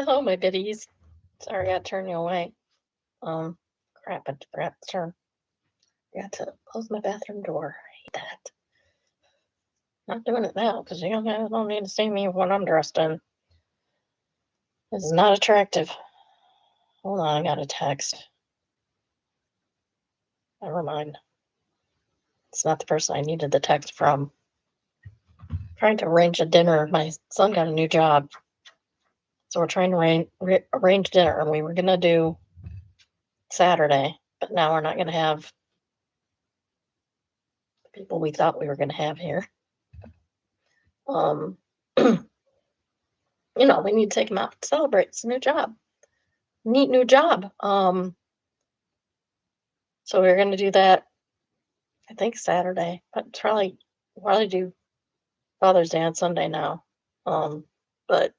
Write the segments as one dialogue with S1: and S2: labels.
S1: Hello, my biddies. Sorry, I got to turn you away. Crap, I forgot to turn. I got to close my bathroom door. I hate that. Not doing it now because you don't need to see me when I'm dressed in. This is not attractive. Hold on, I got a text. Never mind. It's not the person I needed the text from. Trying to arrange a dinner. My son got a new job. So we're trying to arrange dinner. And we were going to do Saturday, but now we're not going to have the people we thought we were going to have here. We need to take him out to celebrate. It's a new job. Neat new job. So we're going to do that, I think Saturday, but probably do Father's Day on Sunday now. But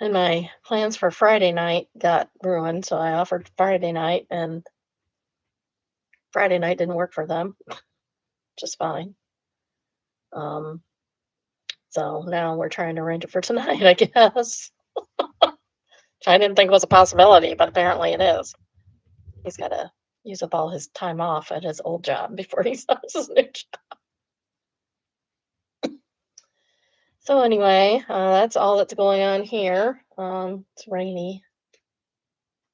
S1: and my plans for Friday night got ruined, so I offered Friday night, and Friday night didn't work for them, just fine. So now we're trying to arrange it for tonight, I guess. I didn't think it was a possibility, but apparently it is. He's got to use up all his time off at his old job before he starts his new job. So anyway, that's all that's going on here. It's rainy.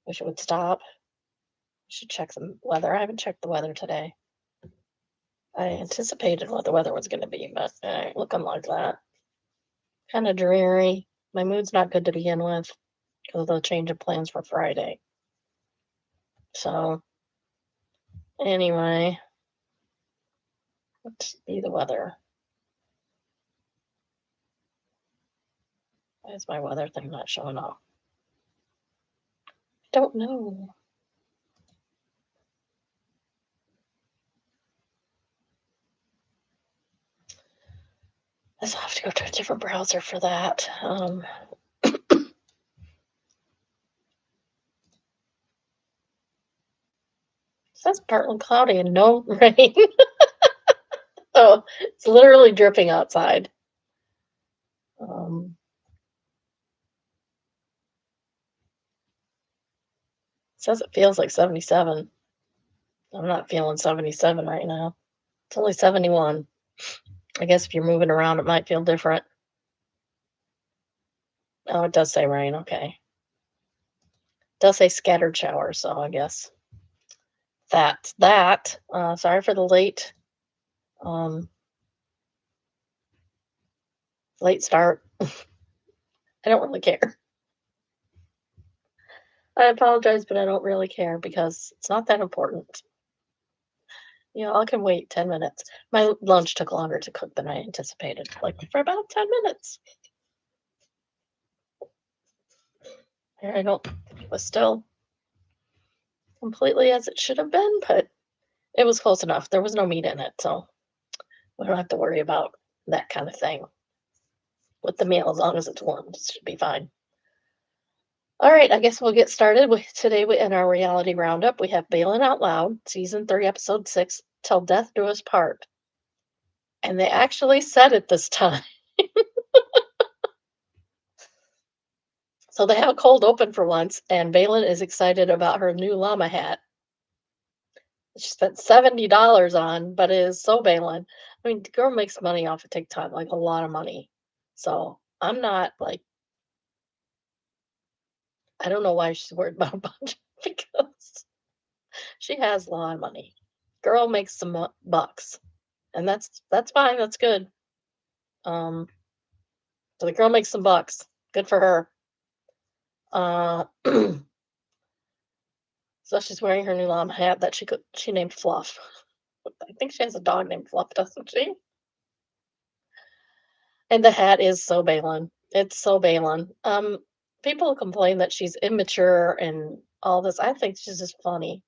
S1: Wish it would stop. Should check the weather. I haven't checked the weather today. I anticipated what the weather was going to be, but it ain't looking like that. Kind of dreary. My mood's not good to begin with because of the change of plans for Friday. So anyway, let's see the weather. Why is my weather thing not showing up? I don't know. I will have to go to a different browser for that. It says partly cloudy and no rain. So it's literally dripping outside. It says it feels like 77. I'm not feeling 77 right now. It's only 71. I guess if you're moving around, it might feel different. Oh, it does say rain. Okay. It does say scattered showers, so I guess that's that. Sorry for the late start. I don't really care. I apologize, but I don't really care because it's not that important. I can wait 10 minutes. My lunch took longer to cook than I anticipated, like for about 10 minutes. I don't, it was still completely as it should have been, but it was close enough. There was no meat in it, so we don't have to worry about that kind of thing with the meal as long as it's warm. It should be fine. All right, I guess we'll get started with today in our reality roundup. We have Bailing Out Loud, season 3, episode 6, Till Death Do Us Part. And they actually said it this time. So they have a cold open for once, and Valen is excited about her new llama hat. She spent $70 on, but it is so Valen. I mean, the girl makes money off of TikTok, like a lot of money. So I'm not like, I don't know why she's worried about a budget because she has a lot of money. Girl makes some bucks, and that's fine. That's good. So the girl makes some bucks. Good for her. So she's wearing her new llama hat that she named Fluff. I think she has a dog named Fluff, doesn't she? And the hat is so Balin. It's so Balin. People complain that she's immature and all this. I think she's just funny.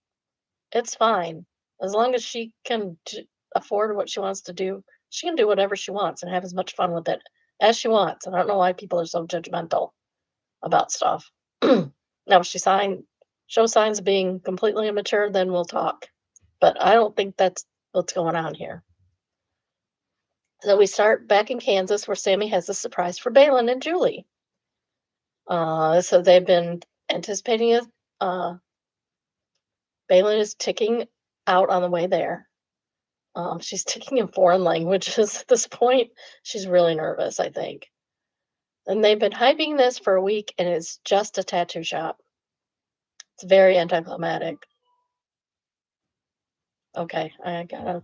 S1: It's fine. As long as she can afford what she wants to do, she can do whatever she wants and have as much fun with it as she wants. And I don't know why people are so judgmental about stuff. Now, if she shows signs of being completely immature, then we'll talk. But I don't think that's what's going on here. So we start back in Kansas where Sammy has a surprise for Balin and Julie. So they've been anticipating it. Balin is ticking out on the way there. She's ticking in foreign languages at this point. She's really nervous, I think. And they've been hyping this for a week, and it's just a tattoo shop. It's very anticlimactic. Okay, I gotta.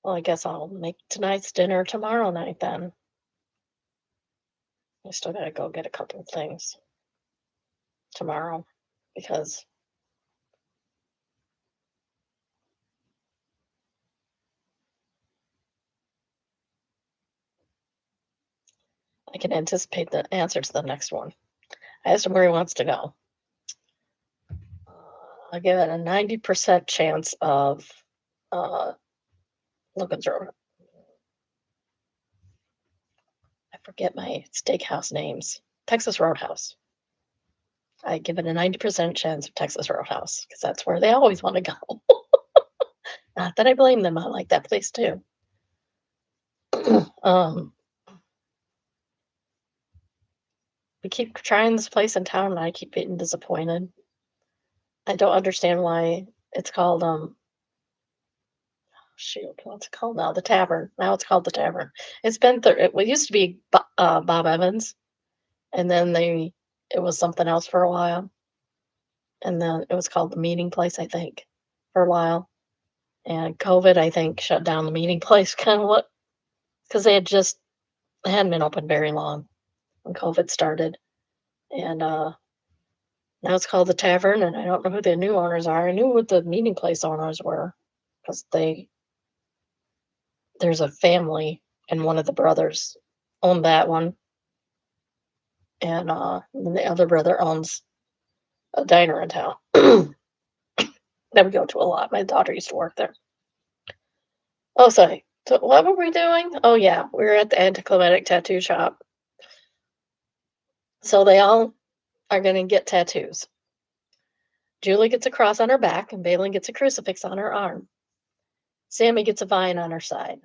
S1: Well, I guess I'll make tonight's dinner tomorrow night then. I still gotta go get a couple of things tomorrow because I can anticipate the answer to the next one. I asked him where he wants to go. I'll give it a 90% chance of uh, looking through. I forget my steakhouse names. Texas Roadhouse. I give it a 90% chance of Texas Roadhouse because that's where they always want to go. Not that I blame them. I like that place too. um, we keep trying this place in town, and I keep getting disappointed. I don't understand why it's called shoot, what's it called now? The Tavern. Now it's called the Tavern. It's been it used to be Bob Evans, and then it was something else for a while, and then it was called the Meeting Place, I think, for a while. And COVID, I think, shut down the Meeting Place. Kind of what because they hadn't been open very long when COVID started, and now it's called the Tavern, and I don't know who the new owners are. I knew what the Meeting Place owners were because there's a family and one of the brothers owned that one, and the other brother owns a diner in town that we go to a lot. My daughter used to work there. Oh, sorry. So what were we doing? Oh yeah, we were at the anticlimactic tattoo shop. So they all are going to get tattoos. Julie gets a cross on her back, and Balin gets a crucifix on her arm. Sammy gets a vine on her side.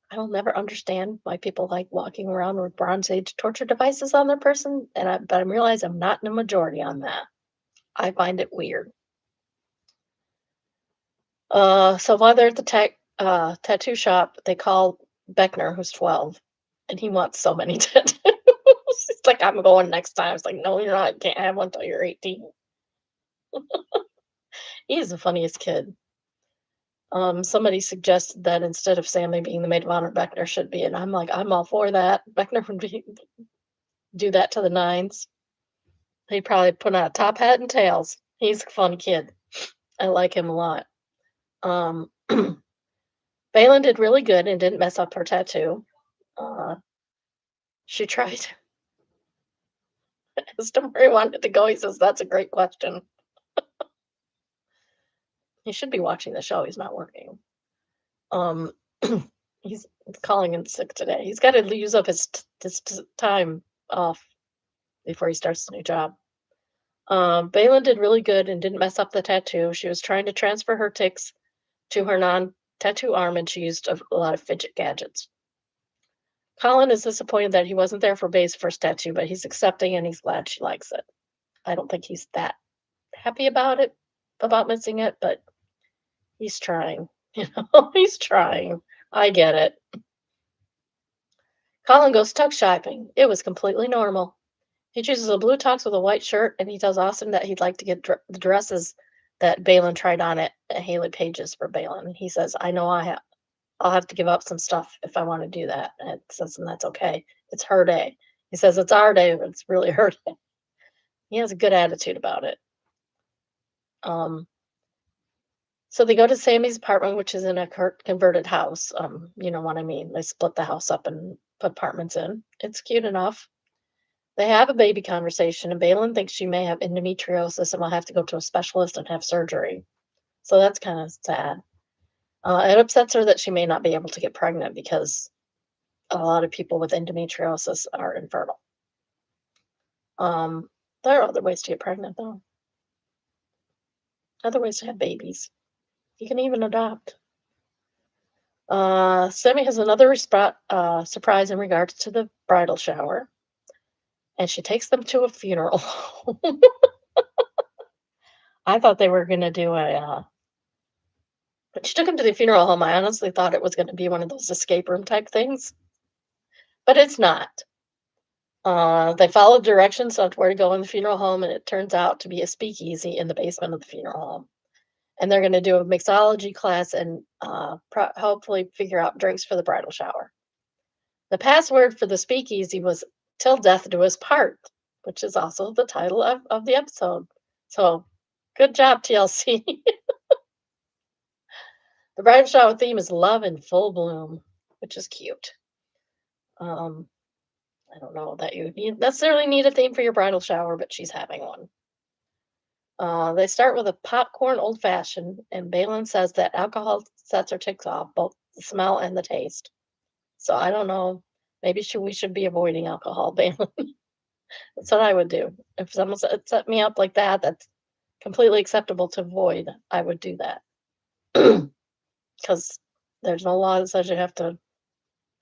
S1: I'll never understand why people like walking around with Bronze Age torture devices on their person, but I realize I'm not in a majority on that. I find it weird. So while they're at the tattoo shop, they call Beckner, who's 12, and he wants so many tattoos. He's like, I'm going next time. It's like, no, you're not. You can't have one until you're 18. He's the funniest kid. Somebody suggested that instead of Sammy being the maid of honor, Beckner should be, and I'm like, I'm all for that. Beckner would do that to the nines. He'd probably put on a top hat and tails. He's a fun kid. I like him a lot. Um, Balin did really good and didn't mess up her tattoo. Uh, she tried. Asked him where he wanted to go. He says, "That's a great question." He should be watching the show. He's not working. Um, he's calling in sick today. He's got to use up his time off before he starts the new job. Balin did really good and didn't mess up the tattoo. She was trying to transfer her tics to her non-tattoo arm, and she used a lot of fidget gadgets. Colin is disappointed that he wasn't there for Bay's first tattoo, but he's accepting and he's glad she likes it. I don't think he's that happy about missing it, but he's trying. He's trying. I get it. Colin goes tux shopping. It was completely normal. He chooses a blue tux with a white shirt, and he tells Austin that he'd like to get the dresses that Balin tried on at Haley Page's for Balin. He says, "I know I'll have to give up some stuff if I want to do that." And it says, and that's okay. It's her day. He says, it's our day, but it's really her day. He has a good attitude about it. So they go to Sammy's apartment, which is in a converted house. You know what I mean? They split the house up and put apartments in. It's cute enough. They have a baby conversation, and Balin thinks she may have endometriosis and will have to go to a specialist and have surgery. So that's kind of sad. It upsets her that she may not be able to get pregnant because a lot of people with endometriosis are infertile. There are other ways to get pregnant, though. Other ways to have babies. You can even adopt. Sammy has another surprise in regards to the bridal shower, and she takes them to a funeral. I thought they were going to do when she took him to the funeral home, I honestly thought it was going to be one of those escape room type things, but it's not. They followed directions on where to go in the funeral home, and it turns out to be a speakeasy in the basement of the funeral home. And they're going to do a mixology class and hopefully figure out drinks for the bridal shower. The password for the speakeasy was "Till Death Do Us Part," which is also the title of the episode. So, good job, TLC. The bridal shower theme is love in full bloom, which is cute. Um, I don't know that you necessarily need a theme for your bridal shower, but she's having one. They start with a popcorn old fashioned, and Balin says that alcohol sets her ticks off, both the smell and the taste. So I don't know. Maybe we should be avoiding alcohol, Balin. That's what I would do. If someone set me up like that, that's completely acceptable to avoid. I would do that. Because there's no law that says you have to,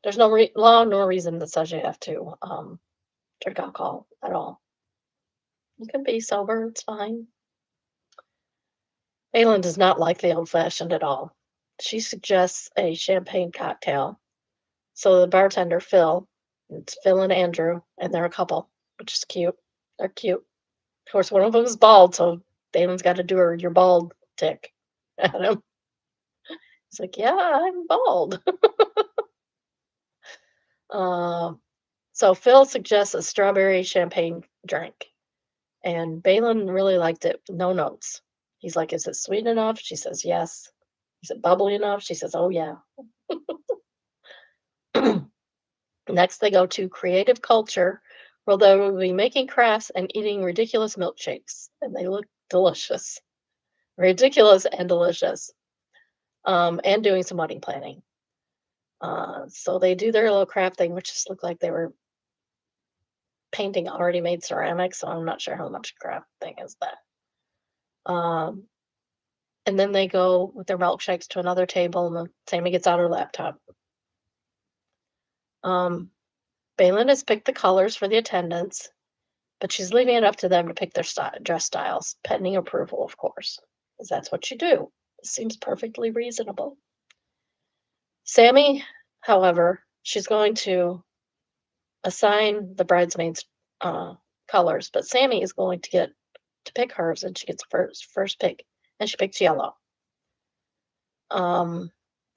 S1: there's no law nor reason that says you have to drink alcohol at all. You can be sober, it's fine. Balin does not like the old fashioned at all. She suggests a champagne cocktail. So the bartender, Phil, it's Phil and Andrew, and they're a couple, which is cute. They're cute. Of course, one of them is bald, so Balin's got to do her "you're bald" tick at him. He's like, "Yeah, I'm bald." uh, so Phil suggests a strawberry champagne drink, and Balin really liked it. No notes. He's like, "Is it sweet enough?" She says, "Yes." Is it bubbly enough? She says, "Oh yeah." Next, they go to Creative Culture, where they will be making crafts and eating ridiculous milkshakes, and they look delicious. Ridiculous and delicious. And doing some wedding planning. So they do their little craft thing, which just looked like they were painting already made ceramics. So I'm not sure how much craft thing is that. And then they go with their milkshakes to another table, and Sammy gets out her laptop. Balin has picked the colors for the attendants, but she's leaving it up to them to pick their dress styles, pending approval, of course, because that's what you do. It seems perfectly reasonable. Sammy, however, she's going to assign the bridesmaids colors, but Sammy is going to get to pick hers, and she gets first pick, and she picks yellow.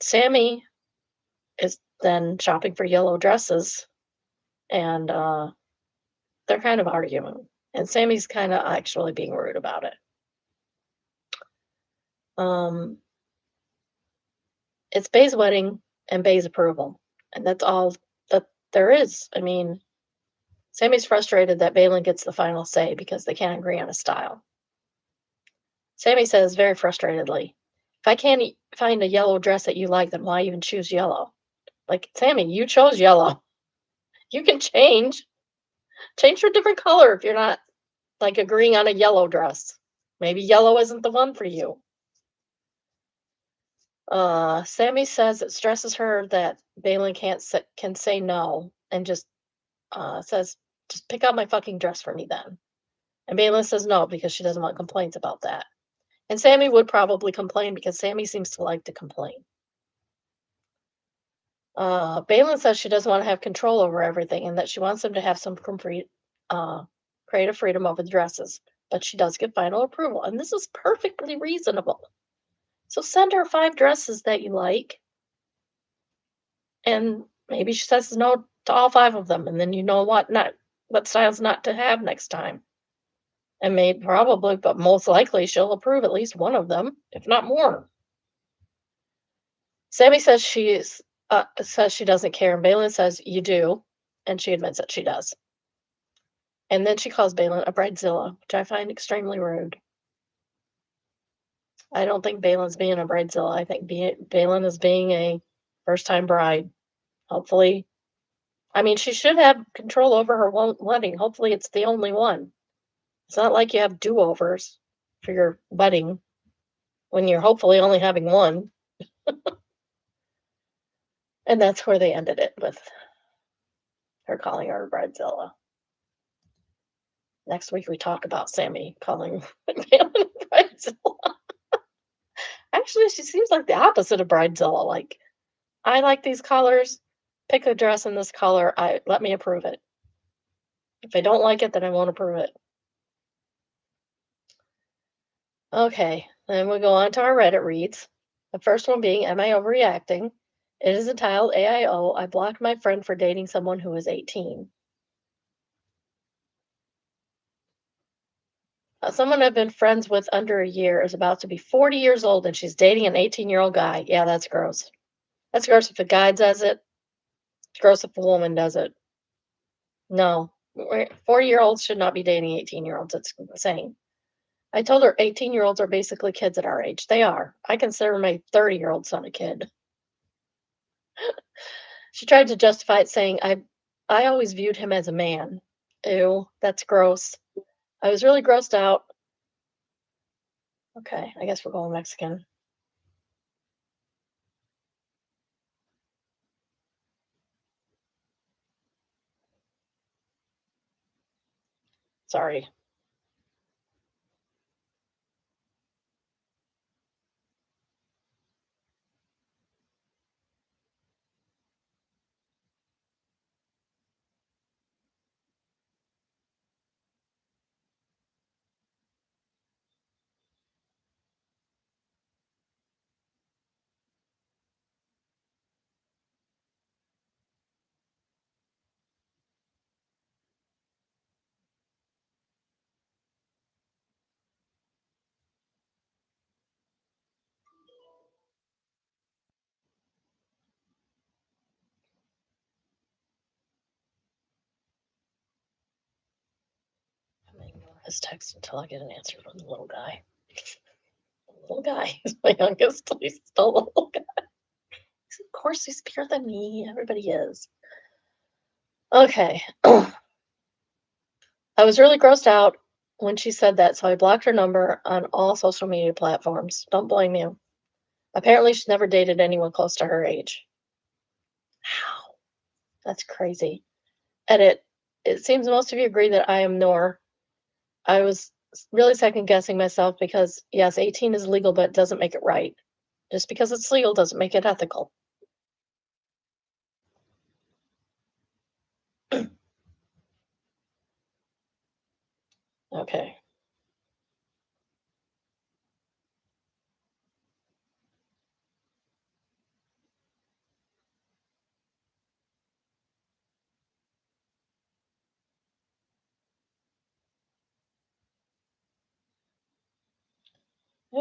S1: Sammy is then shopping for yellow dresses, and they're kind of arguing, and Sammy's kind of actually being rude about it. It's Bay's wedding and Bay's approval, and that's all that there is. I mean, Sammy's frustrated that Balin gets the final say because they can't agree on a style. Sammy says very frustratedly, "If I can't find a yellow dress that you like, then why even choose yellow?" Like, Sammy, you chose yellow. You can change. Change for a different color if you're not like agreeing on a yellow dress. Maybe yellow isn't the one for you. Sammy says it stresses her that Balin can say no, and just says, "Just pick out my fucking dress for me then." And Balin says no because she doesn't want complaints about that. And Sammy would probably complain because Sammy seems to like to complain. Balin says she doesn't want to have control over everything and that she wants them to have some creative freedom over the dresses. But she does get final approval, and this is perfectly reasonable. So send her 5 dresses that you like, and maybe she says no to all 5 of them, and then you know what styles not to have next time. And probably, but most likely, she'll approve at least one of them, if not more. Sammy says says she doesn't care, and Balin says you do, and she admits that she does. And then she calls Balin a bridezilla, which I find extremely rude. I don't think Balin's being a bridezilla. I think Balin is being a first-time bride. Hopefully, I mean, she should have control over her wedding. Hopefully, it's the only one. It's not like you have do-overs for your wedding. when you're hopefully only having one. And that's where they ended it with her calling her bridezilla. Next week we talk about Sammy calling Valen bridezilla. Actually, she seems like the opposite of bridezilla. Like, I like these colors. Pick a dress in this color. I let me approve it. If I don't like it, then I won't approve it. Okay, then we go on to our Reddit reads. The first one being, am I overreacting? It is entitled AIO. I blocked my friend for dating someone who is 18. Someone I've been friends with under a year is about to be 40 years old and she's dating an 18-year-old guy. Yeah, that's gross. That's gross if a guy does it. It's gross if a woman does it. No, 40-year-olds should not be dating 18-year-olds. It's insane. I told her 18-year-olds are basically kids at our age. They are. I consider my 30-year-old son a kid. She tried to justify it saying, I always viewed him as a man. Ew, that's gross. I was really grossed out. Okay, I guess we're going Mexican. Sorry. I'm gonna ignore his text until I get an answer from the little guy. The little guy is my youngest. He's still a little guy. Of course, he's bigger than me. Everybody is. Okay. I was really grossed out when she said that, so I blocked her number on all social media platforms. Don't blame you. Apparently, she's never dated anyone close to her age. How? That's crazy. Edit. It seems most of you agree that I am nor. I was really second guessing myself because, yes, 18 is legal, but it doesn't make it right. Just because it's legal doesn't make it ethical. Okay. I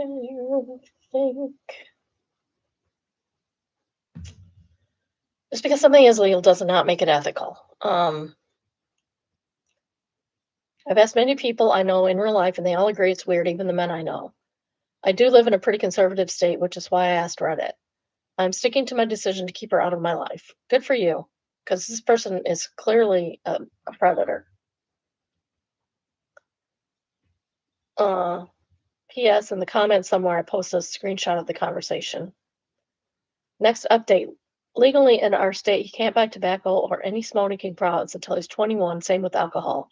S1: think just because something is legal does not make it ethical. I've asked many people I know in real life, and they all agree it's weird, even the men I know. I do live in a pretty conservative state, which is why I asked Reddit. I'm sticking to my decision to keep her out of my life. Good for you, because this person is clearly a predator. Uh, P.S. In the comments somewhere, I posted a screenshot of the conversation. Next update. Legally in our state, he can't buy tobacco or any smoking products until he's 21. Same with alcohol.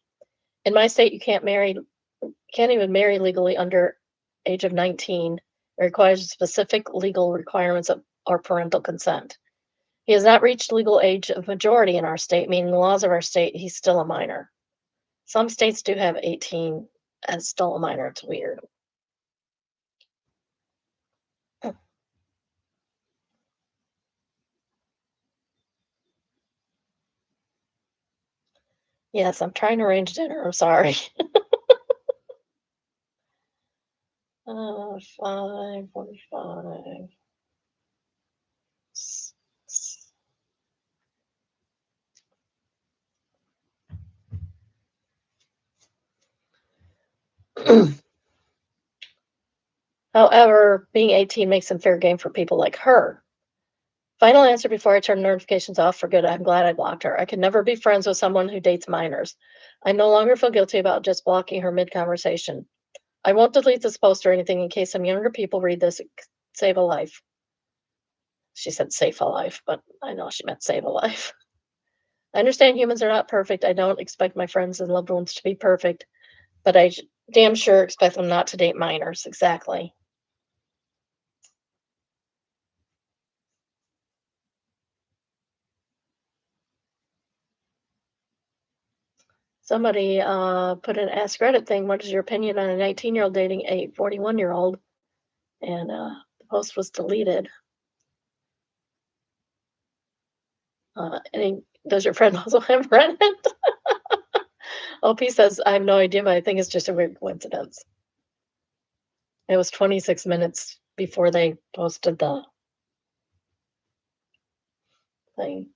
S1: In my state, you can't even marry legally under age of 19. It requires specific legal requirements or parental consent. He has not reached legal age of majority in our state, meaning the laws of our state, he's still a minor. Some states do have 18 as still a minor. It's weird. Yes, I'm trying to arrange dinner. I'm sorry. 5:45. However, being 18 makes him fair game for people like her. Final answer before I turn notifications off for good. I'm glad I blocked her. I could never be friends with someone who dates minors. I no longer feel guilty about just blocking her mid conversation. I won't delete this post or anything in case some younger people read this. It could save a life. She said save a life, but I know she meant save a life. I understand humans are not perfect. I don't expect my friends and loved ones to be perfect, but damn sure expect them not to date minors. Exactly. Somebody put an Ask Reddit thing. What is your opinion on a 19-year-old dating a 41-year-old? And the post was deleted. Does your friend also have Reddit? OP says, I have no idea, but I think it's just a weird coincidence. It was 26 minutes before they posted the thing.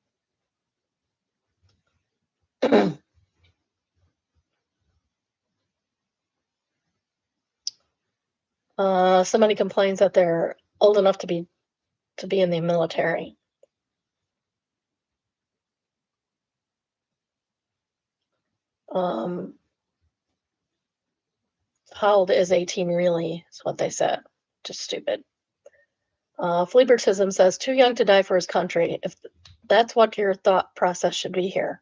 S1: Somebody complains that they're old enough to be in the military. How old is 18 really? Is what they said. Just stupid. Fleebertism says, too young to die for his country. If that's what your thought process should be here.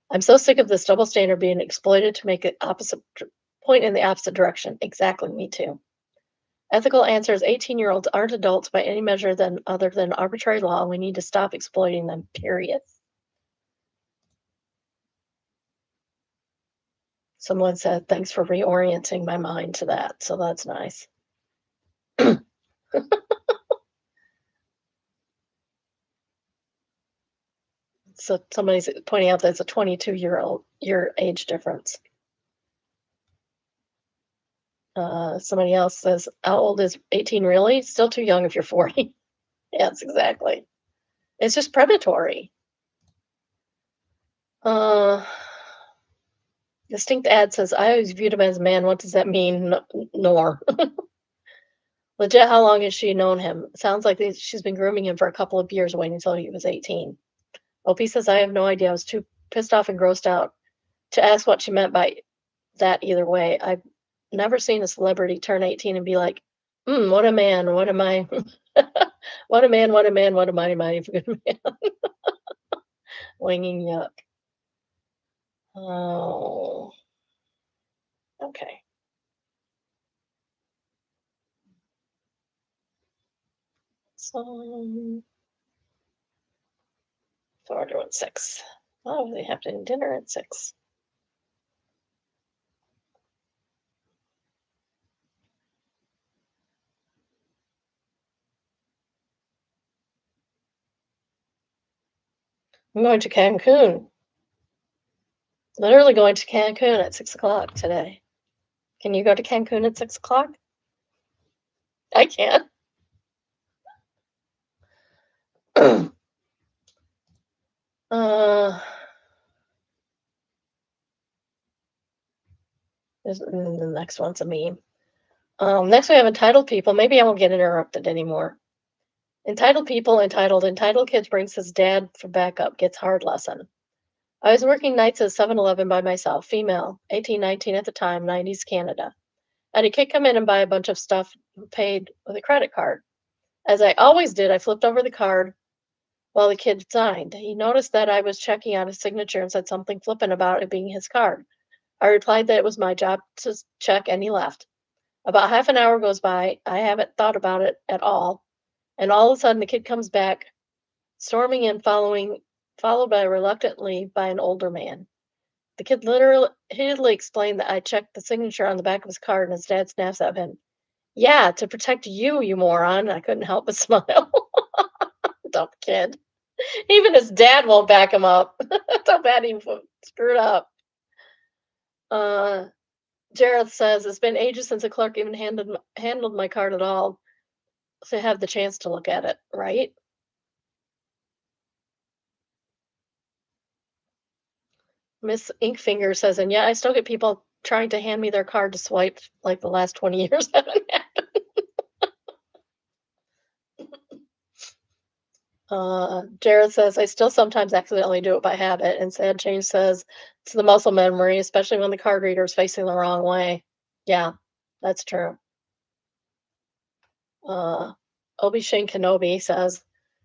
S1: I'm so sick of this double standard being exploited to make it point in the opposite direction. Exactly, me too. Ethical answer is 18-year-olds aren't adults by any measure other than arbitrary law. We need to stop exploiting them, period. Someone said, thanks for reorienting my mind to that. So that's nice. So somebody's pointing out that it's a 22-year age difference. Somebody else says, how old is 18 really? Still too young if you're 40. Yes, exactly. It's just predatory. Distinct ad says, I always viewed him as a man. What does that mean? Nor. Legit, how long has she known him? Sounds like she's been grooming him for a couple of years, waiting until he was 18. OP says, I have no idea. I was too pissed off and grossed out to ask what she meant by that either way. I've never seen a celebrity turn 18 and be like, what a man, what am I? What a man, what a man, what a mighty, mighty good man. Winging yuck. Oh, okay. So, order at 6. Oh, they have to dinner at 6. I'm going to Cancun. Literally going to Cancun at 6 o'clock today. Can you go to Cancun at 6 o'clock? I can. The next one's a meme. Next we have entitled people. Maybe I won't get interrupted anymore. Entitled people, entitled kids brings his dad for backup, gets hard lesson. I was working nights at 7-Eleven by myself, female, 18, 19 at the time, 90s Canada. I had a kid come in and buy a bunch of stuff, paid with a credit card. As I always did, I flipped over the card while the kid signed. He noticed that I was checking out his signature and said something flippant about it being his card. I replied that it was my job to check, and he left. About half an hour goes by. I haven't thought about it at all. And all of a sudden, the kid comes back, storming in, followed reluctantly by an older man. The kid literally explained that I checked the signature on the back of his card, and his dad snaps at him. Yeah, to protect you, you moron. I couldn't help but smile. Dumb kid. Even his dad won't back him up. That's how bad he screwed up. Jareth says, it's been ages since a clerk even handled my card at all to have the chance to look at it, right? Miss Inkfinger says, and yeah, I still get people trying to hand me their card to swipe like the last 20 years haven't happened. Jared says, I still sometimes accidentally do it by habit. And Sad Change says, it's the muscle memory, especially when the card reader is facing the wrong way. Yeah, That's true. Uh, Obi-Wan Kenobi says,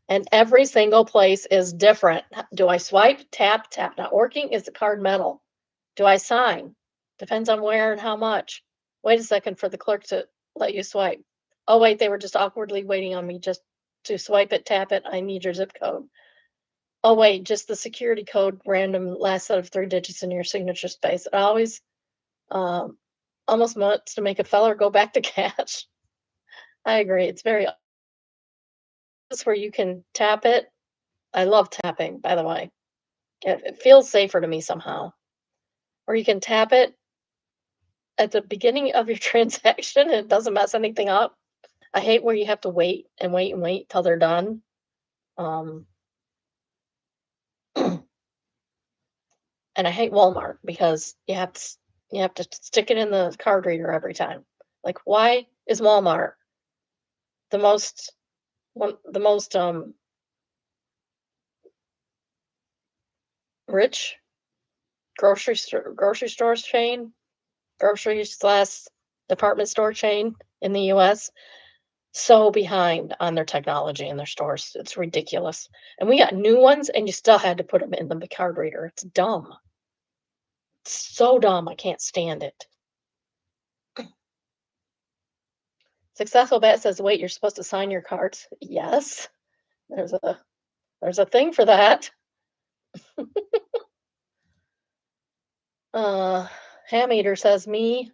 S1: and every single place is different. Do I swipe, tap, tap not working? Is the card metal? Do I sign? Depends on where and how much. Wait a second for the clerk to let you swipe. Oh, wait, they were just awkwardly waiting on me just to swipe it, tap it. I need your zip code. Oh, wait, just the security code, random last set of 3 digits in your signature space. It always um, almost wants to make a feller go back to cash. I agree. It's very obvious where you can tap it. I love tapping, by the way. It feels safer to me somehow. Or you can tap it at the beginning of your transaction and it doesn't mess anything up. I hate where you have to wait and wait and wait till they're done. Um, and I hate Walmart because you have to stick it in the card reader every time. Like, why is Walmart the most the most rich grocery stores chain, grocery slash department store chain in the U.S. so behind on their technology in their stores. It's ridiculous. And we got new ones, and you still had to put them in the card reader. It's dumb. It's so dumb. I can't stand it. Successful Bet says, "Wait, you're supposed to sign your cards." Yes, there's a thing for that. Uh, Ham Eater says, "Me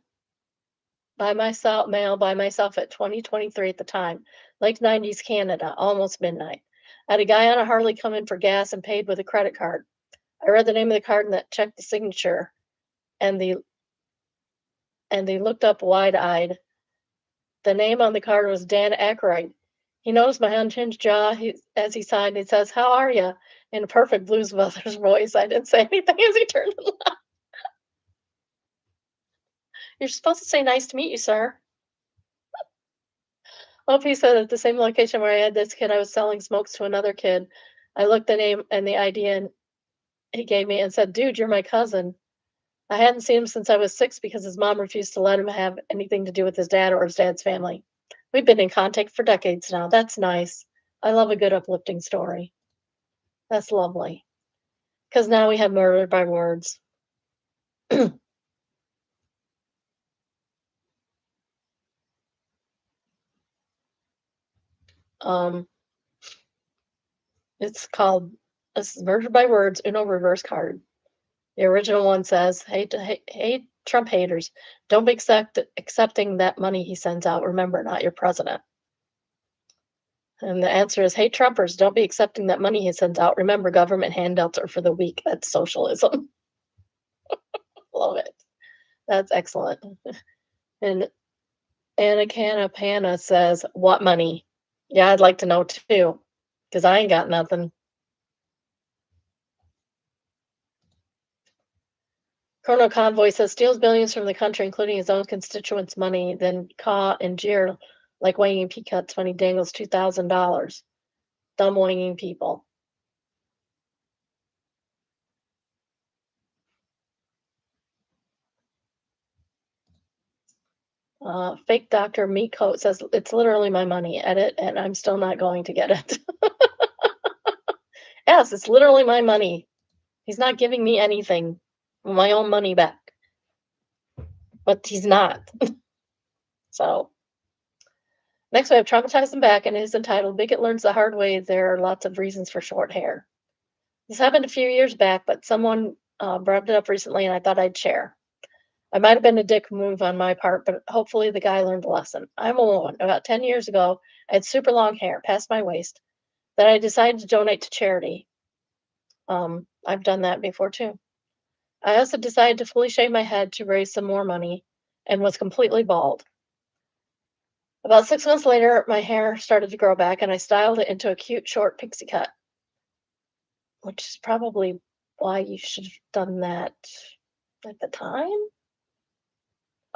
S1: by myself, male by myself at 2023 at the time, late 90s Canada, almost midnight. I had a guy on a Harley come in for gas and paid with a credit card. I read the name of the card and that checked the signature, and they looked up wide-eyed. The name on the card was Dan Aykroyd. He noticed my unhinged jaw as he sighed, and he says, 'How are you?' in a perfect Blues Brothers voice. I didn't say anything as he turned and left. You're supposed to say, 'Nice to meet you, sir.'" OP said, "At the same location where I had this kid, I was selling smokes to another kid. I looked the name and the ID and he gave me and said, 'Dude, you're my cousin.' I hadn't seen him since I was 6 because his mom refused to let him have anything to do with his dad or his dad's family. We've been in contact for decades now. That's nice. I love a good uplifting story. That's lovely. Because now we have murder by words." um, it's called this is Murder by Words Uno reverse card. The original one says, hey, Trump haters, don't be accepting that money he sends out. Remember, not your president." And the answer is, "Hey, Trumpers, don't be accepting that money he sends out. Remember, government handouts are for the weak. That's socialism." Love it. That's excellent. And Anna says, "What money?" Yeah, I'd like to know too, because I ain't got nothing. Colonel Convoy says, "Steals billions from the country, including his own constituents' money, then caw and jeer like wanging peanuts when he dangles $2,000. Dumb wanging people." Fake Dr. Meatcoat says, "It's literally my money. Edit, and I'm still not going to get it." Yes, it's literally my money. He's not giving me anything, my own money back, but he's not. So next we have Traumatized and Back, and it is entitled Bigot Learns the Hard Way There Are Lots of Reasons for Short Hair. This happened a few years back, but someone brought it up recently and I thought I'd share. I might have been a dick move on my part, but hopefully the guy learned a lesson. I'm a woman. About 10 years ago, I had super long hair past my waist that I decided to donate to charity. I've done that before too. I also decided to fully shave my head to raise some more money and was completely bald. About 6 months later, my hair started to grow back and I styled it into a cute short pixie cut, which is probably why you should have done that at the time.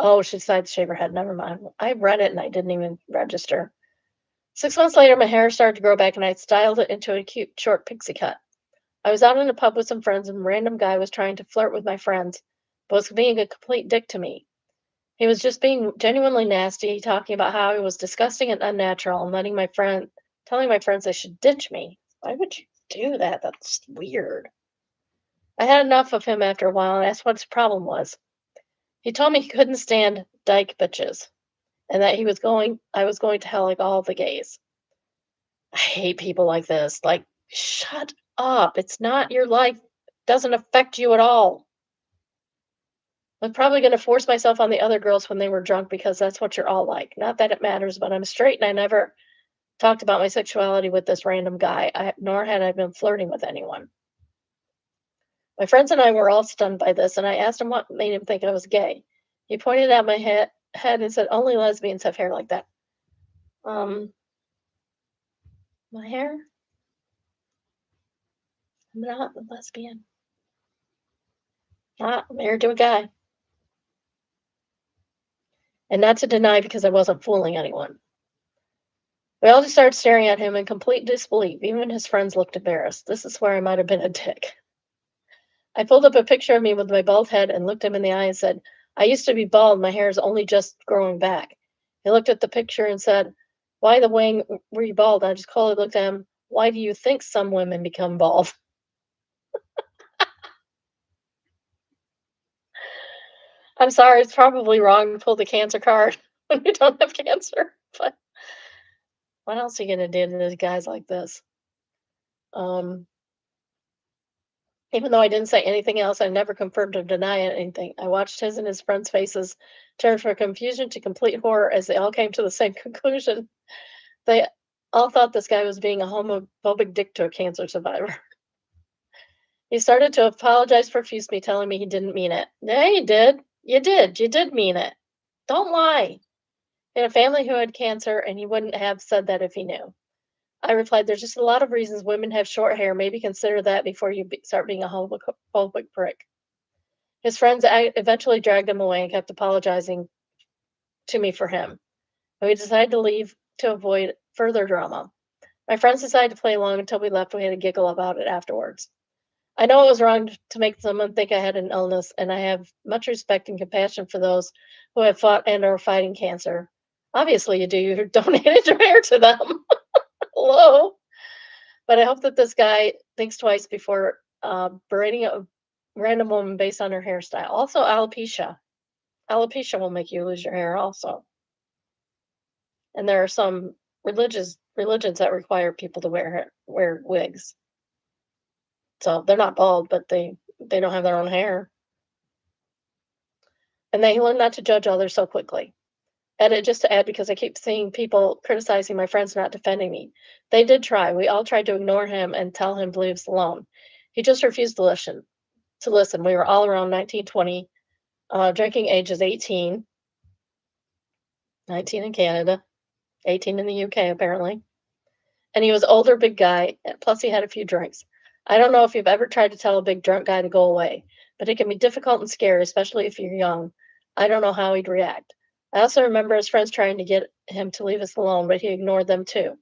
S1: Oh, she decided to shave her head. Never mind. I read it and I didn't even register. 6 months later, my hair started to grow back and I styled it into a cute short pixie cut. I was out in a pub with some friends and a random guy was trying to flirt with my friends, but was being a complete dick to me. He was just being genuinely nasty, talking about how he was disgusting and unnatural and telling my friends they should ditch me. Why would you do that? That's weird. I had enough of him after a while and asked what his problem was. He told me he couldn't stand dyke bitches and that I was going to hell like all the gays. I hate people like this. Like, shut up. It's not your life. It doesn't affect you at all. I'm probably going to force myself on the other girls when they were drunk because that's what you're all like. Not that it matters, but I'm straight and I never talked about my sexuality with this random guy, nor had I been flirting with anyone. My friends and I were all stunned by this, and I asked him what made him think I was gay. He pointed at my head and said, "Only lesbians have hair like that." Um, my hair? I'm not a lesbian. Not married to a guy. And not to deny because I wasn't fooling anyone. We all just started staring at him in complete disbelief. Even his friends looked embarrassed. This is where I might have been a dick. I pulled up a picture of me with my bald head and looked him in the eye and said, "I used to be bald. My hair is only just growing back." He looked at the picture and said, "Why the wang were you bald?" I just coldly looked at him. "Why do you think some women become bald?" I'm sorry, it's probably wrong to pull the cancer card when you don't have cancer, but what else are you gonna do to guys like this? Um, Even though I didn't say anything else, I never confirmed or denied anything. I watched his and his friends' faces turn from confusion to complete horror as they all came to the same conclusion. They all thought this guy was being a homophobic dick to a cancer survivor. He started to apologize profusely, telling me he didn't mean it. Yeah, he did. You did. You did mean it. Don't lie. He had a family who had cancer, and he wouldn't have said that if he knew. I replied, "There's just a lot of reasons women have short hair. Maybe consider that before you start being a homophobic prick." His friends eventually dragged him away and kept apologizing to me for him. We decided to leave to avoid further drama. My friends decided to play along until we left. We had a giggle about it afterwards. I know it was wrong to make someone think I had an illness, and I have much respect and compassion for those who have fought and are fighting cancer. Obviously, you do. You donated your hair to them. Hello. But I hope that this guy thinks twice before berating a random woman based on her hairstyle. Also, alopecia. Alopecia will make you lose your hair, also. And there are some religions that require people to wear wigs. So they're not bald, but they don't have their own hair. And they learn not to judge others so quickly. Edit just to add because I keep seeing people criticizing my friends not defending me. They did try. We all tried to ignore him and tell him to leave us alone. He just refused to listen. We were all around 19, 20, drinking ages 18, 19 in Canada, 18 in the UK apparently. And he was older, big guy, plus he had a few drinks. I don't know if you've ever tried to tell a big drunk guy to go away, but it can be difficult and scary, especially if you're young. I don't know how he'd react. I also remember his friends trying to get him to leave us alone, but he ignored them too.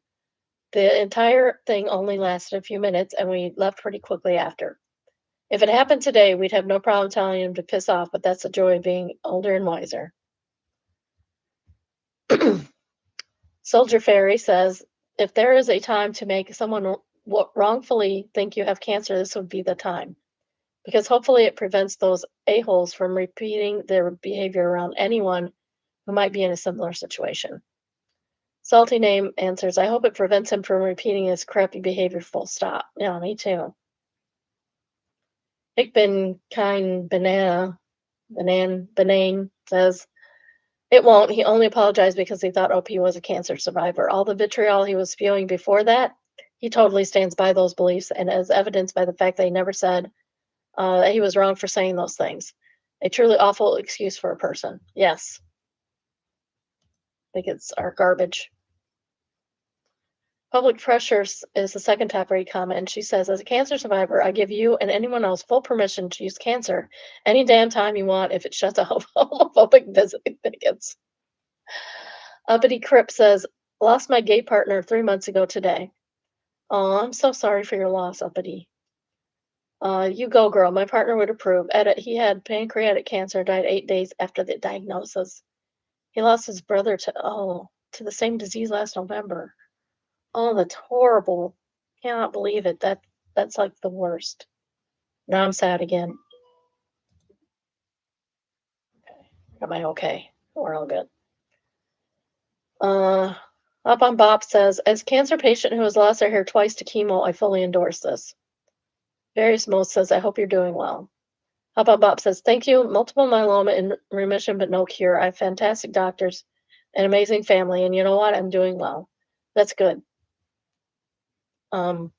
S1: The entire thing only lasted a few minutes, and we left pretty quickly after. If it happened today, we'd have no problem telling him to piss off, but that's the joy of being older and wiser. Soldier Fairy says, if there is a time to make someone wrongfully think you have cancer, this would be the time. Because hopefully it prevents those a-holes from repeating their behavior around anyone who might be in a similar situation. Salty Name answers, I hope it prevents him from repeating his crappy behavior, full stop. Yeah, me too. Ik bin kein Banane says, it won't. He only apologized because he thought OP was a cancer survivor. All the vitriol he was spewing before that, he totally stands by those beliefs, and as evidenced by the fact that he never said that he was wrong for saying those things. A truly awful excuse for a person. Yes. Bigots are garbage. Public pressures is the second top rate comment, and she says, as a cancer survivor, I give you and anyone else full permission to use cancer any damn time you want if it shuts out homophobic bigots. Uppity Crip says, lost my gay partner 3 months ago today. Oh, I'm so sorry for your loss, Uppity. You go, girl. My partner would approve. Edit, he had pancreatic cancer and died 8 days after the diagnosis. He lost his brother to the same disease last November. Oh, that's horrible. Cannot believe it. That's like the worst. Now I'm sad again. Am I okay? We're all good. Uh, Up on Bop says, as cancer patient who has lost their hair twice to chemo, I fully endorse this. Various Mo says, I hope you're doing well. Up on Bop says, thank you. Multiple myeloma in remission, but no cure. I have fantastic doctors, an amazing family, and you know what? I'm doing well. That's good. Multiple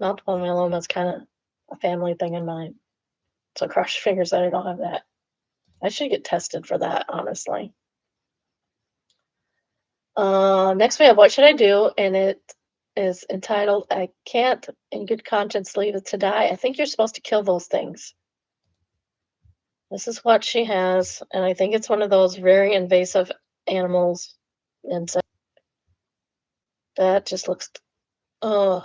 S1: myeloma is kind of a family thing in mine. So cross your fingers that I don't have that. I should get tested for that, honestly. Next we have What Should I Do? And it is entitled, I Can't in Good Conscience Leave It to Die. I think you're supposed to kill those things. This is what she has, and I think it's one of those very invasive animals. And so that just looks, oh,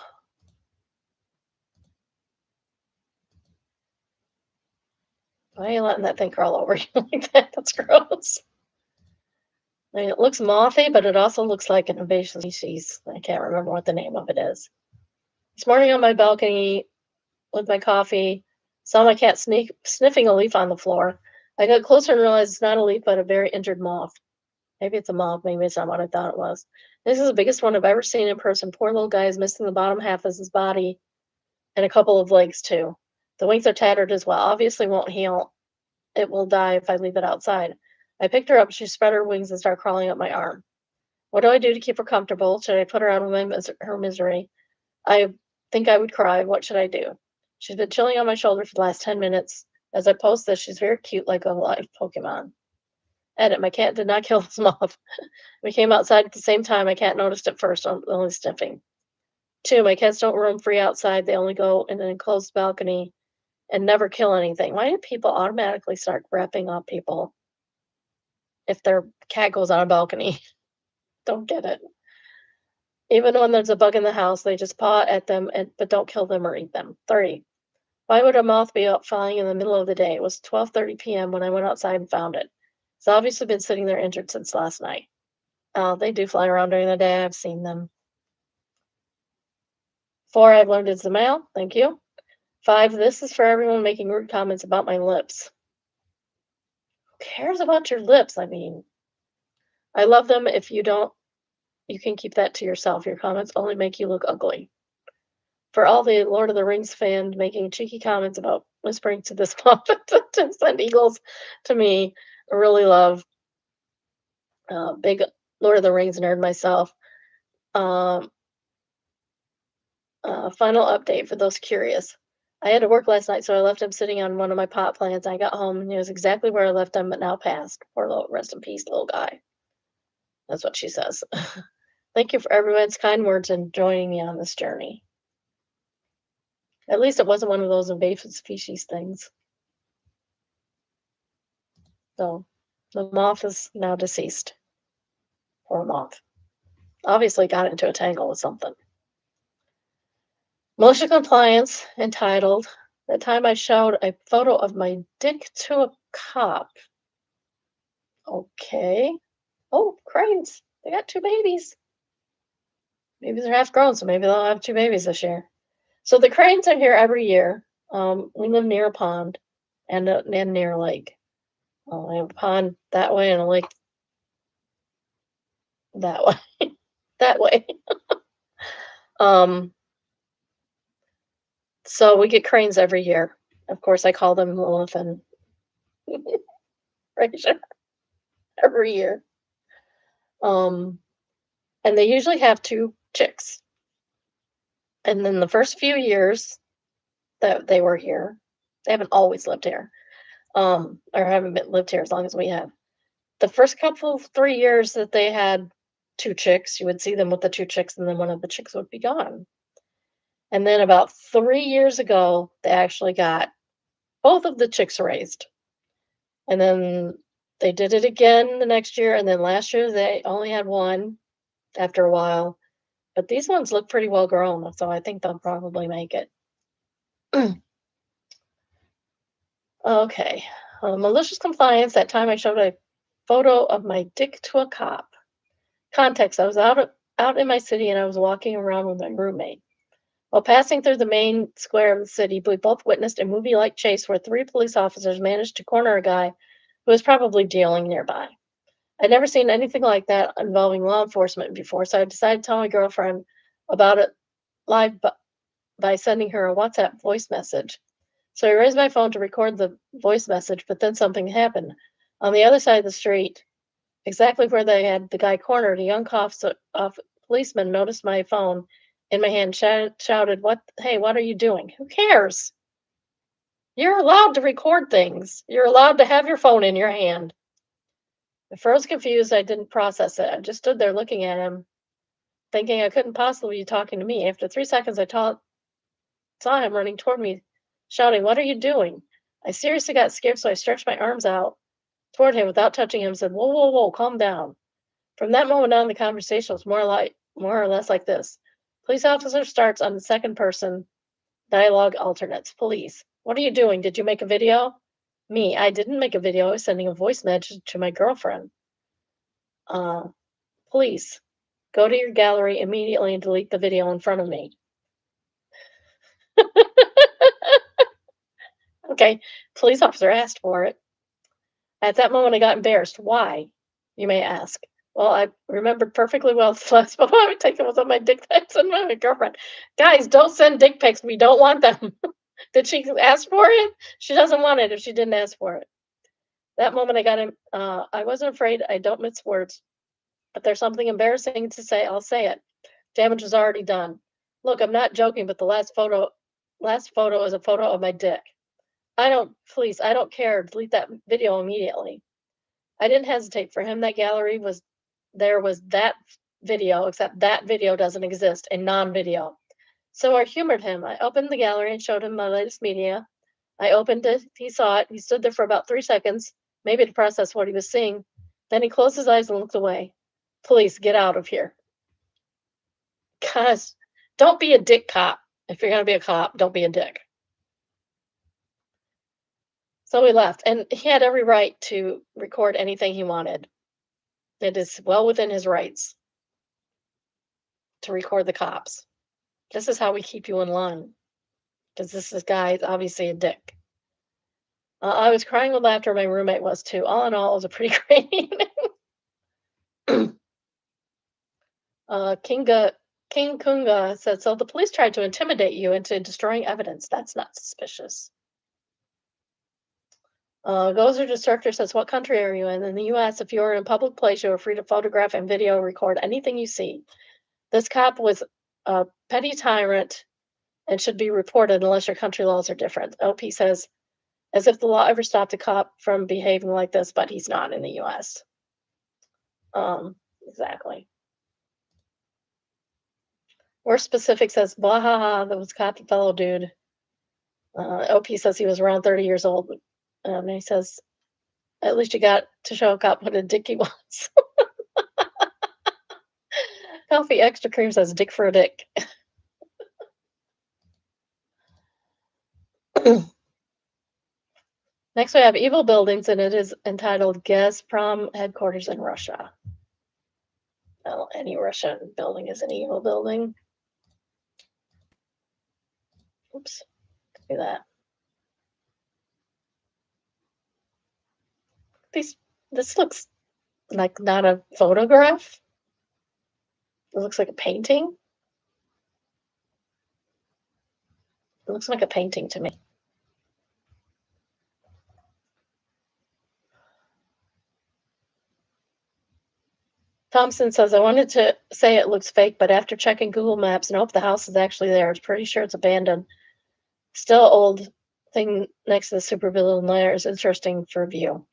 S1: why are you letting that thing crawl over you like that? That's gross. I mean, it looks mothy, but it also looks like an invasive species. I can't remember what the name of it is. This morning on my balcony with my coffee, saw my cat sniffing a leaf on the floor. I got closer and realized it's not a leaf, but a very injured moth. Maybe it's a moth, maybe it's not what I thought it was. This is the biggest one I've ever seen in person. Poor little guy is missing the bottom half of his body and a couple of legs, too. The wings are tattered as well. Obviously won't heal. It will die if I leave it outside. I picked her up. She spread her wings and started crawling up my arm. What do I do to keep her comfortable? Should I put her out of her misery? I think I would cry. What should I do? She's been chilling on my shoulder for the last 10 minutes. As I post this, she's very cute, like a live Pokemon. Edit, my cat did not kill this moth. We came outside at the same time. My cat noticed it first, only sniffing. 2, my cats don't roam free outside. They only go in an enclosed balcony and never kill anything. Why do people automatically start wrapping up people if their cat goes on a balcony? Don't get it. Even when there's a bug in the house, they just paw at them, but don't kill them or eat them. 3, why would a moth be out flying in the middle of the day? It was 12:30 p.m. when I went outside and found it. It's obviously been sitting there injured since last night. They do fly around during the day. I've seen them. 4, I've learned it's the male. Thank you. 5, this is for everyone making rude comments about my lips. Who cares about your lips? I mean, I love them. If you don't, you can keep that to yourself. Your comments only make you look ugly. For all the Lord of the Rings fans making cheeky comments about whispering to this puppet to send eagles to me, I really love big Lord of the Rings nerd myself. Um, Final update for those curious. I had to work last night, so I left him sitting on one of my pot plants. I got home and he was exactly where I left him, but now passed. Poor little, rest in peace, little guy. That's what she says. Thank you for everyone's kind words and joining me on this journey. At least it wasn't one of those invasive species things. So the moth is now deceased. Poor moth. Obviously got into a tangle with something. Militia compliance entitled, that time I showed a photo of my dick to a cop. Okay. Oh, cranes. They got 2 babies. Maybe they're half grown, so maybe they'll have 2 babies this year. So the cranes are here every year. We live near a pond and near a lake. I have a pond that way and a lake that way. That way. Um, so we get cranes every year. Of course, I call them Lilith and Rachel every year. And they usually have 2 chicks. And then the first few years that they were here, they haven't always lived here, or haven't lived here as long as we have. The first couple of 3 years that they had 2 chicks, you would see them with the 2 chicks, and then one of the chicks would be gone. And then about 3 years ago, they actually got both of the chicks raised. And then they did it again the next year, and then last year they only had 1 after a while. But these ones look pretty well grown, so I think they'll probably make it. Okay. Malicious compliance. That time I showed a photo of my dick to a cop. Context, I was out in my city and I was walking around with my roommate. While passing through the main square of the city, we both witnessed a movie-like chase where three police officers managed to corner a guy who was probably dealing nearby. I'd never seen anything like that involving law enforcement before, so I decided to tell my girlfriend about it live by sending her a WhatsApp voice message. So I raised my phone to record the voice message, but then something happened. On the other side of the street, exactly where they had the guy cornered, a young policeman noticed my phone in my hand, shouted, "What? Hey, what are you doing?" Who cares? You're allowed to record things. You're allowed to have your phone in your hand. At first confused, I didn't process it. I just stood there looking at him, thinking I couldn't possibly be talking to me. After 3 seconds, saw him running toward me, shouting, "What are you doing?" I seriously got scared, so I stretched my arms out toward him without touching him and said, "Whoa, whoa, whoa, calm down." From that moment on, the conversation was more or less like this. Police officer starts on the second person, dialogue alternates. Police. What are you doing? Did you make a video? Me. I didn't make a video. I was sending a voice message to my girlfriend. Uh, Police. Go to your gallery immediately and delete the video in front of me. Okay. Police officer asked for it. At that moment, I got embarrassed. Why? You may ask. Well, I remembered perfectly well the last photo I would taken was of my dick pics and my girlfriend. Guys, don't send dick pics. We don't want them. Did she ask for it? She doesn't want it if she didn't ask for it. That moment, I got him. I wasn't afraid. I don't mince words. But there's something embarrassing to say. I'll say it. Damage was already done. Look, I'm not joking, but the last photo is a photo of my dick. Please, I don't care. Delete that video immediately. I didn't hesitate. For him, that gallery was that video, except that video doesn't exist, a non-video. So I humored him. I opened the gallery and showed him my latest media. I opened it. He saw it. He stood there for about 3 seconds, maybe to process what he was seeing. Then he closed his eyes and looked away. Police, get out of here. Guys, don't be a dick cop. If you're going to be a cop, don't be a dick. So we left, and he had every right to record anything he wanted. It is well within his rights to record the cops. This is how we keep you in line, because this guy is obviously a dick. I was crying with laughter. My roommate was too. All in all, it was a pretty great evening. King Kunga said, so the police tried to intimidate you into destroying evidence. That's not suspicious. Gozer Destructor says, what country are you in? In the U.S., if you are in a public place, you are free to photograph and video record anything you see. This cop was a petty tyrant and should be reported unless your country laws are different. OP says, as if the law ever stopped a cop from behaving like this, but he's not in the U.S. Exactly. More specific says, blah, ha, ha, that was cop, fellow dude. OP says he was around 30 years old. And he says, at least you got to show a cop what a dick he was. Coffee Extra Cream says, dick for a dick. Next, we have evil buildings, and it is entitled Gazprom headquarters in Russia. Well, any Russian building is an evil building. Oops, do that. This looks like not a photograph. It looks like a painting. It looks like a painting to me. Thompson says, I wanted to say it looks fake, but after checking Google Maps, nope, the house is actually there. It's pretty sure it's abandoned. Still old thing next to the supervillain lair is interesting for view.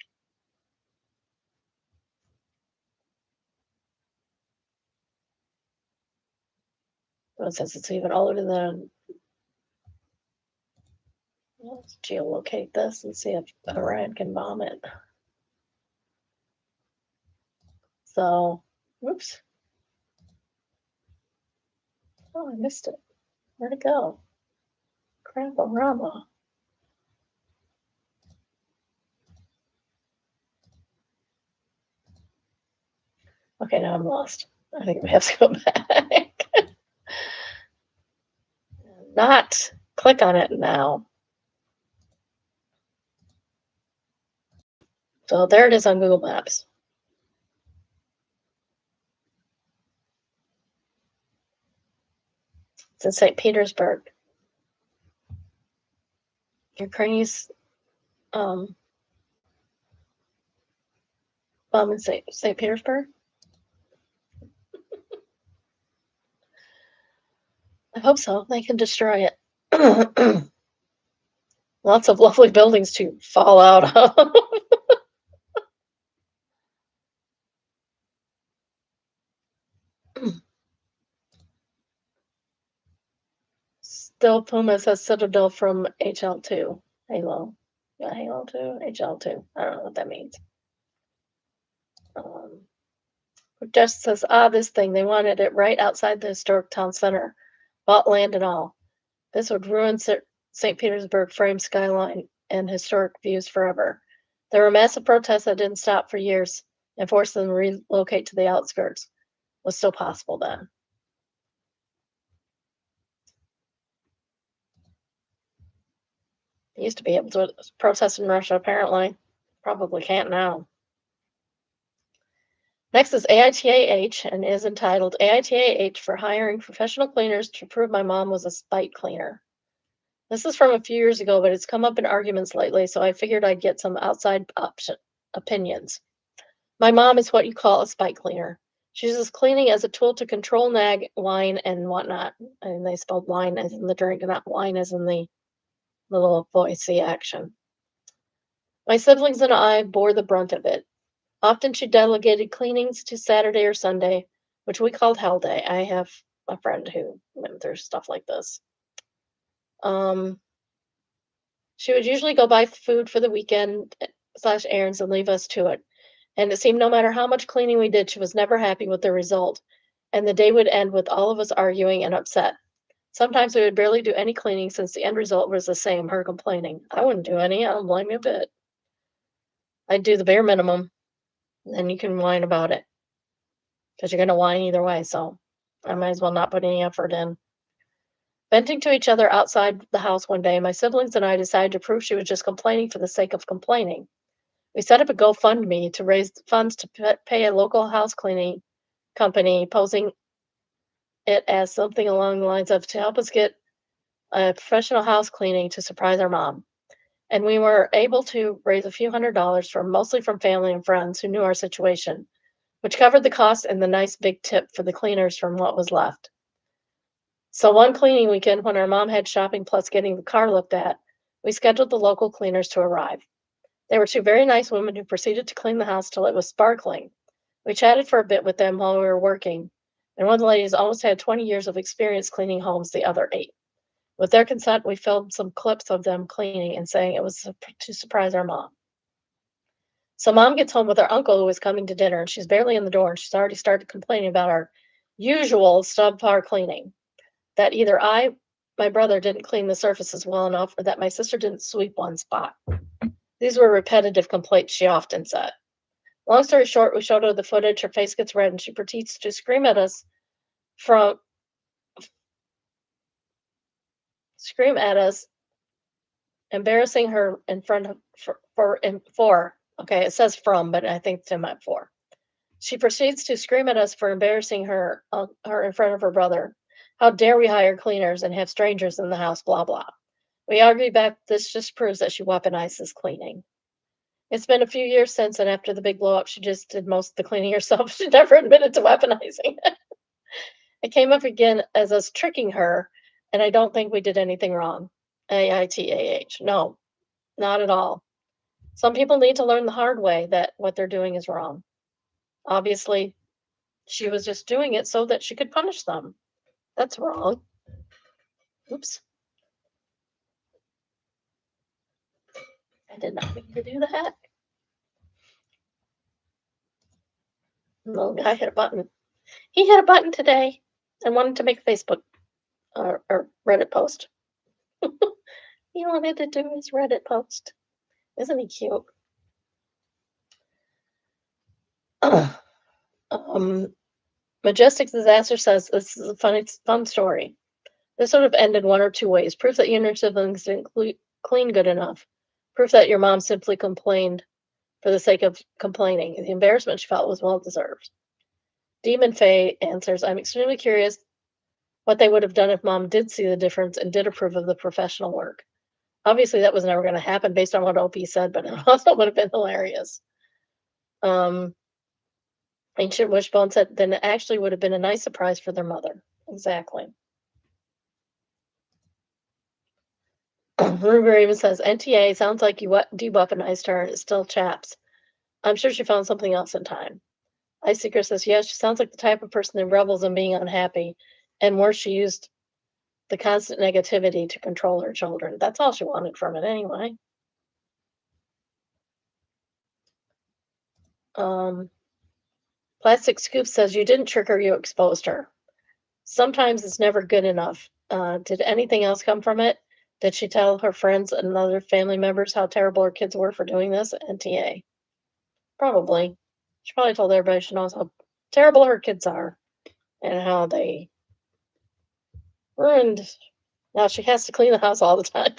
S1: It says it's even older than. Let's geolocate this and see if Orion can bomb it. So, whoops. Oh, I missed it. Where'd it go? Crap-a-rama. Okay, now I'm lost. I think we have to go back. Not click on it now. So there it is on Google Maps. It's in St. Petersburg. Ukraine's um, bomb in St. Petersburg. I hope so. They can destroy it. Lots of lovely buildings to fall out of. Still Puma says Citadel from HL2. Halo. Yeah, Halo 2, HL2. I don't know what that means. Um, Just says, this thing, they wanted it right outside the historic town center. Bought land and all. This would ruin St. Petersburg frame skyline and historic views forever. There were massive protests that didn't stop for years and forced them to relocate to the outskirts. Was still possible then. They used to be able to protest in Russia, apparently. Probably can't now. Next is AITAH and is entitled AITAH for hiring professional cleaners to prove my mom was a spite cleaner. This is from a few years ago, but it's come up in arguments lately, so I figured I'd get some outside opinions. My mom is what you call a spite cleaner. She uses cleaning as a tool to control, nag, whine, and whatnot. And they spelled whine as in the drink, not whine as in the little voicey action. My siblings and I bore the brunt of it. Often she delegated cleanings to Saturday or Sunday, which we called Hell Day. I have a friend who went through stuff like this. She would usually go buy food for the weekend / errands and leave us to it. And it seemed no matter how much cleaning we did, she was never happy with the result. And the day would end with all of us arguing and upset. Sometimes we would barely do any cleaning since the end result was the same, her complaining. I wouldn't do any. I don't blame you a bit. I'd do the bare minimum. And you can whine about it. Because you're going to whine either way. So I might as well not put any effort in. Venting to each other outside the house one day, my siblings and I decided to prove she was just complaining for the sake of complaining. We set up a GoFundMe to raise funds to pay a local house cleaning company, posing it as something along the lines of to help us get a professional house cleaning to surprise our mom. And we were able to raise a few $100s from mostly from family and friends who knew our situation, which covered the cost and the nice big tip for the cleaners from what was left. So one cleaning weekend, when our mom had shopping plus getting the car looked at, we scheduled the local cleaners to arrive. They were two very nice women who proceeded to clean the house till it was sparkling. We chatted for a bit with them while we were working, and one of the ladies almost had 20 years of experience cleaning homes, the other 8. With their consent, we filmed some clips of them cleaning and saying it was to surprise our mom. So mom gets home with her uncle who is coming to dinner, and she's barely in the door, and she's already started complaining about our usual subpar cleaning. That either my brother didn't clean the surfaces well enough, or that my sister didn't sweep one spot. These were repetitive complaints she often said. Long story short, we showed her the footage, her face gets red, and she proceeds to scream at us embarrassing her in front of okay, it says from, but I think it's meant for. She proceeds to scream at us for embarrassing her in front of her brother. How dare we hire cleaners and have strangers in the house, blah, blah. We argue back, this just proves that she weaponizes cleaning. It's been a few years since, and after the big blow up, she just did most of the cleaning herself. She never admitted to weaponizing. It came up again as us tricking her, and I don't think we did anything wrong. AITAH. No, not at all. Some people need to learn the hard way that what they're doing is wrong. Obviously, she was just doing it so that she could punish them. That's wrong. Oops. I did not mean to do that. Little guy hit a button. He hit a button today and wanted to make a Facebook or Reddit post. He wanted to do his Reddit post. Isn't he cute? Um, Majestic Disaster says this is a fun story. This sort of ended one or two ways. Proof that you and your siblings didn't clean good enough. Proof that your mom simply complained for the sake of complaining. The embarrassment she felt was well deserved. Demon Faye answers, I'm extremely curious what they would have done if mom did see the difference and did approve of the professional work. Obviously, that was never going to happen based on what OP said, but it also would have been hilarious. Um, Ancient Wishbone said, then it actually would have been a nice surprise for their mother. Exactly. Ruber even says, NTA sounds like you deweaponized her and it still chaps. I'm sure she found something else in time. Ice Seeker says, yes, she sounds like the type of person that rebels in being unhappy. And worse, she used the constant negativity to control her children. That's all she wanted from it anyway. Plastic Scoop says, you didn't trick her, you exposed her. Sometimes it's never good enough. Did anything else come from it? Did she tell her friends and other family members how terrible her kids were for doing this? NTA. Probably. She probably told everybody she knows how terrible her kids are and how they ruined. Now she has to clean the house all the time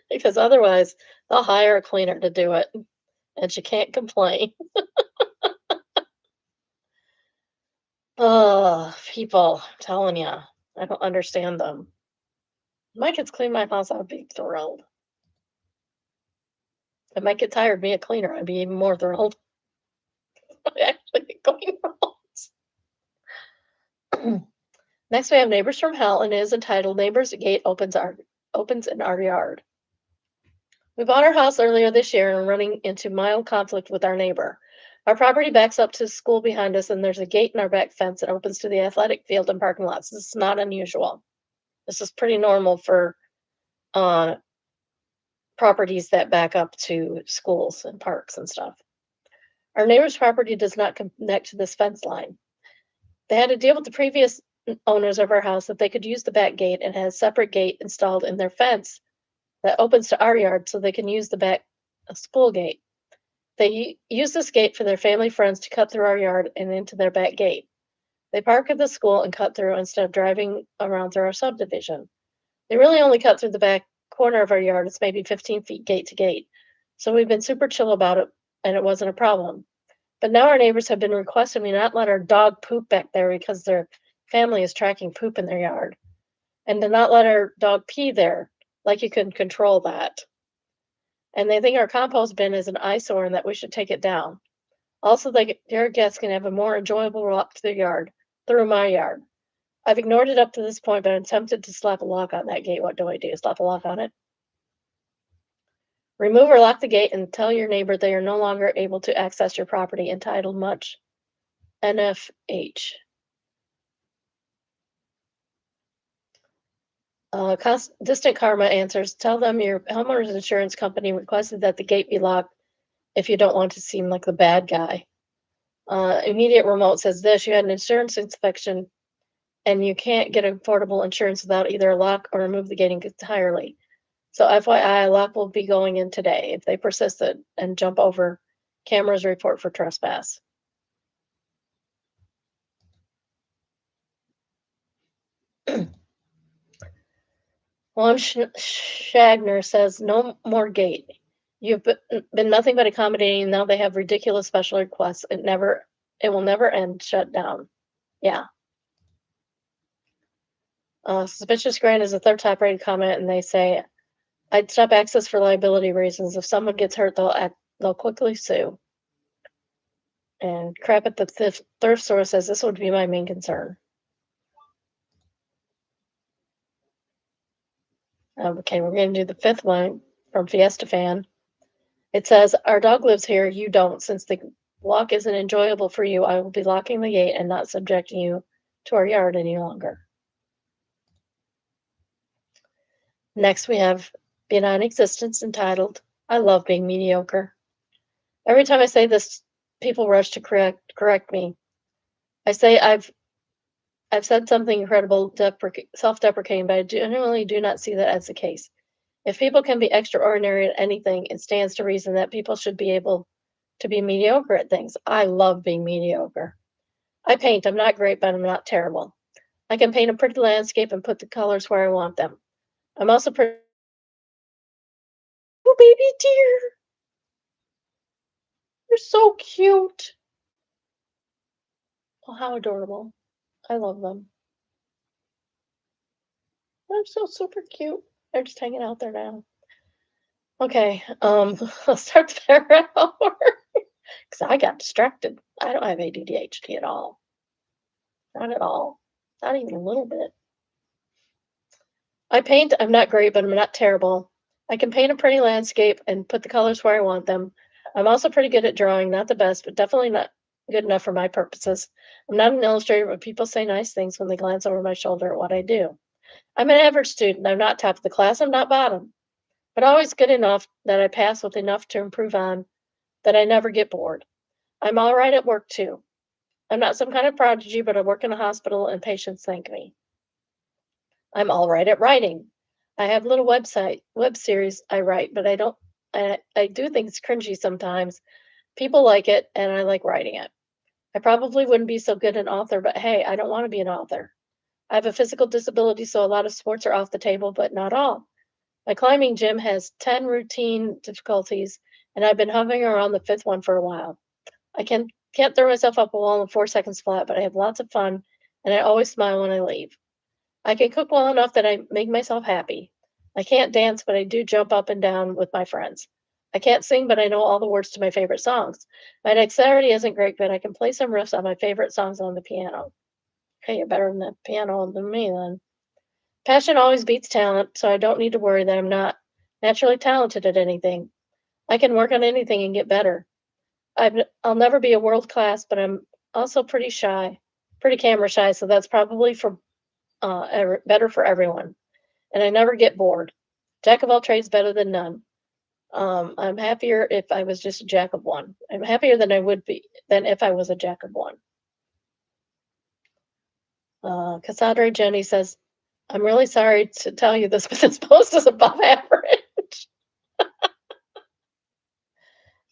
S1: because otherwise they'll hire a cleaner to do it and she can't complain. Oh, people, I'm telling you, I don't understand them. If my kids clean my house, I'd be thrilled. If my kids hired me a cleaner, I'd be even more thrilled. I actually clean homes. Next, we have Neighbors from Hell, and it is entitled "Neighbors Gate Opens in Our Yard." We bought our house earlier this year and are running into mild conflict with our neighbor. Our property backs up to the school behind us, and there's a gate in our back fence that opens to the athletic field and parking lots. This is not unusual. This is pretty normal for uh, properties that back up to schools and parks and stuff. Our neighbor's property does not connect to this fence line. They had to deal with the previous owners of our house that they could use the back gate and had a separate gate installed in their fence that opens to our yard so they can use the back school gate. They use this gate for their family friends to cut through our yard and into their back gate. They park at the school and cut through instead of driving around through our subdivision. They really only cut through the back corner of our yard. It's maybe 15 feet gate to gate. So we've been super chill about it and it wasn't a problem. But now our neighbors have been requesting we not let our dog poop back there because their family is tracking poop in their yard. And to not let our dog pee there, like you can control that. And they think our compost bin is an eyesore and that we should take it down. Also, their guests can have a more enjoyable walk through my yard. I've ignored it up to this point, but I'm tempted to slap a lock on that gate. What do I do? Slap a lock on it? Remove or lock the gate and tell your neighbor they are no longer able to access your property. Entitled Much NFH. Distant Karma answers, tell them your homeowner's insurance company requested that the gate be locked if you don't want to seem like the bad guy. Immediate Remote says this, you had an insurance inspection and you can't get affordable insurance without either a lock or remove the gating entirely. So FYI, a lock will be going in today if they persisted and jump over cameras report for trespass. Lon Shagner says, no more gate. You've been nothing but accommodating. Now they have ridiculous special requests. It will never end. Shut down. Yeah. Suspicious Grant is a third top rated comment, and they say, I'd stop access for liability reasons. If someone gets hurt, they'll quickly sue. And Crap at the thrift store says this would be my main concern. Okay, we're going to do the fifth one from Fiesta Fan. It says, our dog lives here, you don't. Since the walk isn't enjoyable for you, I will be locking the gate and not subjecting you to our yard any longer. Next, we have Be Non-Existence entitled, I Love Being Mediocre. Every time I say this, people rush to correct me. I say I've said something incredible, self-deprecating, but I generally do not see that as the case. If people can be extraordinary at anything, it stands to reason that people should be able to be mediocre at things. I love being mediocre. I paint. I'm not great, but I'm not terrible. I can paint a pretty landscape and put the colors where I want them. I'm also pretty. Oh, baby dear, you're so cute. Oh, how adorable. I love them. They're so super cute. They're just hanging out there now. Okay, let's start the paragraph over because I got distracted. I don't have ADHD at all. Not at all. Not even a little bit. I paint. I'm not great, but I'm not terrible. I can paint a pretty landscape and put the colors where I want them. I'm also pretty good at drawing. Not the best, but definitely not good enough for my purposes. I'm not an illustrator, but people say nice things when they glance over my shoulder at what I do. I'm an average student. I'm not top of the class. I'm not bottom, but always good enough that I pass with enough to improve on, that I never get bored. I'm all right at work too. I'm not some kind of prodigy, but I work in a hospital and patients thank me. I'm all right at writing. I have a little web series I write, but I do things cringy sometimes. People like it and I like writing it. I probably wouldn't be so good an author, but hey, I don't want to be an author. I have a physical disability, so a lot of sports are off the table, but not all. My climbing gym has 10 routine difficulties, and I've been hovering around the fifth one for a while. I can't throw myself up a wall in 4 seconds flat, but I have lots of fun, and I always smile when I leave. I can cook well enough that I make myself happy. I can't dance, but I do jump up and down with my friends. I can't sing, but I know all the words to my favorite songs. My dexterity isn't great, but I can play some riffs on my favorite songs on the piano. Okay, you're better than the piano than me then. Passion always beats talent, so I don't need to worry that I'm not naturally talented at anything. I can work on anything and get better. I'll never be a world class, but I'm also pretty shy, pretty camera shy, so that's probably for better for everyone. And I never get bored. Jack of all trades better than none. I'm happier if I was just a jack of one. I'm happier than I would be than if I was a jack of one. Cassandra Jenny says, I'm really sorry to tell you this, but this post is above average.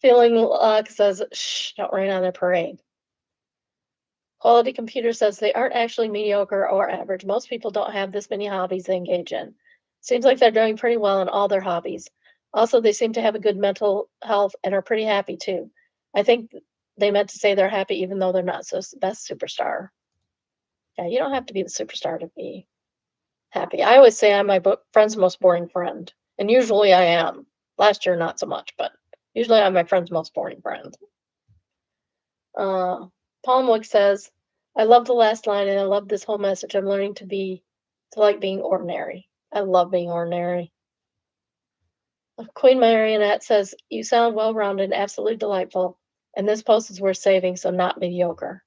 S1: Feeling luck says, shh, don't rain on their parade. Quality Computer says they aren't actually mediocre or average. Most people don't have this many hobbies they engage in. Seems like they're doing pretty well in all their hobbies. Also, they seem to have a good mental health and are pretty happy too. I think they meant to say they're happy even though they're not so best superstar. Yeah, you don't have to be the superstar to be happy. I always say I'm my friend's most boring friend, and usually I am. Last year, not so much, but usually I'm my friend's most boring friend. Palmwick says, I love the last line and I love this whole message. I'm learning to like being ordinary. I love being ordinary. Queen Marionette says, you sound well rounded and absolutely delightful. And this post is worth saving, so not mediocre.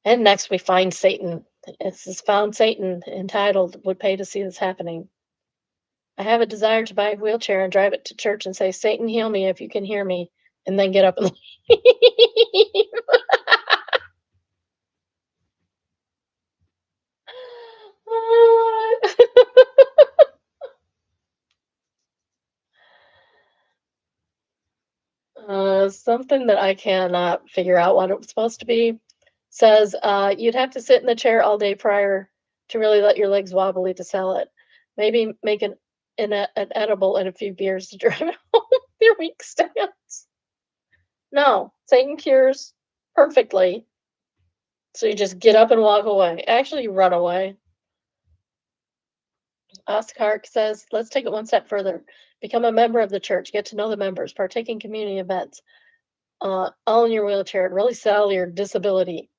S1: And next we find Satan. This is Found Satan, entitled, Would Pay to See This Happening. I have a desire to buy a wheelchair and drive it to church and say, Satan, heal me if you can hear me, and then get up and leave. Something that I cannot figure out what it was supposed to be says you'd have to sit in the chair all day prior to really let your legs wobbly to sell it. Maybe make an edible and a few beers to drive it home with your weak stance. No, Satan cures perfectly. So you just get up and walk away. Actually, you run away. Oscar says, let's take it one step further. Become a member of the church. Get to know the members. Partake in community events. All in your wheelchair. And really sell your disability.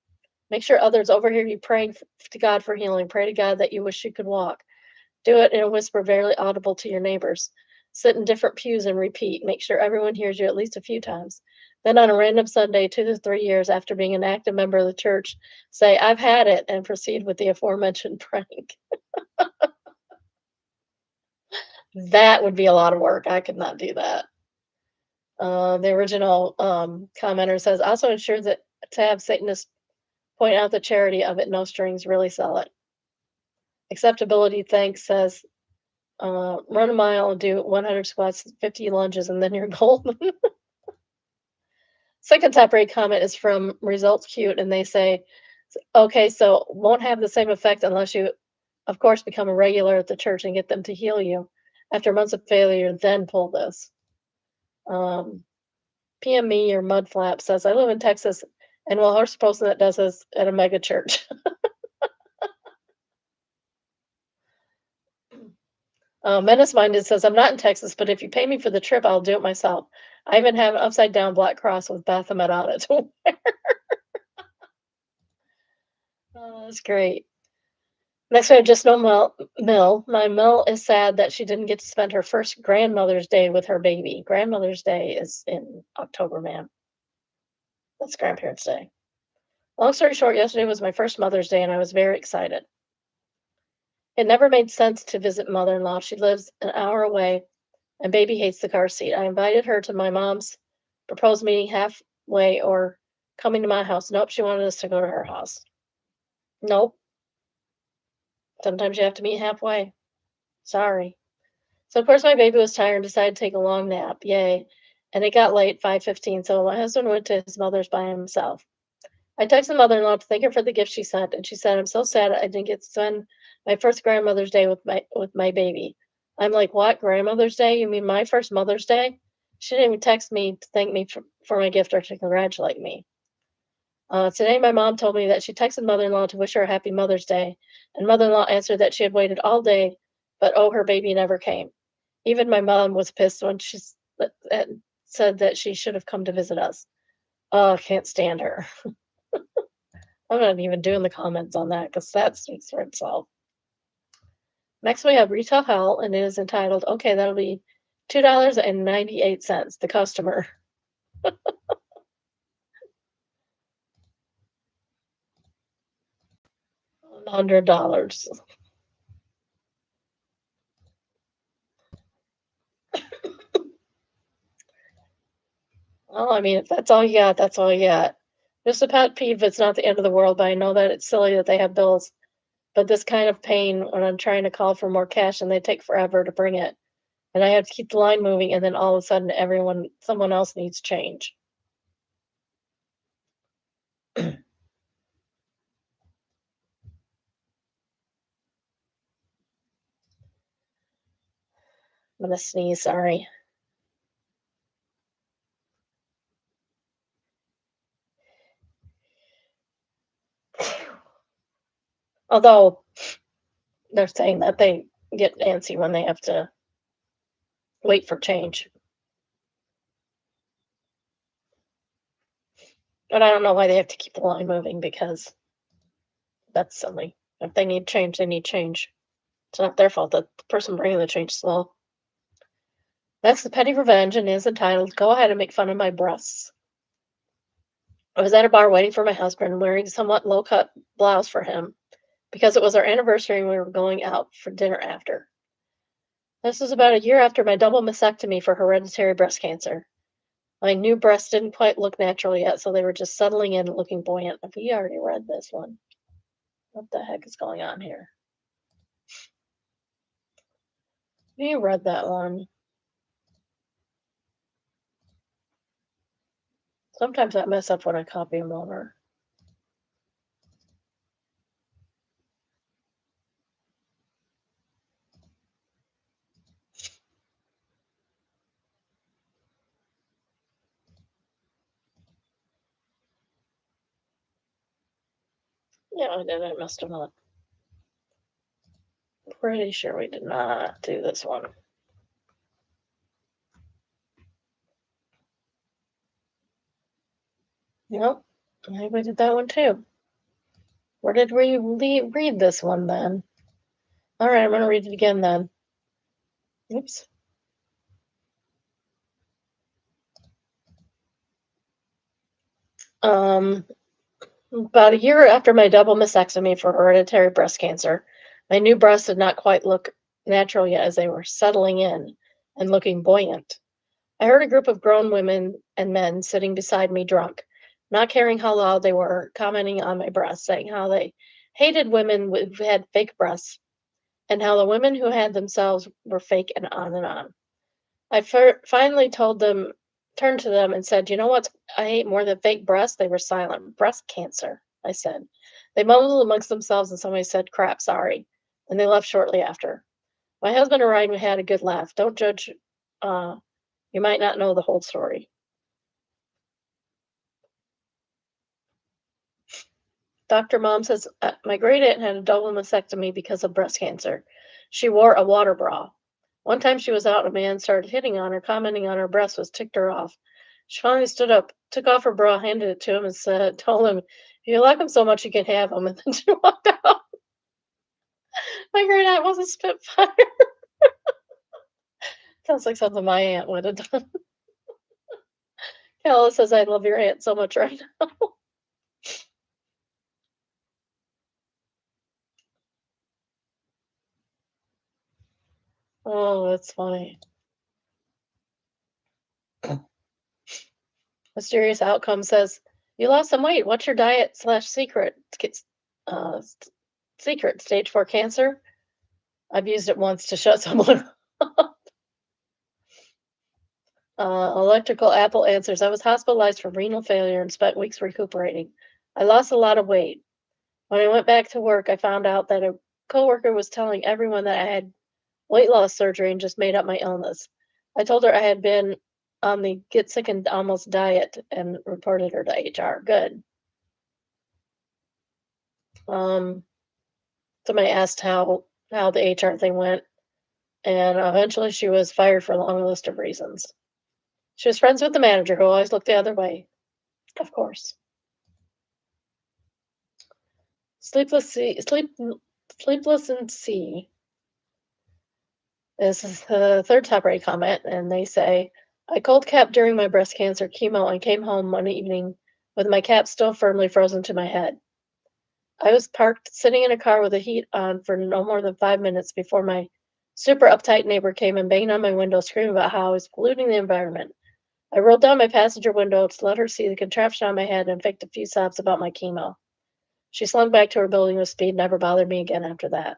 S1: Make sure others overhear you praying to God for healing. Pray to God that you wish you could walk. Do it in a whisper barely audible to your neighbors. Sit in different pews and repeat. Make sure everyone hears you at least a few times. Then on a random Sunday, 2 to 3 years after being an active member of the church, say, I've had it, and proceed with the aforementioned prank. That would be a lot of work. I could not do that. The original commenter says, also ensure that to have Satanists point out the charity of it, no strings, really sell it. Acceptability thanks says, Run a mile and do 100 squats, 50 lunges, and then you're golden. Second top rate comment is from Results Cute, and they say, okay, so won't have the same effect unless you, of course, become a regular at the church and get them to heal you. After months of failure, then pull this. Um, PM Me or Mudflap says, I live in Texas, and well, horse person that does this at a mega church. Menace Minded says, I'm not in Texas, but if you pay me for the trip, I'll do it myself. I even have an upside down black cross with Baphomet on it. Oh, that's great. Next, we have Just No Mill. My Mill is sad that she didn't get to spend her first grandmother's day with her baby. Grandmother's Day is in October, man. That's Grandparents' Day. Long story short, yesterday was my first Mother's Day, and I was very excited. It never made sense to visit mother in law. She lives an hour away, and baby hates the car seat. I invited her to my mom's proposed meeting halfway or coming to my house. Nope, she wanted us to go to her house. Nope. Sometimes you have to meet halfway. Sorry. So of course my baby was tired and decided to take a long nap. Yay. And it got late, 5:15, so my husband went to his mother's by himself. I texted mother-in-law to thank her for the gift she sent, and she said, I'm so sad I didn't get to spend my first grandmother's day with my baby. I'm like, what? Grandmother's Day? You mean my first Mother's Day? She didn't even text me to thank me for my gift or to congratulate me. Today, my mom told me that she texted mother-in-law to wish her a happy Mother's Day, and mother-in-law answered that she had waited all day, but oh, her baby never came. Even my mom was pissed when said that she should have come to visit us. Oh, I can't stand her. I'm not even doing the comments on that because that speaks for itself. Next, we have Retail Hell, and it is entitled, okay, that'll be $2.98, the customer. $100. Well, I mean, if that's all you got, that's all you got. Just a pet peeve, it's not the end of the world, but I know that it's silly that they have bills. But this kind of pain when I'm trying to call for more cash and they take forever to bring it. And I have to keep the line moving, and then all of a sudden someone else needs change. I'm gonna sneeze, sorry. Although they're saying that they get antsy when they have to wait for change. But I don't know why they have to keep the line moving because that's silly. If they need change, they need change. It's not their fault that the person bringing the change is slow. That's the petty revenge and is entitled Go Ahead and Make Fun of My Breasts. I was at a bar waiting for my husband, wearing a somewhat low cut blouse for him because it was our anniversary and we were going out for dinner after. This was about a year after my double mastectomy for hereditary breast cancer. My new breasts didn't quite look natural yet, so they were just settling in and looking buoyant. We already read this one. What the heck is going on here? We read that one. Sometimes I mess up when I copy them over. Yeah, I did. I messed them up. Pretty sure we did not do this one. Nope. I think we did that one too. Where did we read this one then? All right, I'm going to read it again then. Oops. About a year after my double mastectomy for hereditary breast cancer, my new breasts did not quite look natural yet as they were settling in and looking buoyant. I heard a group of grown women and men sitting beside me drunk, not caring how loud they were, commenting on my breasts, saying how they hated women who had fake breasts. and how the women who had themselves were fake and on and on. I finally turned to them and said, "You know what I hate more than fake breasts?" They were silent. "Breast cancer," I said. They mumbled amongst themselves and somebody said, "Crap, sorry." And they left shortly after. My husband and I had a good laugh. Don't judge, uh, you might not know the whole story. Dr. Mom says, my great aunt had a double mastectomy because of breast cancer. She wore a water bra. One time she was out and a man started hitting on her, commenting on her breast, was ticked her off. She finally stood up, took off her bra, handed it to him, and told him, "If you like him so much, you can have him." And then she walked out. My great aunt was a spitfire. Sounds like something my aunt would have done. Kayla says, "I love your aunt so much right now." Oh, that's funny. Mysterious Outcome says, "You lost some weight. What's your diet slash secret? Secret stage 4 cancer." I've used it once to shut someone up. Electrical Apple answers, "I was hospitalized for renal failure and spent weeks recuperating. I lost a lot of weight. When I went back to work, I found out that a coworker was telling everyone that I had weight loss surgery and just made up my illness. I told her I had been on the get sick and almost diet and reported her to HR. Good." Um, Somebody asked how the HR thing went, and eventually she was fired for a long list of reasons. She was friends with the manager, who always looked the other way, of course. Sleepless Sea, Sleepless in Sea is the third top rate comment, and they say, "I cold capped during my breast cancer chemo and came home one evening with my cap still firmly frozen to my head. I was parked sitting in a car with the heat on for no more than 5 minutes before my super uptight neighbor came and banged on my window, screaming about how I was polluting the environment. I rolled down my passenger window to let her see the contraption on my head and faked a few sobs about my chemo. She slunk back to her building with speed, never bothered me again after that."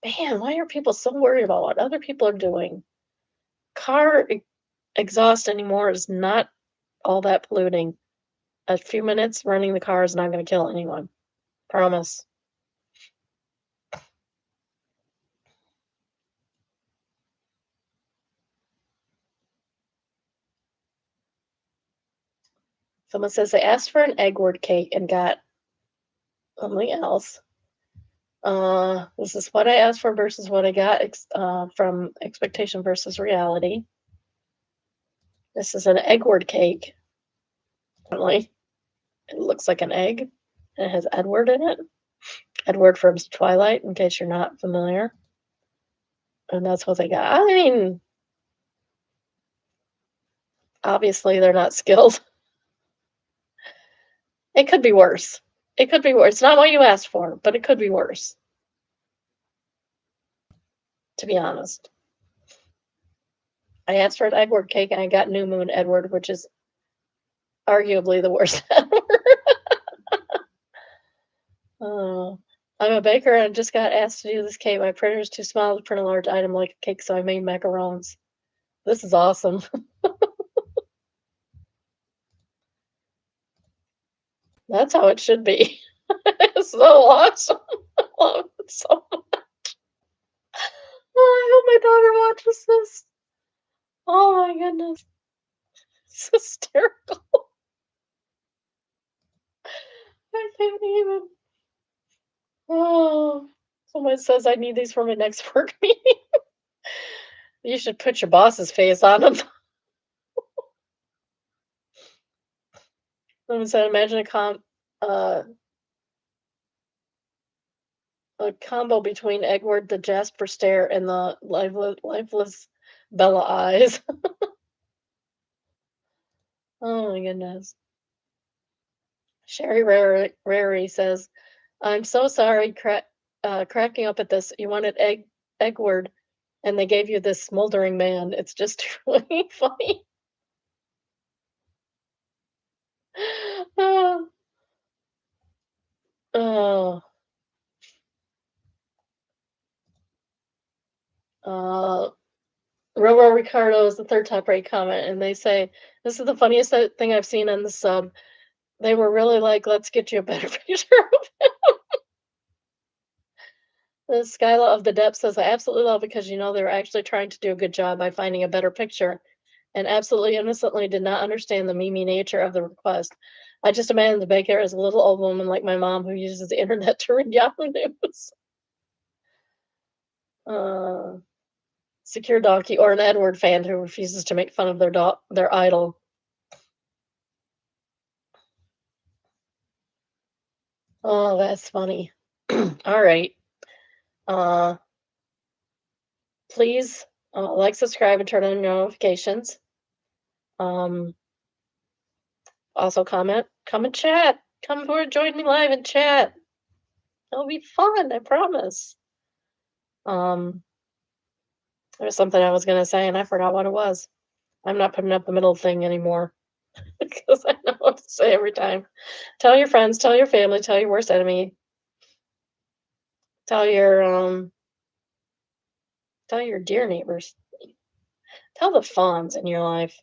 S1: Man, why are people so worried about what other people are doing? Car exhaust anymore is not all that polluting. A few minutes running the car is not going to kill anyone. Promise. Someone says they asked for an Eggward cake and got something else. This is what I asked for versus what I got from expectation versus reality. This is an Eggward cake. Apparently, it looks like an egg. And it has Edward in it. Edward from Twilight, in case you're not familiar. And that's what they got. I mean, obviously they're not skilled. It could be worse. It could be worse. It's not what you asked for, but it could be worse, to be honest. I asked for an Edward cake and I got New Moon Edward, which is arguably the worst Edward. I'm a baker and I just got asked to do this cake. My printer is too small to print a large item like a cake, so I made macarons. This is awesome. That's how it should be. It's so awesome. I love it so much. Oh, I hope my daughter watches this. Oh my goodness. It's hysterical. I can't even. Oh, someone says I need these for my next work meeting. You should put your boss's face on them. Someone said, imagine uh, a combo between Edward the Jasper stare and the lifeless Bella eyes. Oh my goodness. Sherry Rary says, "I'm so sorry, cracking up at this. You wanted Eggward, and they gave you this smoldering man. It's just really funny." Oh, oh, Uh, Roro Ricardo is the third top rate comment, and they say, "This is the funniest thing I've seen on the sub." They were really like, "Let's get you a better picture." The Skyla of the Depths says, "I absolutely love it because you know they were actually trying to do a good job by finding a better picture, and absolutely innocently did not understand the memey nature of the request. I just imagine the baker as a little old woman like my mom who uses the internet to read Yahoo News." Uh, Secure Donkey or an Edward fan who refuses to make fun of their idol. Oh, that's funny. All right. Uh, please like, subscribe, and turn on notifications. Um, Also comment, come and chat. Come forward, join me live and chat. It'll be fun, I promise. Um, there was something I was gonna say and I forgot what it was. I'm not putting up the middle thing anymore because I know what to say every time. Tell your friends, tell your family, tell your worst enemy, tell your dear neighbors, tell the fawns in your life.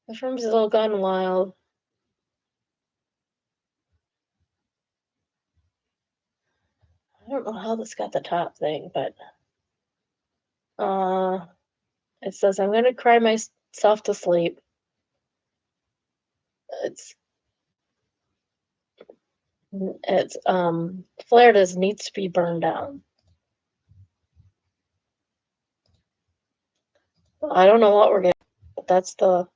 S1: The room's a little gone wild. I don't know how this got the top thing, but uh, it says I'm gonna cry myself to sleep. It's Florida's needs to be burned down. I don't know what we're getting, but that's the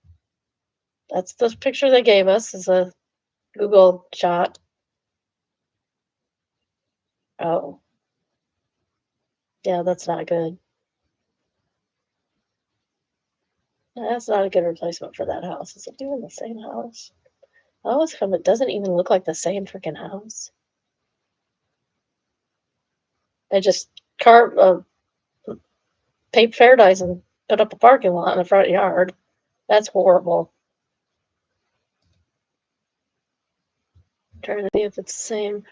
S1: picture they gave us is a Google shot. Oh, yeah, that's not good. That's not a good replacement for that house. Is it even the same house? Oh, it's from, it doesn't even look like the same freaking house. They just carved paved paradise and put up a parking lot in the front yard. That's horrible. I'm trying to see if it's the same.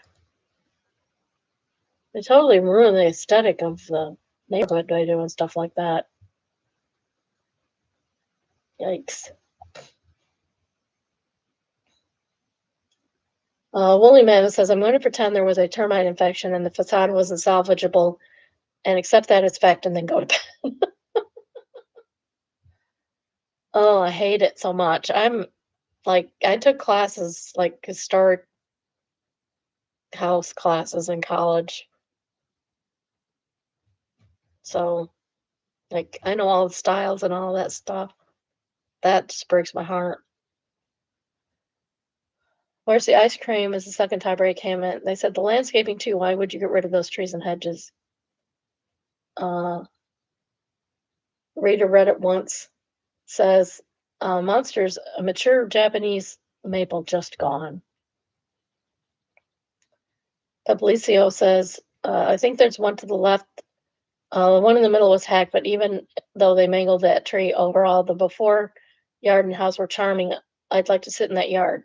S1: They totally ruin the aesthetic of the neighborhood by doing stuff like that. Yikes. Woolly Man says, I'm going to pretend there was a termite infection and the facade wasn't salvageable and accept that as fact and then go to bed. Oh, I hate it so much. I took classes, like historic house classes in college. So, like, I know all the styles and all that stuff. That just breaks my heart. Where's the ice cream is the second time break came in. They said the landscaping too. Why would you get rid of those trees and hedges? Uh, Reader read it once. Says, monsters, a mature Japanese maple just gone. Publicio says, I think there's one to the left. The one in the middle was hacked, but even though they mangled that tree, overall, the before yard and house were charming. I'd like to sit in that yard.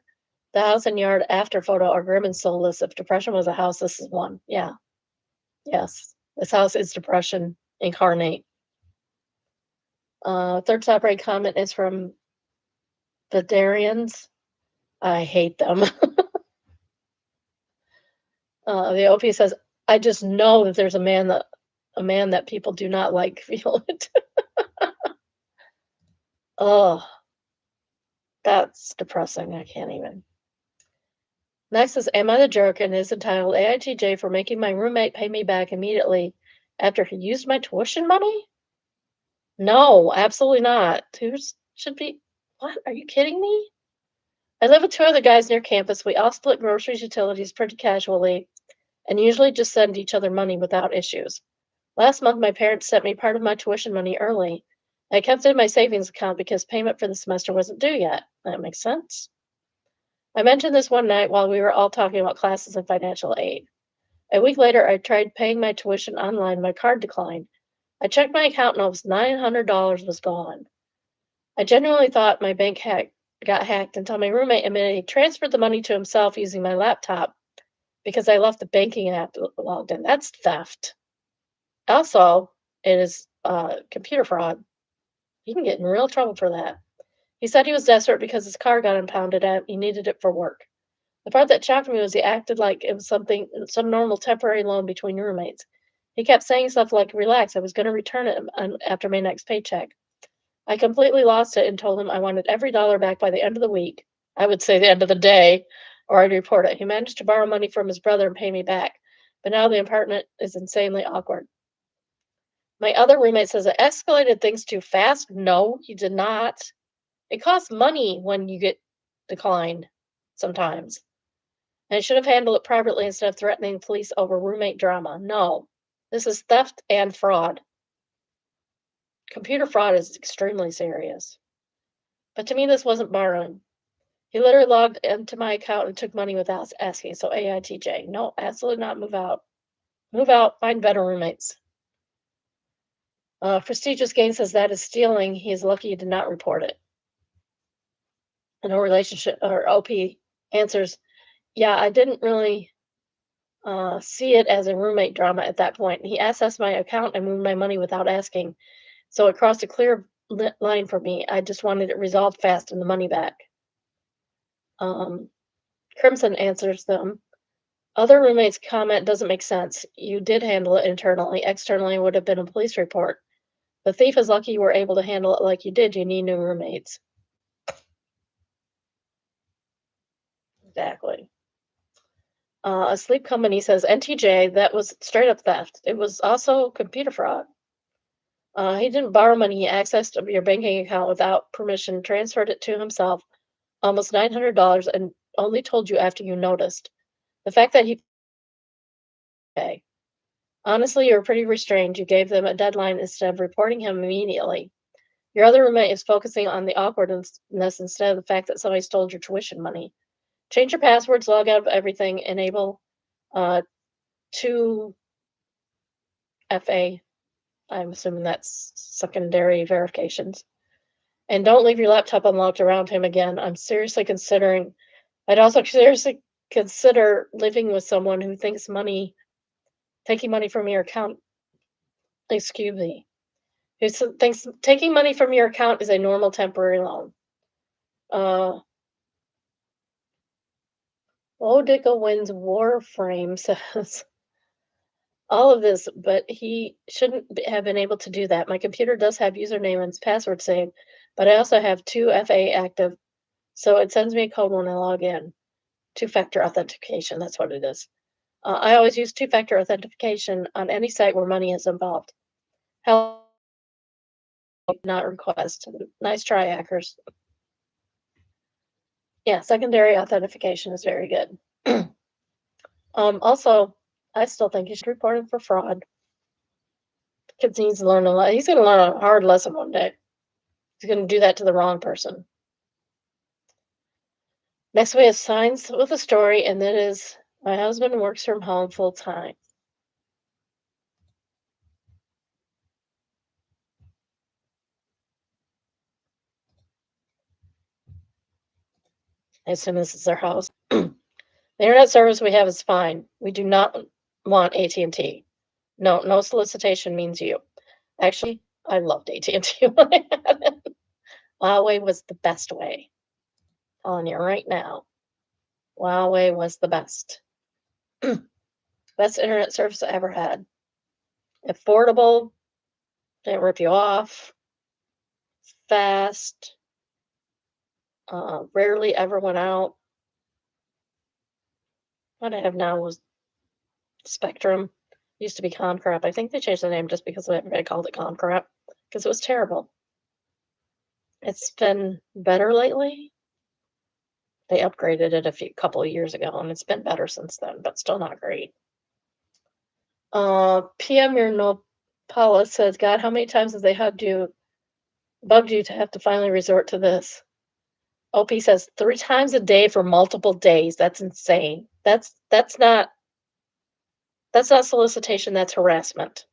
S1: The house and yard after photo are grim and soulless. If depression was a house, this is one. Yeah. Yes. This house is depression incarnate. Third top right comment is from Vidarians. I hate them. The OP says, I just know that there's a man that people do not like. Feel it. Oh, that's depressing. I can't even. Next is Am I the Jerk? And is entitled AITJ for making my roommate pay me back immediately after he used my tuition money? No, absolutely not. Who should be? What? Are you kidding me? I live with two other guys near campus. We all split groceries, utilities pretty casually, and usually just send each other money without issues. Last month, my parents sent me part of my tuition money early. I kept it in my savings account because payment for the semester wasn't due yet. That makes sense. I mentioned this one night while we were all talking about classes and financial aid. A week later, I tried paying my tuition online. My card declined. I checked my account and almost $900 was gone. I genuinely thought my got hacked until my roommate admitted he transferred the money to himself using my laptop. because I left the banking app logged in. That's theft. Also, it is computer fraud. You can get in real trouble for that. He said he was desperate because his car got impounded and he needed it for work. The part that shocked me was he acted like it was some normal temporary loan between roommates. He kept saying stuff like, "Relax, I was going to return it after my next paycheck." I completely lost it and told him I wanted every dollar back by the end of the week. I would say the end of the day, or I'd report it. He managed to borrow money from his brother and pay me back, but now the apartment is insanely awkward. My other roommate says I escalated things too fast. No, he did not. It costs money when you get declined sometimes. And I should have handled it privately instead of threatening police over roommate drama. No, this is theft and fraud. Computer fraud is extremely serious. But to me, this wasn't borrowing. He literally logged into my account and took money without asking. So AITJ. No, absolutely not. Move out. Move out. Find better roommates. Prestigious Gain says that is stealing. He is lucky he did not report it. No relationship, or OP answers, yeah, I didn't really see it as a roommate drama at that point. He accessed my account and moved my money without asking. So it crossed a clear line for me. I just wanted it resolved fast and the money back. Crimson answers them. Other roommates' comment doesn't make sense. You did handle it internally. Externally, it would have been a police report. The thief is lucky you were able to handle it like you did. You need new roommates. Exactly. A sleep company says, NTJ, that was straight up theft. It was also computer fraud. He didn't borrow money. He accessed your banking account without permission, transferred it to himself, almost $900, and only told you after you noticed. The fact that he okay. Honestly, you were pretty restrained. You gave them a deadline instead of reporting him immediately. Your other roommate is focusing on the awkwardness instead of the fact that somebody stole your tuition money. Change your passwords, log out of everything, enable 2FA. I'm assuming that's secondary verifications. And don't leave your laptop unlocked around him again. I'd also seriously consider living with someone who thinks taking money from your account, excuse me, who thinks taking money from your account is a normal temporary loan. Odicka Wins Warframe says all of this, but he shouldn't have been able to do that. My computer does have username and password saved, but I also have 2FA active, so it sends me a code when I log in. Two-factor authentication, that's what it is. I always use two-factor authentication on any site where money is involved. Help, not request. Nice try, hackers. Yeah, secondary authentication is very good. Also, I still think you should report him for fraud. Kids needs to learn a lot. He's going to learn a hard lesson one day. He's going to do that to the wrong person. Next we have Signs with a Story, and that is my husband works from home full time. I assume this is their house. The internet service we have is fine. We do not want AT&T. No solicitation means you. Actually, I loved AT&T when I had it. Huawei was the best way. I'm telling you right now. Huawei was the best. Best internet service I ever had. Affordable, didn't rip you off, fast, rarely ever went out. What I have now was Spectrum. Used to be Concrap. I think they changed the name just because everybody called it Concrap because it was terrible. It's been better lately. They upgraded it a couple of years ago, and it's been better since then, but still not great. PM Mirnopala says, God, how many times have they bugged you to have to finally resort to this? OP says 3 times a day for multiple days. That's insane. That's not solicitation, that's harassment.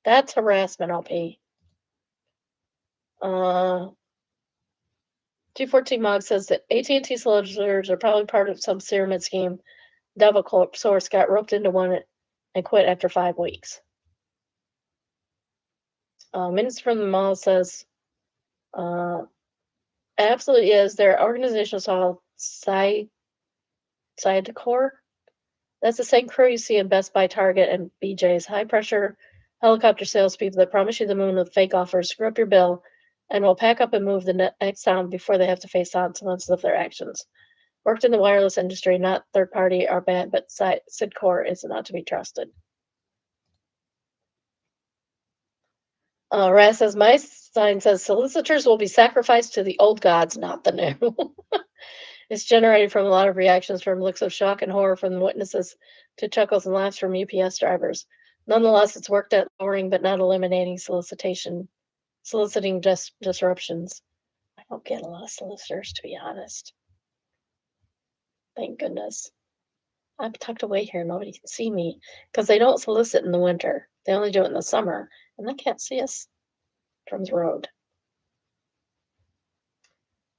S1: That's harassment, OP. G14 Mog says that AT&T solicitors are probably part of some pyramid scheme. Devil source got roped into one and quit after 5 weeks. Minutes from the Mall says, absolutely is. Their organization is called Sidecore. That's the same crew you see in Best Buy, Target, and BJ's. High pressure helicopter salespeople that promise you the moon with fake offers, screw up your bill, and will pack up and move the next town before they have to face consequences of their actions. Worked in the wireless industry, not third party are bad, but Sidcore is not to be trusted. Raz says, my sign says solicitors will be sacrificed to the old gods, not the new. It's generated from a lot of reactions from looks of shock and horror from the witnesses to chuckles and laughs from UPS drivers. Nonetheless, it's worked at lowering but not eliminating soliciting disruptions. I don't get a lot of solicitors, to be honest. Thank goodness. I'm tucked away here. Nobody can see me because they don't solicit in the winter. They only do it in the summer, and they can't see us from the road.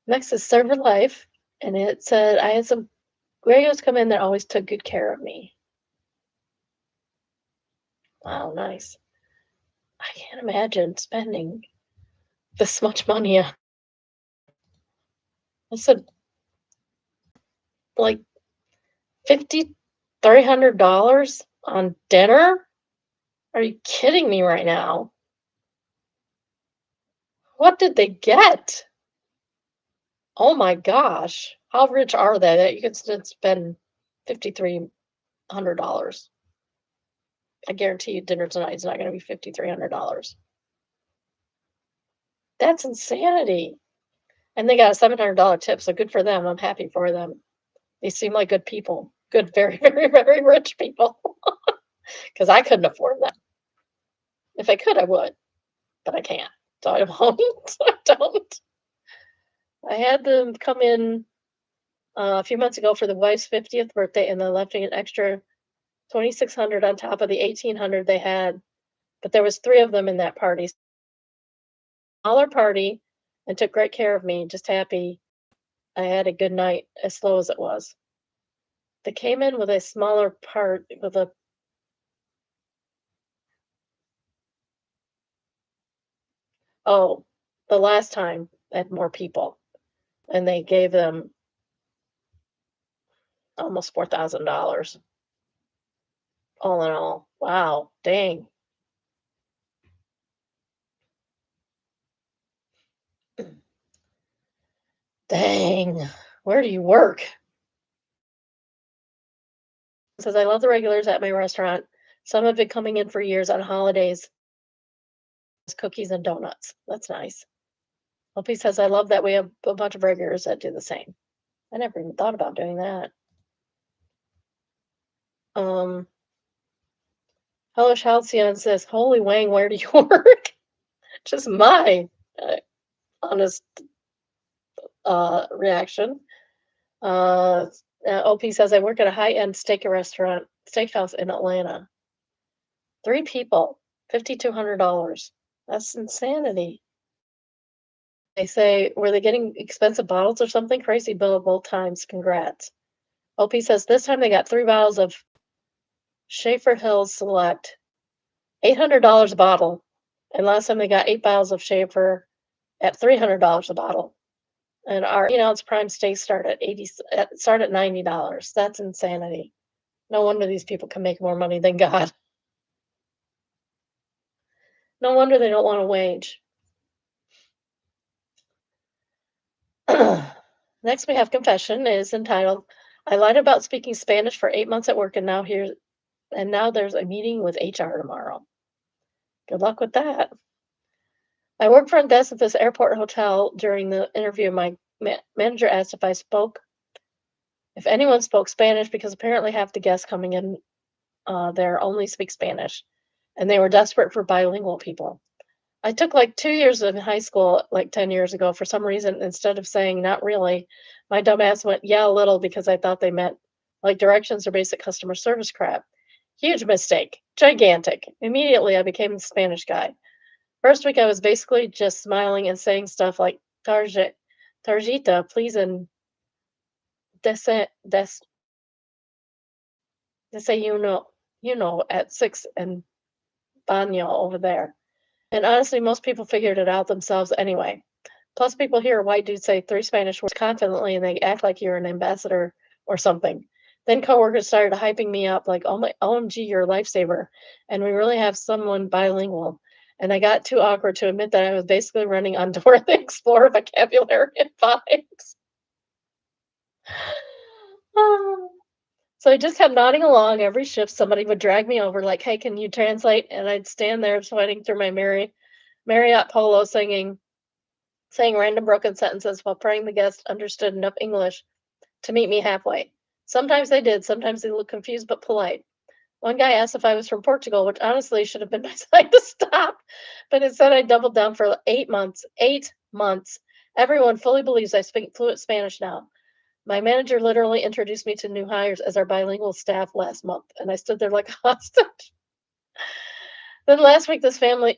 S1: Next is Server Life, and it said, I had some regulars come in that always took good care of me. Wow, nice. I can't imagine spending this much money on. I said, like $5,300 on dinner? Are you kidding me right now? What did they get? Oh my gosh. How rich are they that you can spend $5,300? I guarantee you dinner tonight is not going to be $5,300. That's insanity. And they got a $700 tip, so good for them. I'm happy for them. They seem like good people. Good, very, very, very rich people. Because I couldn't afford that. If I could, I would. But I can't. So I won't. I don't. I had them come in a few months ago for the wife's 50th birthday, and they left me an extra $2,600 on top of the $1,800 they had. But there was 3 of them in that party. Smaller party, and took great care of me. Just happy I had a good night, as slow as it was. They came in with a smaller part with a. Oh, the last time I had more people, and they gave them almost $4,000 all in all. Wow, dang. Dang. Where do you work? It says, I love the regulars at my restaurant. Some have been coming in for years on holidays. Cookies and donuts. That's nice. Opie says, I love that we have a bunch of regulars that do the same. I never even thought about doing that. Hellish Halcyon says, Holy Wang, where do you work? Just my honest reaction. OP says, I work at a high-end steakhouse in Atlanta. 3 people, $5,200. That's insanity. They say, were they getting expensive bottles or something? Crazy bill both times. Congrats. OP says, this time they got 3 bottles of Schaefer Hills Select, $800 a bottle. And last time they got 8 bottles of Schaefer at $300 a bottle. And our 8-ounce prime steak start at $90. That's insanity. No wonder these people can make more money than God. No wonder they don't want a wage. Next, we have confession. It is entitled, I lied about speaking Spanish for 8 months at work, and now there's a meeting with HR tomorrow. Good luck with that. I work front desk at this airport hotel. During the interview, my manager asked if anyone spoke Spanish, because apparently half the guests coming in there only speak Spanish, and they were desperate for bilingual people. I took like 2 years in high school, like 10 years ago. For some reason, instead of saying not really, my dumb ass went, yeah, a little, because I thought they meant like directions or basic customer service crap. Huge mistake. Gigantic. Immediately, I became the Spanish guy. First week, I was basically just smiling and saying stuff like, Target, Tarjita, please, and des desayuno, at 6 and baño over there. And honestly, most people figured it out themselves anyway. Plus, people hear a white dude say 3 Spanish words confidently and they act like you're an ambassador or something. Then coworkers started hyping me up like, oh my, OMG, you're a lifesaver. And we really have someone bilingual. And I got too awkward to admit that I was basically running on Dora the Explorer vocabulary and vibes. So I just kept nodding along. Every shift, somebody would drag me over, like, "Hey, can you translate?" And I'd stand there sweating through my Marriott polo, saying random broken sentences while praying the guest understood enough English to meet me halfway. Sometimes they did. Sometimes they looked confused but polite. One guy asked if I was from Portugal, which honestly should have been my sign to stop, but instead I doubled down for 8 months. 8 months. Everyone fully believes I speak fluent Spanish now. My manager literally introduced me to new hires as our bilingual staff last month, and I stood there like a hostage. Then last week, this family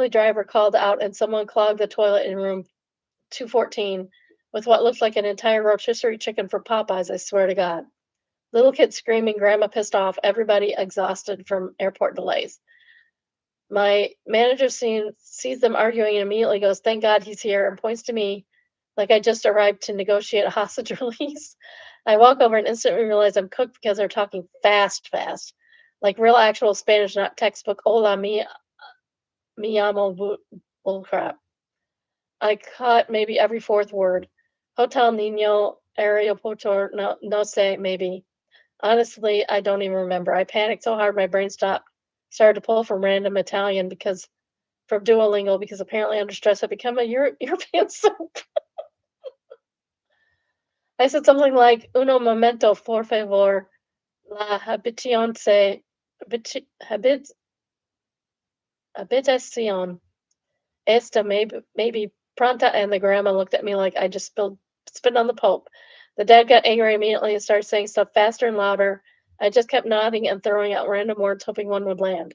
S1: driver called out, and someone clogged the toilet in room 214 with what looked like an entire rotisserie chicken from Popeyes. I swear to God, little kids screaming, grandma pissed off, everybody exhausted from airport delays. My manager sees them arguing and immediately goes, "Thank God he's here," and points to me like I just arrived to negotiate a hostage release. I walk over and instantly realize I'm cooked because they're talking fast, fast, like real actual Spanish, not textbook. Hola, mi llamo bull crap. I caught maybe every fourth word. Hotel Nino, aeroporto, no sé, maybe. Honestly, I don't even remember. I panicked so hard my brain started to pull from random Italian because from Duolingo because apparently under stress I become a European soup. I said something like "Uno momento, por favor, la habit habitación esta maybe pronta," and the grandma looked at me like I just spit on the Pope. The dad got angry immediately and started saying stuff faster and louder. I just kept nodding and throwing out random words, hoping one would land.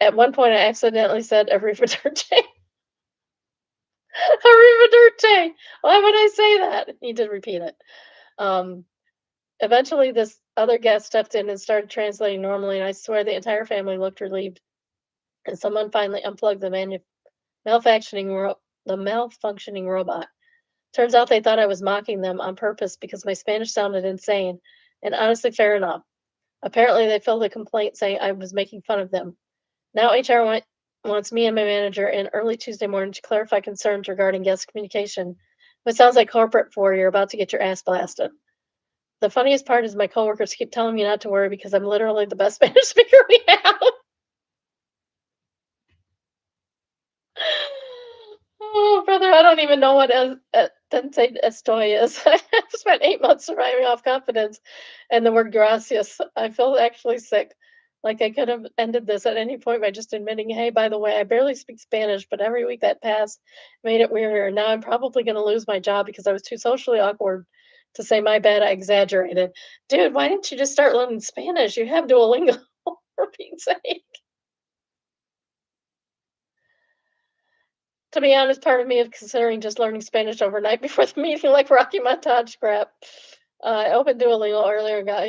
S1: At one point, I accidentally said "arrivederci." Arrivederci. Why would I say that? He did repeat it. Um, Eventually, this other guest stepped in and started translating normally, and I swear the entire family looked relieved. And someone finally unplugged the malfunctioning robot. Turns out they thought I was mocking them on purpose because my Spanish sounded insane, and honestly, fair enough. Apparently, they filed a complaint saying I was making fun of them. Now, wants me and my manager in early Tuesday morning to clarify concerns regarding guest communication, which sounds like corporate for you're about to get your ass blasted. The funniest part is my coworkers keep telling me not to worry because I'm literally the best Spanish speaker we have. Oh, brother, I don't even know what "tensei estoy" is. I have spent 8 months surviving off confidence and the word gracias. I feel actually sick. Like I could have ended this at any point by just admitting, "Hey, by the way, I barely speak Spanish, but every week that passed made it weirder. And now I'm probably going to lose my job because I was too socially awkward to say my bad. I exaggerated." Dude, why didn't you just start learning Spanish? You have Duolingo, for Pete's sake. To be honest, part of me is considering just learning Spanish overnight before the meeting, like Rocky Montage crap. I opened Duolingo earlier and got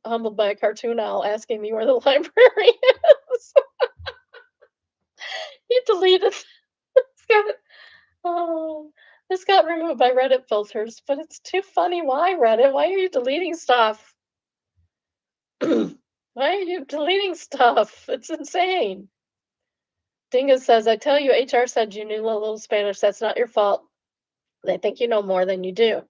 S1: humbled by a cartoon owl asking me where the library is. He deleted it's got oh, this got removed by Reddit filters, but it's too funny. Why Reddit? Why are you deleting stuff? Why are you deleting stuff? It's insane. Dingus says, "I tell you, HR said you knew a little Spanish. That's not your fault. They think you know more than you do.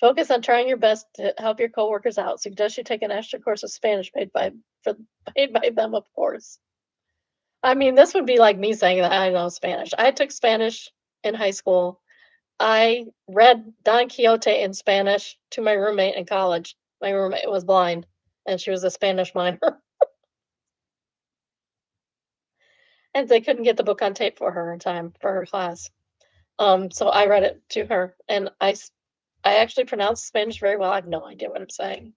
S1: Focus on trying your best to help your coworkers out. Suggest you take an extra course of Spanish for paid by them, of course." I mean, this would be like me saying that I know Spanish. I took Spanish in high school. I read Don Quixote in Spanish to my roommate in college. My roommate was blind, and she was a Spanish minor, and they couldn't get the book on tape for her in time for her class. So I read it to her, and I actually pronounce Spanish very well. I have no idea what I'm saying.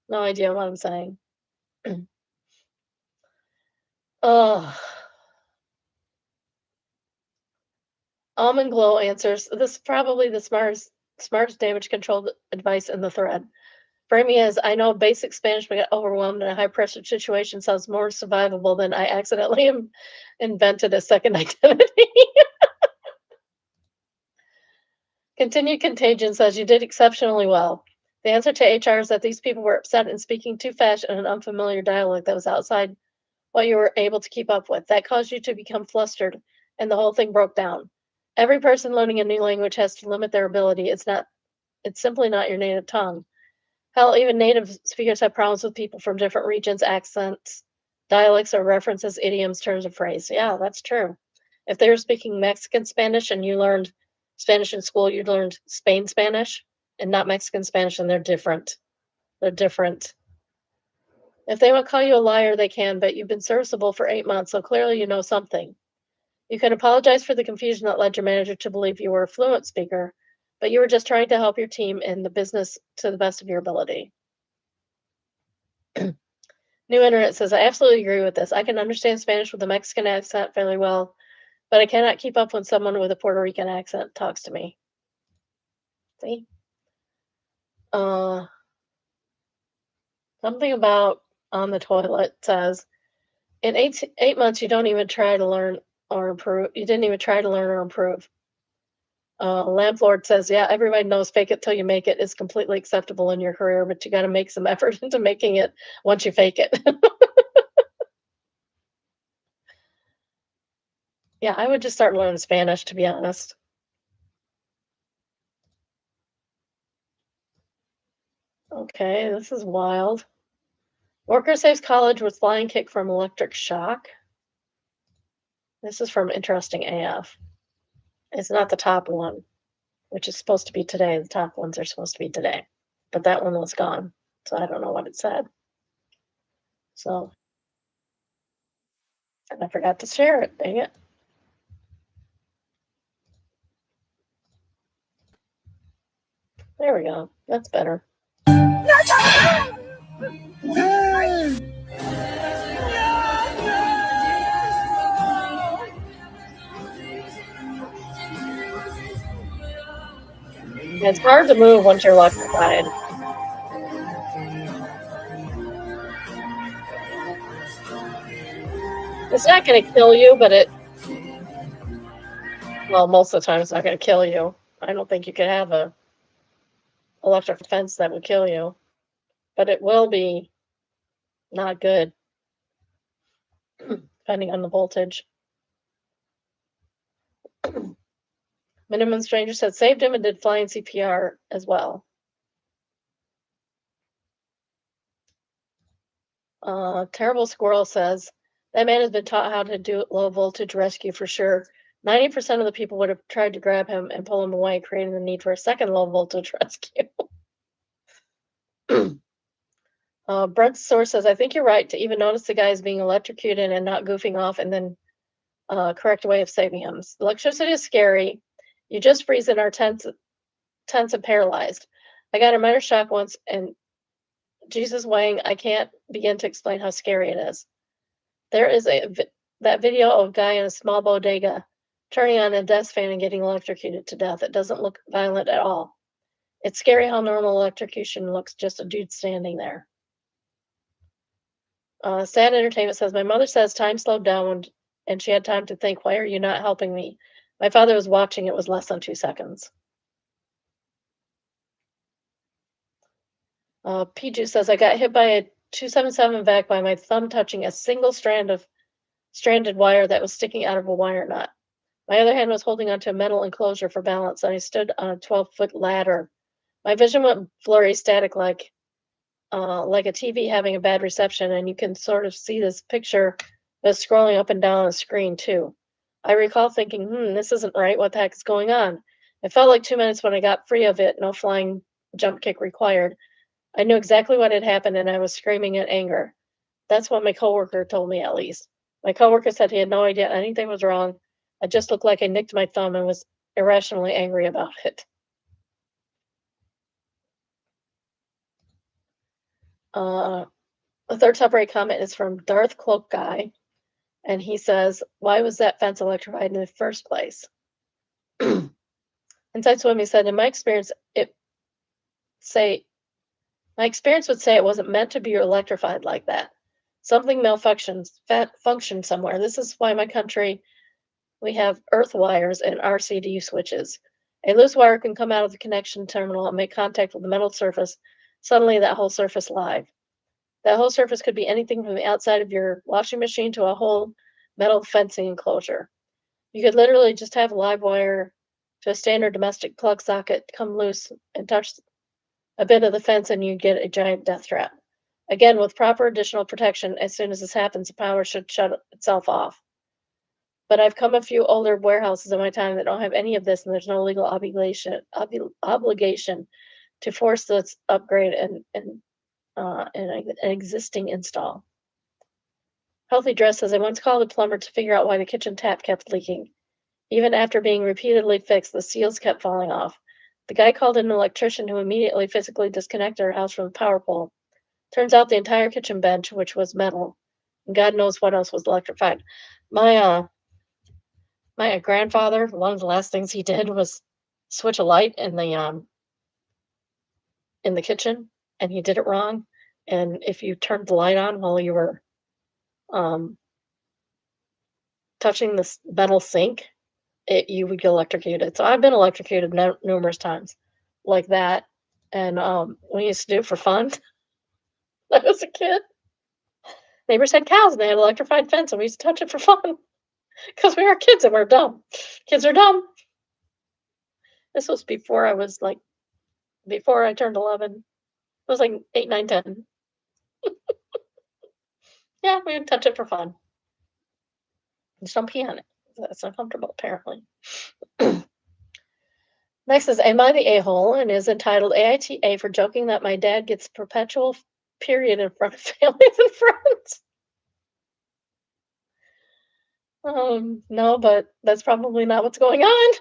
S1: No idea what I'm saying. Oh, Almond Glow answers, this is probably the smartest damage control advice in the thread. Framing as, I know basic Spanish but get overwhelmed in a high pressure situation sounds more survivable than I accidentally invented a second identity. Continued Contagion says you did exceptionally well. The answer to HR is that these people were upset and speaking too fast in an unfamiliar dialect that was outside what you were able to keep up with. That caused you to become flustered, and the whole thing broke down. Every person learning a new language has to limit their ability. It's simply not your native tongue. Hell, even native speakers have problems with people from different regions, accents, dialects, or references, idioms, turns of phrase. Yeah, that's true. If they were speaking Mexican Spanish and you learned Spanish in school, you learned Spain Spanish and not Mexican Spanish, and they're different. They're different. If they want to call you a liar, they can, but you've been serviceable for 8 months, so clearly you know something. You can apologize for the confusion that led your manager to believe you were a fluent speaker, but you were just trying to help your team and the business to the best of your ability. New Internet says, I absolutely agree with this. I can understand Spanish with a Mexican accent fairly well, but I cannot keep up when someone with a Puerto Rican accent talks to me. See? Something about on the toilet says, in 8 months, you don't even try to learn or improve. You didn't even try to learn or improve. Landlord says, yeah, everybody knows fake it till you make it is completely acceptable in your career, but you got to make some effort into making it once you fake it. Yeah, I would just start learning Spanish, to be honest. Okay, this is wild. Worker saves college with flying kick from electric shock. This is from Interesting AF. It's not the top one, which is supposed to be today. The top ones are supposed to be today, but that one was gone. So I don't know what it said. So, and I forgot to share it. Dang it. There we go. That's better. It's hard to move once you're electrified. It's not going to kill you, but well, most of the time it's not going to kill you. I don't think you could have a electric fence that would kill you, but it will be not good depending on the voltage. Minimum Stranger said saved him and did flying CPR as well. Terrible Squirrel says that man has been taught how to do low voltage rescue for sure. 90% of the people would have tried to grab him and pull him away, creating the need for a second low voltage rescue. Brent Source says, I think you're right to even notice the guy is being electrocuted and not goofing off and then correct way of saving him. Electricity is scary. You just freeze and are tense and paralyzed. I got a minor shock once, and Jesus Wang, I can't begin to explain how scary it is. There is that video of a guy in a small bodega turning on a desk fan and getting electrocuted to death. It doesn't look violent at all. It's scary how normal electrocution looks, just a dude standing there. Sad Entertainment says, my mother says time slowed down and she had time to think, why are you not helping me? My father was watching, it was less than 2 seconds. Piju says, I got hit by a 277 vac by my thumb touching a single strand of stranded wire that was sticking out of a wire nut. My other hand was holding onto a metal enclosure for balance, and I stood on a 12-foot ladder. My vision went blurry, static like a TV having a bad reception, and you can sort of see this picture that's scrolling up and down on the screen too. I recall thinking, this isn't right. What the heck is going on? It felt like 2 minutes when I got free of it, no flying jump kick required. I knew exactly what had happened, and I was screaming in anger. That's what my coworker told me, at least. My coworker said he had no idea anything was wrong. I just looked like I nicked my thumb and was irrationally angry about it. The third top rate comment is from Darth Cloak Guy, and he says, why was that fence electrified in the first place? Inside Swimming said, in say my experience would say it wasn't meant to be electrified like that. Something functioned somewhere. This is why my country we have earth wires and RCD switches. A loose wire can come out of the connection terminal and make contact with the metal surface. Suddenly, that whole surface live. That whole surface could be anything from the outside of your washing machine to a whole metal fencing enclosure. You could literally just have a live wire to a standard domestic plug socket come loose and touch a bit of the fence, and you get a giant death trap. Again, with proper additional protection, as soon as this happens, the power should shut itself off. But I've come a few older warehouses in my time that don't have any of this, and there's no legal obligation to force this upgrade and an existing install. Healthy Dress says I once called a plumber to figure out why the kitchen tap kept leaking. Even after being repeatedly fixed, the seals kept falling off. The guy called in an electrician who immediately physically disconnected our house from the power pole. Turns out the entire kitchen bench, which was metal, and God knows what else was electrified. My grandfather, one of the last things he did was switch a light in the kitchen, and he did it wrong. And if you turned the light on while you were um, touching this metal sink, you would get electrocuted. So I've been electrocuted numerous times like that. And we used to do it for fun when I was a kid. Neighbors had cows and they had an electrified fence, and we used to touch it for fun because we were kids and we're dumb. Kids are dumb. This was before I turned 11. It was like 8, 9, 10. Yeah, we would touch it for fun. Just don't pee on it. That's uncomfortable, apparently. Next is Am I the A-hole? And is entitled AITA for joking that my dad gets perpetual period in front of families and friends. No, but that's probably not what's going on.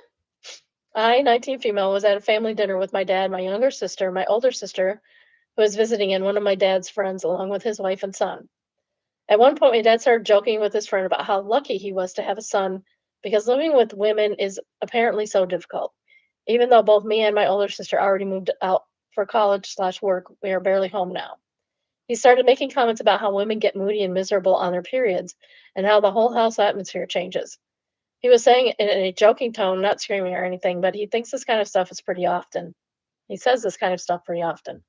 S1: I, 19 female, was at a family dinner with my dad, my younger sister, my older sister, who was visiting, and one of my dad's friends, along with his wife and son. At one point, my dad started joking with his friend about how lucky he was to have a son because living with women is apparently so difficult. Even though both me and my older sister already moved out for college/work, we are barely home now. He started making comments about how women get moody and miserable on their periods and how the whole house atmosphere changes. He was saying it in a joking tone, not screaming or anything, but he thinks this kind of stuff is pretty often. He says this kind of stuff pretty often.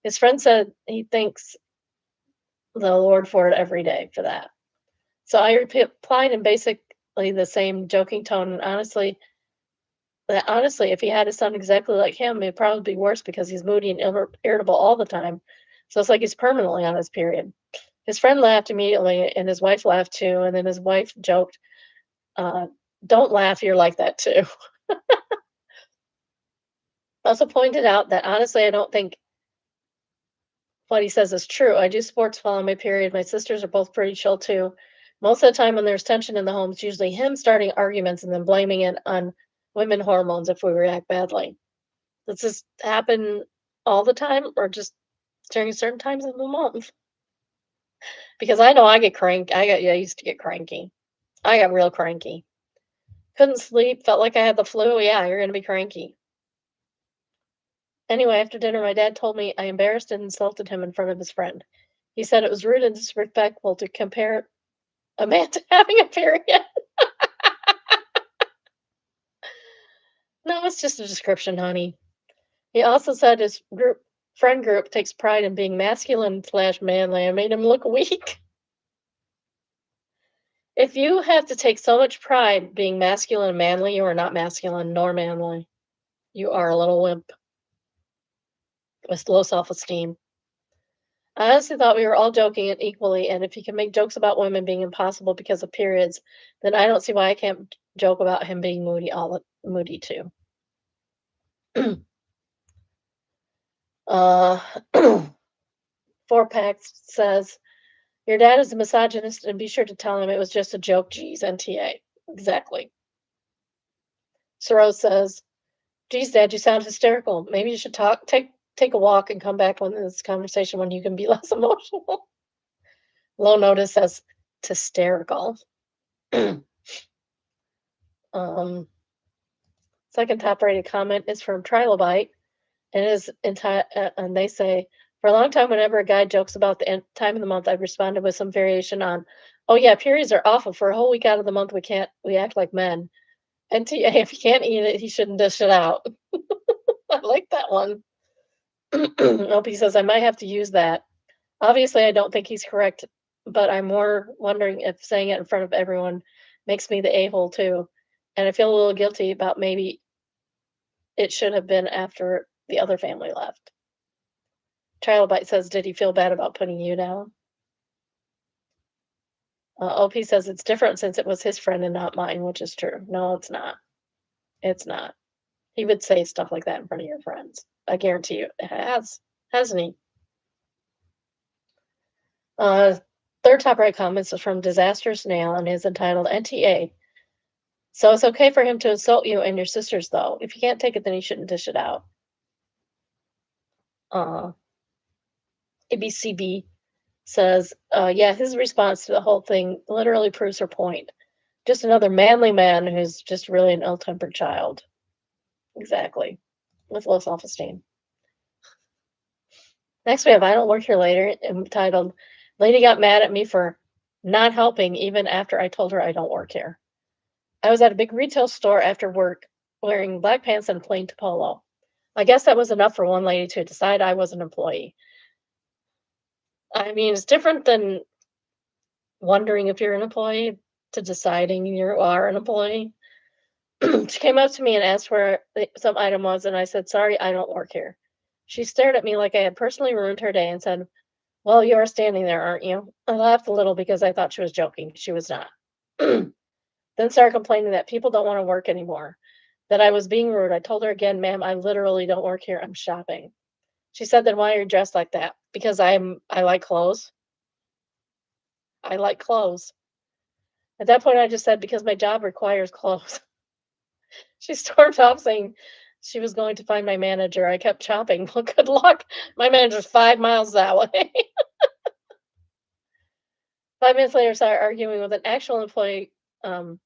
S1: His friend said he thanks the Lord for it every day for that. So I replied in basically the same joking tone, and honestly, if he had a son exactly like him, it'd probably be worse because he's moody and irritable all the time. So it's like he's permanently on his period. His friend laughed immediately, and his wife laughed too. And then his wife joked, uh, "Don't laugh, you're like that too." Also pointed out that honestly, I don't think what he says is true. I do sports while on my period. My sisters are both pretty chill too. Most of the time, when there's tension in the home, it's usually him starting arguments and then blaming it on women hormones if we react badly. Does this happen all the time or just during certain times of the month? Because I know I get cranky. I used to get cranky. I got real cranky. Couldn't sleep, felt like I had the flu. Yeah, you're gonna be cranky. Anyway, after dinner, my dad told me I embarrassed and insulted him in front of his friend. He said it was rude and disrespectful to compare a man to having a period. No, it's just a description, honey. He also said his friend group takes pride in being masculine/manly and made him look weak. If you have to take so much pride being masculine and manly, you are not masculine nor manly. You are a little wimp with low self-esteem. I honestly thought we were all joking and equally, and if he can make jokes about women being impossible because of periods, then I don't see why I can't joke about him being moody too. uh, Four Packs says your dad is a misogynist, and be sure to tell him it was just a joke. Geez, NTA. Exactly. Soro says, "Geez, Dad, you sound hysterical. Maybe you should take a walk and come back on this conversation when you can be less emotional." Low notice says, hysterical. um, Second top rated comment is from Trilobite, and and they say, for a long time, whenever a guy jokes about the time of the month, I've responded with some variation on, "Oh yeah, periods are awful. For a whole week out of the month, we act like men. NTA, if you can't eat it, he shouldn't dish it out." I like that one. Opie says I might have to use that. Obviously, I don't think he's correct, but I'm more wondering if saying it in front of everyone makes me the a-hole too. And I feel a little guilty about maybe it should have been after the other family left. Trilobite says, did he feel bad about putting you down? OP says it's different since it was his friend and not mine, which is true. No, it's not. It's not. He would say stuff like that in front of your friends. I guarantee you it has. Hasn't he? Uh, Third top right comment is from Disastrous Nail and is entitled NTA. So it's okay for him to insult you and your sisters, though. If you can't take it, then you shouldn't dish it out. Uh, ABCB says, yeah, his response to the whole thing literally proves her point. Just another manly man who's just really an ill-tempered child. Exactly. With low self-esteem. Next, we have I Don't Work Here Later, entitled Lady Got Mad at Me for Not Helping Even After I Told Her I Don't Work Here. I was at a big retail store after work wearing black pants and a plain polo. I guess that was enough for one lady to decide I was an employee. I mean, it's different than wondering if you're an employee to deciding you are an employee. She came up to me and asked where some item was, and I said, sorry, I don't work here. She stared at me like I had personally ruined her day and said, well, you are standing there, aren't you? I laughed a little because I thought she was joking. She was not. Then started complaining that people don't want to work anymore, that I was being rude. I told her again, ma'am, I literally don't work here. I'm shopping. She said, then why are you dressed like that? Because I like clothes. I like clothes. At that point, I just said, because my job requires clothes. She stormed off saying she was going to find my manager. I kept chopping. Well, good luck. My manager's 5 miles that way. 5 minutes later, I started arguing with an actual employee, um,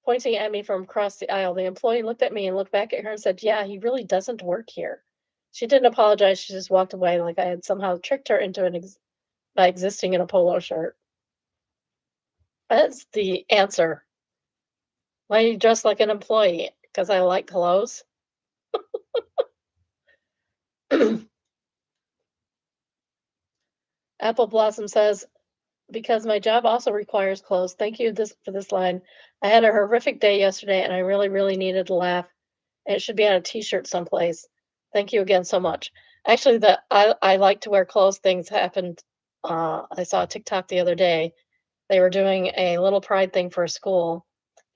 S1: pointing at me from across the aisle. The employee looked at me and looked back at her and said, yeah, he really doesn't work here. She didn't apologize. She just walked away like I had somehow tricked her into by existing in a polo shirt. That's the answer. Why are you dressed like an employee? Because I like clothes. Apple Blossom says, because my job also requires clothes. Thank you for this line. I had a horrific day yesterday and I really, really needed to laugh. And it should be on a t-shirt someplace. Thank you again so much. Actually, the I like to wear clothes things happened. I saw a TikTok the other day. They were doing a little pride thing for a school,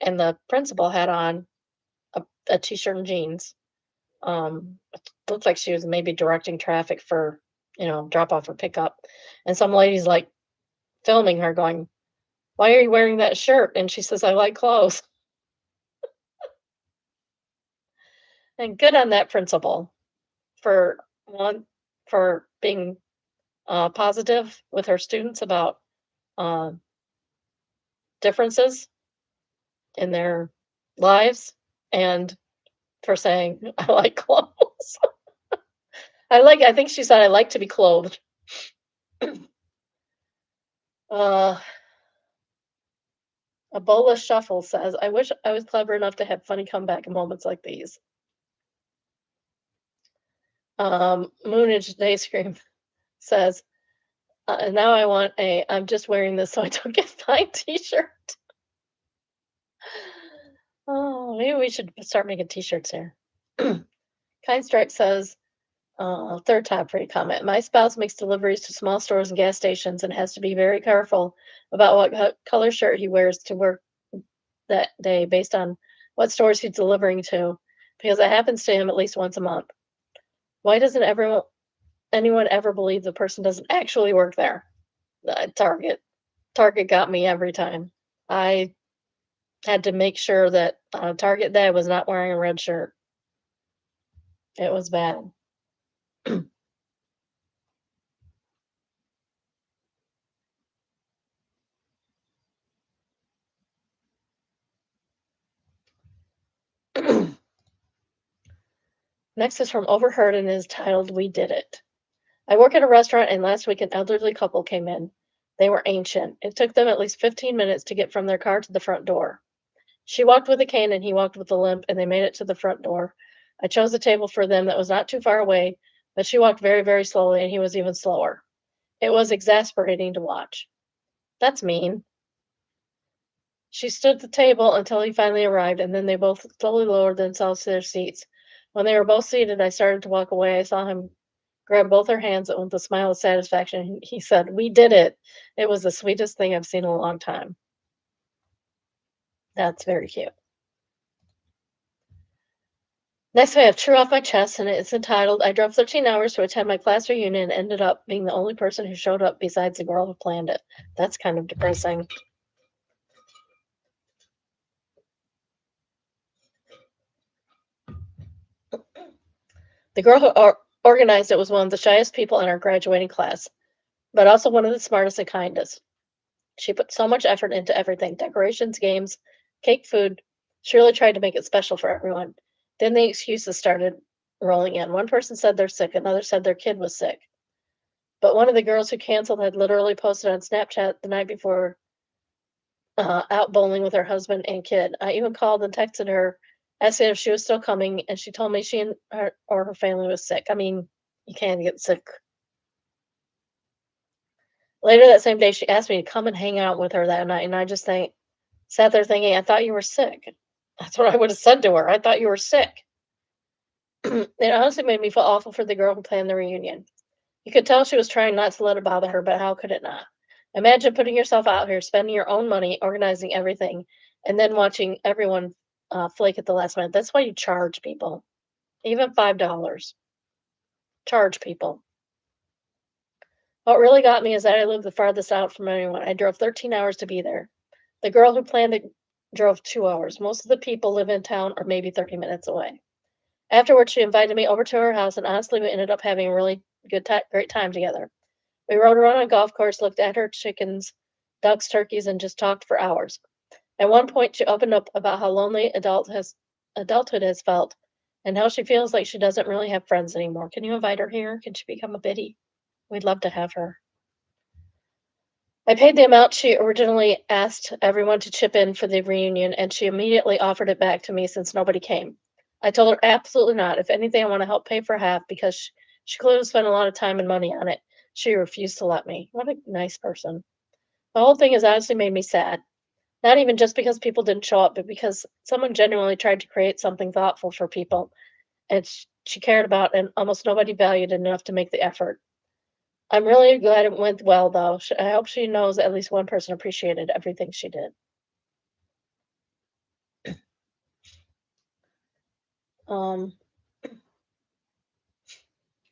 S1: and the principal had on a t-shirt and jeans. It looked like she was maybe directing traffic for, drop off or pickup. And some lady's like filming her going, why are you wearing that shirt? And she says, I like clothes. And good on that principal for one, for being positive with her students about uh, differences in their lives and for saying, I like clothes. I think she said, I like to be clothed. Uh, Ebola Shuffle says, I wish I was clever enough to have funny comeback moments like these. Moonage Dayscream says, and now I want I'm just wearing this so I don't get fined t-shirt. Oh, maybe we should start making t-shirts here. Kind Stripe says, third top free comment. My spouse makes deliveries to small stores and gas stations and has to be very careful about what color shirt he wears to work that day based on what stores he's delivering to, because it happens to him at least once a month. Why doesn't anyone ever believe the person doesn't actually work there? Target. Target got me every time. I had to make sure that Target day was not wearing a red shirt. It was bad. Next is from Overheard and is titled We Did It. I work at a restaurant and last week an elderly couple came in. They were ancient. It took them at least 15 minutes to get from their car to the front door. She walked with a cane and he walked with a limp, and they made it to the front door. I chose a table for them that was not too far away, but she walked very, very slowly, and he was even slower. It was exasperating to watch. That's mean. She stood at the table until he finally arrived, and then they both slowly lowered themselves to their seats. When they were both seated, I started to walk away. I saw him grab both her hands with a smile of satisfaction. He said, "We did it." It was the sweetest thing I've seen in a long time. That's very cute. Next, I have True Off My Chest, and it's entitled, I drove 13 hours to attend my class reunion and ended up being the only person who showed up besides the girl who planned it. That's kind of depressing. The girl who organized it was one of the shyest people in our graduating class, but also one of the smartest and kindest. She put so much effort into everything: decorations, games, cake, food. She really tried to make it special for everyone. Then the excuses started rolling in. One person said they're sick, another said their kid was sick. But one of the girls who canceled had literally posted on Snapchat the night before out bowling with her husband and kid. I even called and texted her, asking if she was still coming, and she told me she and her family was sick. I mean, you can get sick. Later that same day, she asked me to come and hang out with her that night, and I just sat there thinking, I thought you were sick. That's what I would have said to her. I thought you were sick. It honestly made me feel awful for the girl who planned the reunion. You could tell she was trying not to let it bother her, but how could it not? Imagine putting yourself out here, spending your own money, organizing everything, and then watching everyone flake at the last minute. That's why you charge people, even $5. Charge people. What really got me is that I lived the farthest out from anyone. I drove 13 hours to be there. The girl who planned it drove 2 hours. Most of the people live in town or maybe 30 minutes away. Afterwards, she invited me over to her house, and honestly, we ended up having a really great time together. We rode around a golf course, looked at her chickens, ducks, turkeys, and just talked for hours. At one point, she opened up about how lonely adulthood has felt and how she feels like she doesn't really have friends anymore. Can you invite her here? Can she become a biddy? We'd love to have her. I paid the amount she originally asked everyone to chip in for the reunion, and she immediately offered it back to me since nobody came. I told her absolutely not. If anything, I want to help pay for half because she clearly spent a lot of time and money on it. She refused to let me. What a nice person. The whole thing has honestly made me sad. Not even just because people didn't show up, but because someone genuinely tried to create something thoughtful for people and she cared about, and almost nobody valued enough to make the effort. I'm really glad it went well, though. I hope she knows at least one person appreciated everything she did. Um,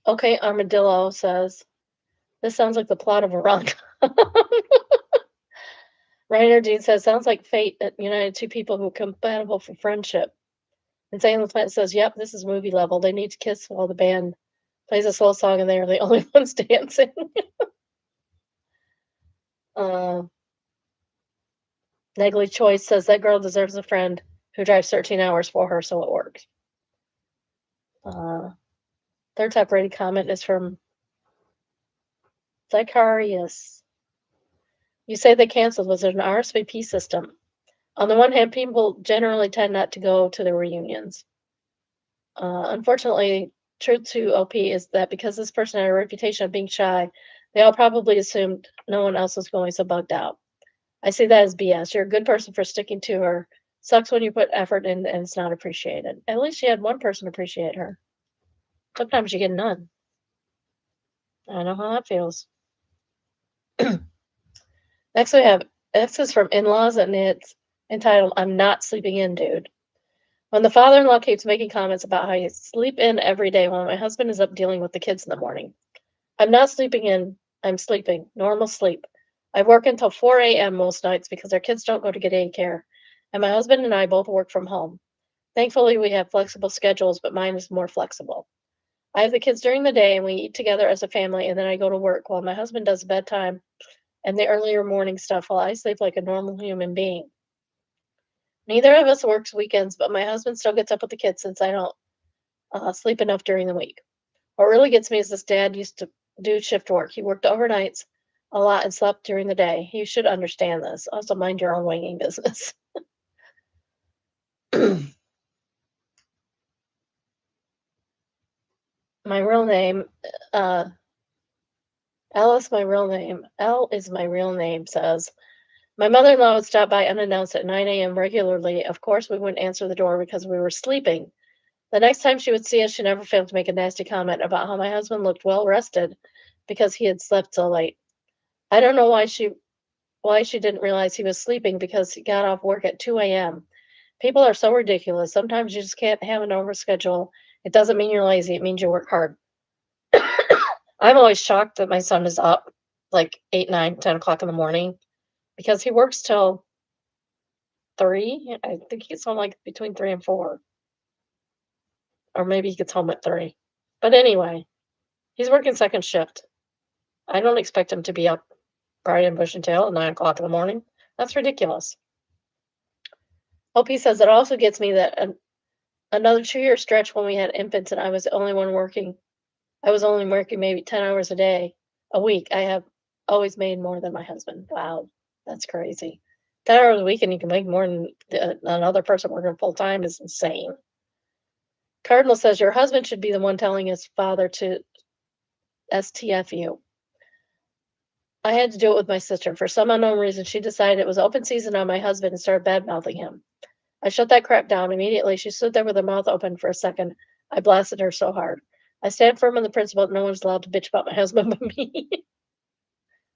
S1: okay, Armadillo says, this sounds like the plot of a rom. Rainer Dean says, sounds like fate that united two people who are compatible for friendship. And Sam the Plant says, yep, this is movie level. They need to kiss while the band plays a slow song and they are the only ones dancing. uh, Negly Choice says, that girl deserves a friend who drives 13 hours for her, so it works. Third top rated comment is from Zacharias. You say they canceled. Was it an RSVP system? On the one hand, people generally tend not to go to the reunions. Unfortunately, truth to OP is that because this person had a reputation of being shy, they all probably assumed no one else was going, so bugged out. I see that as BS. You're a good person for sticking to her. Sucks when you put effort in and it's not appreciated. At least she had one person appreciate her. Sometimes you get none. I know how that feels. Next we have This is from In-Laws, and it's entitled I'm Not Sleeping In, Dude. When the father-in-law keeps making comments about how you sleep in every day while my husband is up dealing with the kids in the morning. I'm not sleeping in, I'm sleeping. Normal sleep. I work until 4 a.m. most nights because our kids don't go to get daycare, and my husband and I both work from home. Thankfully, we have flexible schedules, but mine is more flexible. I have the kids during the day, and we eat together as a family, and then I go to work while my husband does bedtime and the earlier morning stuff while I sleep like a normal human being. Neither of us works weekends, but my husband still gets up with the kids since I don't sleep enough during the week. What really gets me is this dad used to do shift work. He worked overnights a lot and slept during the day. You should understand this. Also, mind your own winging business. My real name, uh, L is my real name, says, my mother-in-law would stop by unannounced at 9 a.m. regularly. Of course, we wouldn't answer the door because we were sleeping. The next time she would see us, she never failed to make a nasty comment about how my husband looked well rested because he had slept so late. I don't know why she didn't realize he was sleeping because he got off work at 2 a.m. People are so ridiculous. Sometimes you just can't have an overschedule. It doesn't mean you're lazy, it means you work hard. I'm always shocked that my son is up like 8, 9, 10 o'clock in the morning because he works till 3. I think he gets home like between 3 and 4, or maybe he gets home at 3. But anyway, he's working second shift. I don't expect him to be up bright and bushy tail at 9 o'clock in the morning. That's ridiculous. OP says it also gets me that another 2-year stretch when we had infants and I was the only one working. I was only working maybe 10 hours a week. I have always made more than my husband. Wow, that's crazy. 10 hours a week and you can make more than another person working full time is insane. Cardinal says your husband should be the one telling his father to STFU. I had to do it with my sister. For some unknown reason, she decided it was open season on my husband and started bad mouthing him. I shut that crap down immediately. She stood there with her mouth open for a second. I blasted her so hard. I stand firm on the principle that no one's allowed to bitch about my husband but me.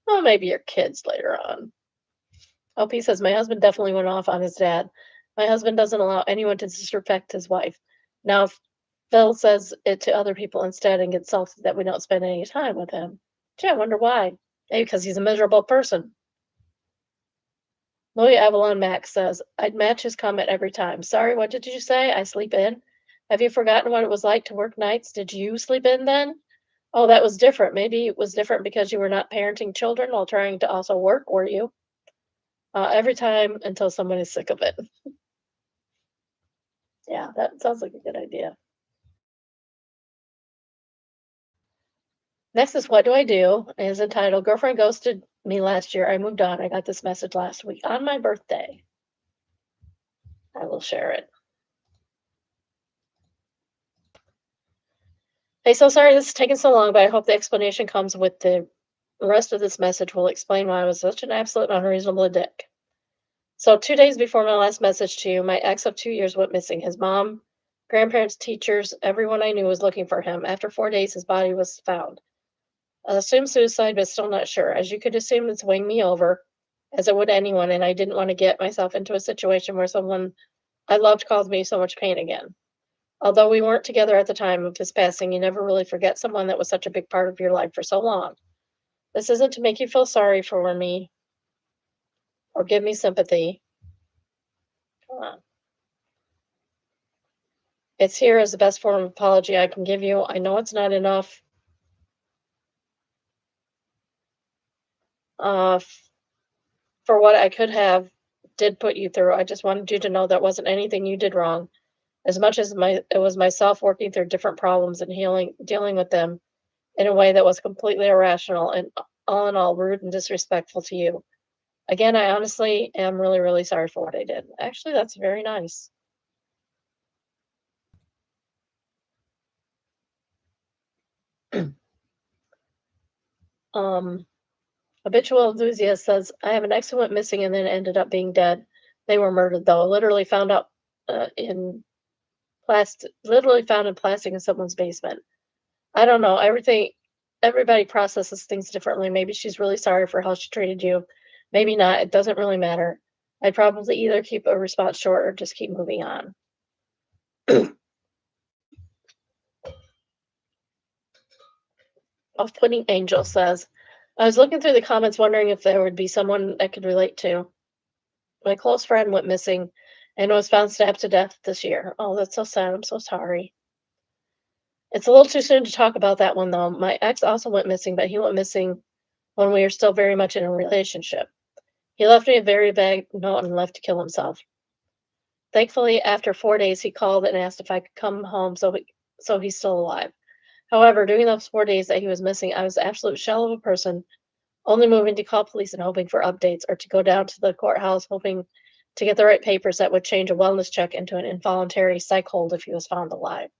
S1: Well, maybe your kids later on. OP says, my husband definitely went off on his dad. My husband doesn't allow anyone to disrespect his wife. Now, if Phil says it to other people instead and gets salty that we don't spend any time with him. Gee, I wonder why. Maybe because he's a miserable person. Louis Avalon Max says, I'd match his comment every time. Sorry, what did you say? I sleep in? Have you forgotten what it was like to work nights? Did you sleep in then? Oh, that was different. Maybe it was different because you were not parenting children while trying to also work, were you? Every time until someone is sick of it. Yeah, that sounds like a good idea. Next is What Do I Do? It is entitled Girlfriend Ghosted Me Last Year. I moved on. I got this message last week on my birthday. I will share it. Hey, so sorry this is taking so long, but I hope the explanation comes with the rest of this message will explain why I was such an absolute unreasonable dick. So 2 days before my last message to you, my ex of 2 years went missing. His mom, grandparents, teachers, everyone I knew was looking for him. After 4 days, his body was found. I assumed suicide, but still not sure. As you could assume, it's weighing me over, as it would anyone, and I didn't want to get myself into a situation where someone I loved caused me so much pain again. Although we weren't together at the time of his passing, you never really forget someone that was such a big part of your life for so long. This isn't to make you feel sorry for me or give me sympathy. Come on. It's here as the best form of apology I can give you. I know it's not enough uh, for what I could have did put you through. I just wanted you to know that wasn't anything you did wrong. As much as it was myself working through different problems and dealing with them in a way that was completely irrational and all in all rude and disrespectful to you. Again, I honestly am really, really sorry for what I did. Actually, that's very nice. um, Habitual enthusiast says, I have an ex who went missing and then ended up being dead. They were murdered though. Literally found out literally found in plastic in someone's basement. I don't know. Everybody processes things differently. Maybe she's really sorry for how she treated you. Maybe not. It doesn't really matter. I'd probably either keep a response short or just keep moving on. Off-putting Angel says, I was looking through the comments wondering if there would be someone I could relate to. My close friend went missing and was found stabbed to death this year. Oh, that's so sad. I'm so sorry. It's a little too soon to talk about that one, though. My ex also went missing, but he went missing when we were still very much in a relationship. He left me a very vague note and left to kill himself. Thankfully, after 4 days, he called and asked if I could come home so he's still alive. However, during those 4 days that he was missing, I was an absolute shell of a person, only moving to call police and hoping for updates, or to go down to the courthouse hoping to get the right papers that would change a wellness check into an involuntary psych hold if he was found alive.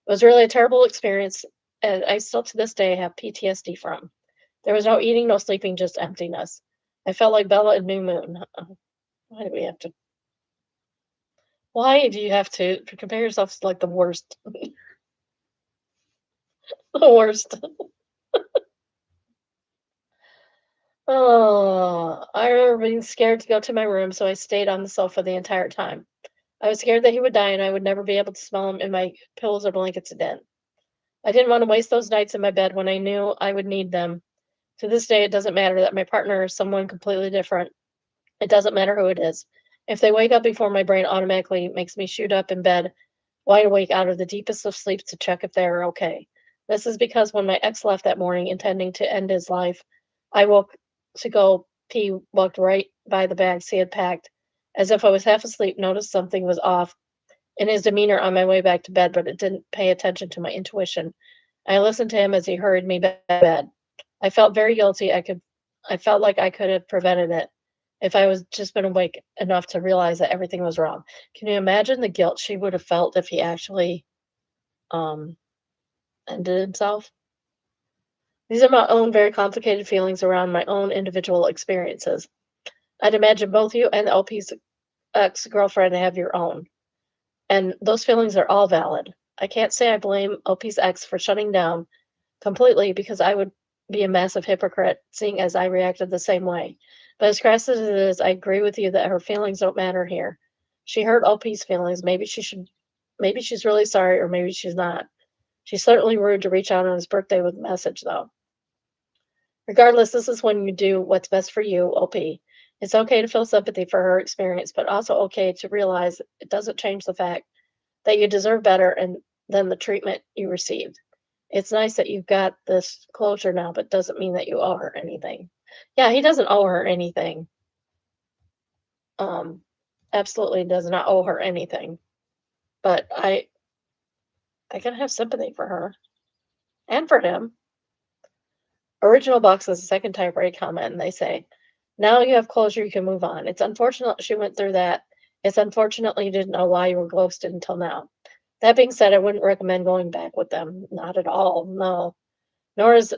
S1: It was really a terrible experience, and I still to this day have PTSD from. There was no eating, no sleeping, just emptiness. I felt like Bella in New Moon. Why do we have to? Why do you have to compare yourself to like the worst? The worst. Oh, I remember being scared to go to my room, so I stayed on the sofa the entire time. I was scared that he would die and I would never be able to smell him in my pillows or blankets again. I didn't want to waste those nights in my bed when I knew I would need them. To this day, it doesn't matter that my partner is someone completely different. It doesn't matter who it is. If they wake up before my brain automatically makes me shoot up in bed, wide awake out of the deepest of sleeps to check if they are okay. This is because when my ex left that morning, intending to end his life, I woke to go pee, walked right by the bags he had packed. As if I was half asleep, noticed something was off in his demeanor on my way back to bed, but it didn't pay attention to my intuition. I listened to him as he hurried me back to bed. I felt very guilty. I felt like I could have prevented it if I was just been awake enough to realize that everything was wrong. Can you imagine the guilt she would have felt if he actually um ended himself? These are my own very complicated feelings around my own individual experiences. I'd imagine both you and LP's ex-girlfriend have your own. And those feelings are all valid. I can't say I blame OP's ex for shutting down completely because I would be a massive hypocrite seeing as I reacted the same way. But as crass as it is, I agree with you that her feelings don't matter here. She hurt OP's feelings. Maybe she's really sorry, or maybe she's not. She's certainly rude to reach out on his birthday with a message, though. Regardless, this is when you do what's best for you, OP. It's okay to feel sympathy for her experience, but also okay to realize it doesn't change the fact that you deserve better than the treatment you received. It's nice that you've got this closure now, but doesn't mean that you owe her anything. Yeah, he doesn't owe her anything. Um, Absolutely does not owe her anything. But I can have sympathy for her and for him. Original Box is a second type rate comment, and they say, now you have closure, you can move on. It's unfortunate she went through that. It's unfortunate you didn't know why you were ghosted until now. That being said, I wouldn't recommend going back with them. Not at all. No. Nor is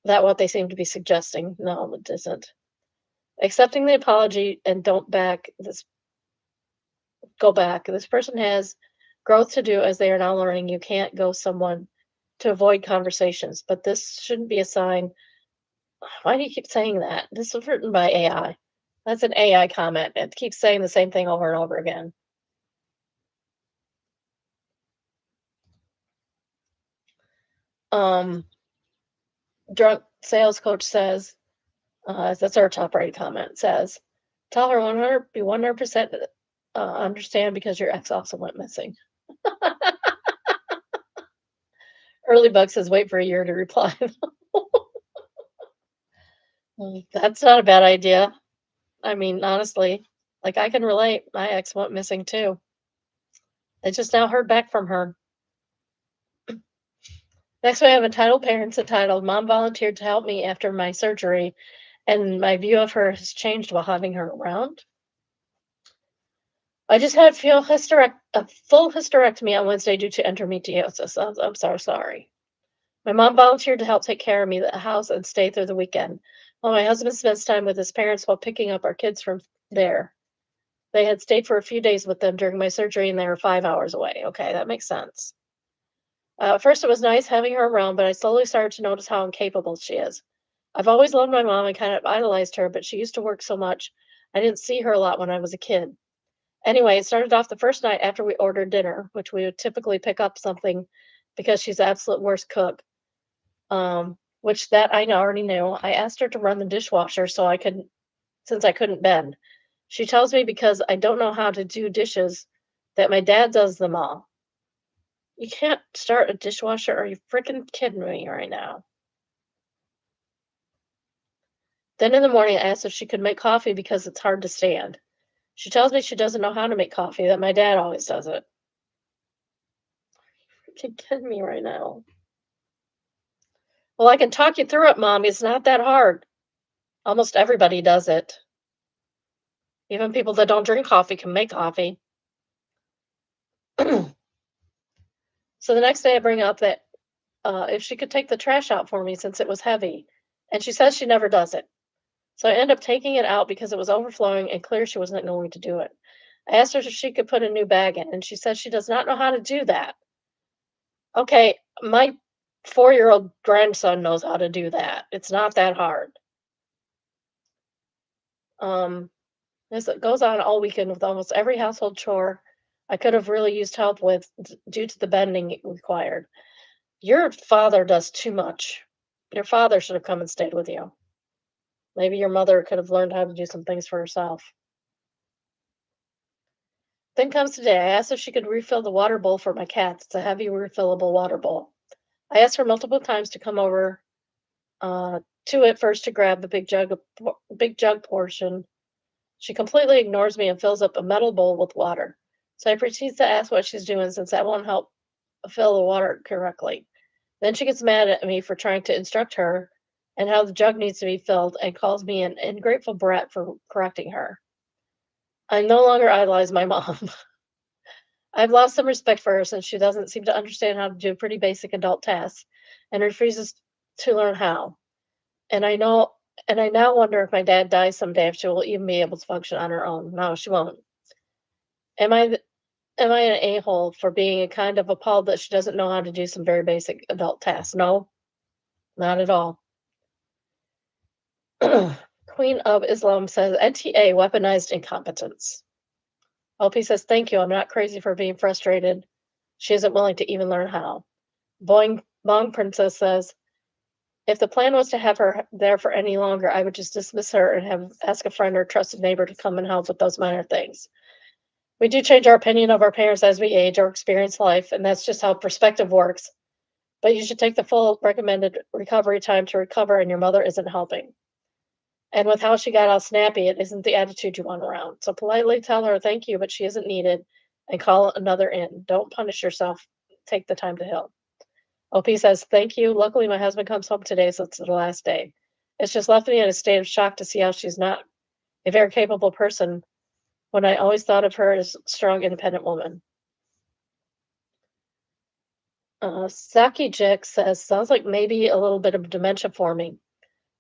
S1: that what they seem to be suggesting. No, it isn't. Accepting the apology and don't back this go back. This person has growth to do as they are now learning. You can't go someone to avoid conversations, but this shouldn't be a sign. Why do you keep saying that? This was written by AI. That's an AI comment. It keeps saying the same thing over and over again. Um, Drunk sales coach says, that's our top rated comment, says, tell her 100% understand because your ex also went missing. Early Bug says, wait for a year to reply. That's not a bad idea. I mean, honestly, like I can relate. My ex went missing too. I just now heard back from her. Next, we have entitled parents entitled Mom volunteered to help me after my surgery, and my view of her has changed while having her around. I just had a full hysterectomy on Wednesday due to endometriosis. I'm so sorry. My mom volunteered to help take care of me at the house and stay through the weekend, while my husband spends time with his parents while picking up our kids from there. They had stayed for a few days with them during my surgery, and they were 5 hours away. Okay, that makes sense. At first, it was nice having her around, but I slowly started to notice how incapable she is. I've always loved my mom and kind of idolized her, but she used to work so much, I didn't see her a lot when I was a kid. Anyway, it started off the first night after we ordered dinner, which we would typically pick up something because she's the absolute worst cook. Which that I already knew. I asked her to run the dishwasher since I couldn't bend. She tells me because I don't know how to do dishes that my dad does them all. You can't start a dishwasher. Are you freaking kidding me right now? Then in the morning, I asked if she could make coffee because it's hard to stand. She tells me she doesn't know how to make coffee, that my dad always does it. You're kidding me right now. Well, I can talk you through it, Mom. It's not that hard. Almost everybody does it. Even people that don't drink coffee can make coffee. So the next day I bring up that if she could take the trash out for me since it was heavy. And she says she never does it. So I end up taking it out because it was overflowing and clear she wasn't going to do it. I asked her if she could put a new bag in, and she says she does not know how to do that. Okay, my 4-year-old grandson knows how to do that. It's not that hard. Um, this goes on all weekend with almost every household chore I could have really used help with due to the bending required. Your father does too much. Your father should have come and stayed with you. Maybe your mother could have learned how to do some things for herself. Then comes today. I asked if she could refill the water bowl for my cats. It's a heavy refillable water bowl. I asked her multiple times to come over to it first to grab the big jug portion. She completely ignores me and fills up a metal bowl with water. So I proceed to ask what she's doing since that won't help fill the water correctly. Then she gets mad at me for trying to instruct her and how the jug needs to be filled and calls me an ungrateful brat for correcting her. I no longer idolize my mom. I've lost some respect for her since she doesn't seem to understand how to do pretty basic adult tasks and refuses to learn how. And I know and I now wonder if my dad dies someday if she will even be able to function on her own. No, she won't. Am I th- am I an a-hole for being a kind of appalled that she doesn't know how to do some very basic adult tasks? No, not at all. Queen of Islam says NTA weaponized incompetence. LP says thank you. I'm not crazy for being frustrated. She isn't willing to even learn how. Boing Bong Princess says if the plan was to have her there for any longer, I would just dismiss her and have ask a friend or trusted neighbor to come and help with those minor things. We do change our opinion of our parents as we age or experience life, and that's just how perspective works. But you should take the full recommended recovery time to recover, and your mother isn't helping. And with how she got all snappy, it isn't the attitude you want around. So politely tell her thank you, but she isn't needed, and call another in. Don't punish yourself. Take the time to heal. OP says, thank you. Luckily, my husband comes home today, so it's the last day. It's just left me in a state of shock to see how she's not a very capable person when I always thought of her as a strong, independent woman. Saki Jik says, sounds like maybe a little bit of dementia forming.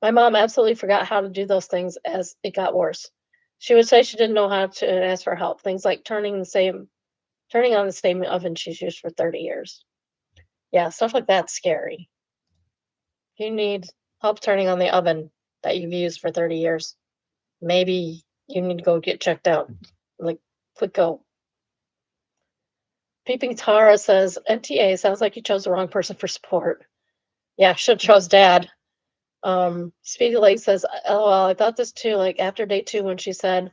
S1: My mom absolutely forgot how to do those things as it got worse. She would say she didn't know how to ask for help. Things like turning on the same oven she's used for 30 years. Yeah, stuff like that's scary. You need help turning on the oven that you've used for 30 years. Maybe you need to go get checked out. Like, quick go. Peeping Tara says, NTA sounds like you chose the wrong person for support. Yeah, should chose dad. Speedy Lake says, LOL, I thought this too, like after day 2 when she said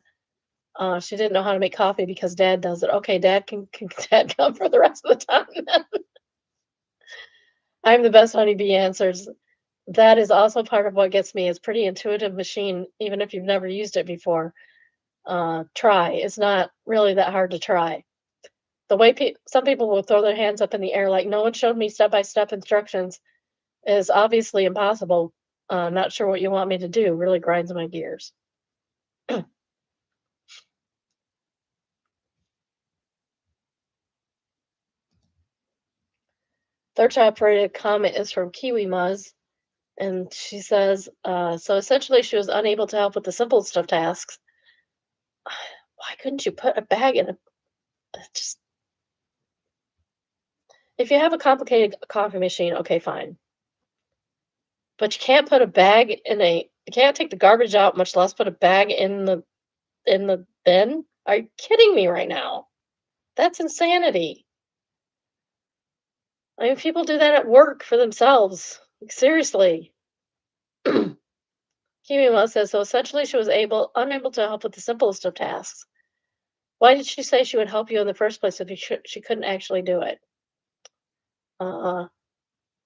S1: she didn't know how to make coffee because dad does it. Okay, dad can dad come for the rest of the time then? I'm the best honeybee answers. That is also part of what gets me. It's pretty intuitive machine, even if you've never used it before. Try. It's not really that hard to try. The way some people will throw their hands up in the air like no one showed me step-by-step instructions is obviously impossible. Not sure what you want me to do. Really grinds my gears. Third top-rated comment is from Kiwi Muzz, and she says, so essentially she was unable to help with the simplest of tasks. Why couldn't you put a bag in a just if you have a complicated coffee machine, okay, fine. But you can't put a bag in a you can't take the garbage out, much less put a bag in the bin? Are you kidding me right now? That's insanity. I mean, people do that at work for themselves. Like, seriously. Kimima says, so essentially she was unable to help with the simplest of tasks. Why did she say she would help you in the first place if she couldn't actually do it? Uh,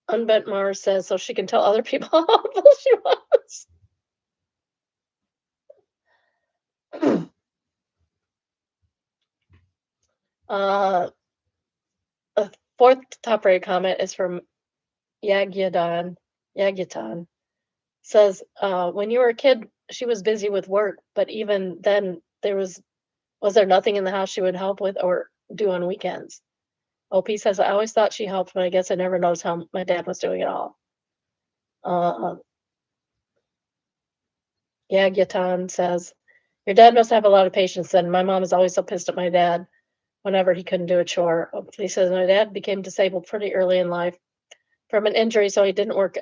S1: Unbent Mars says, so she can tell other people how helpful she was. uh, Fourth top rated comment is from Yagyatan. Says, when you were a kid, she was busy with work, but even then, was there nothing in the house she would help with or do on weekends? OP says, I always thought she helped, but I guess I never noticed how my dad was doing it all. Uh, Yagyatan says, your dad must have a lot of patience then. My mom is always so pissed at my dad whenever he couldn't do a chore. He says, my dad became disabled pretty early in life from an injury, so he didn't work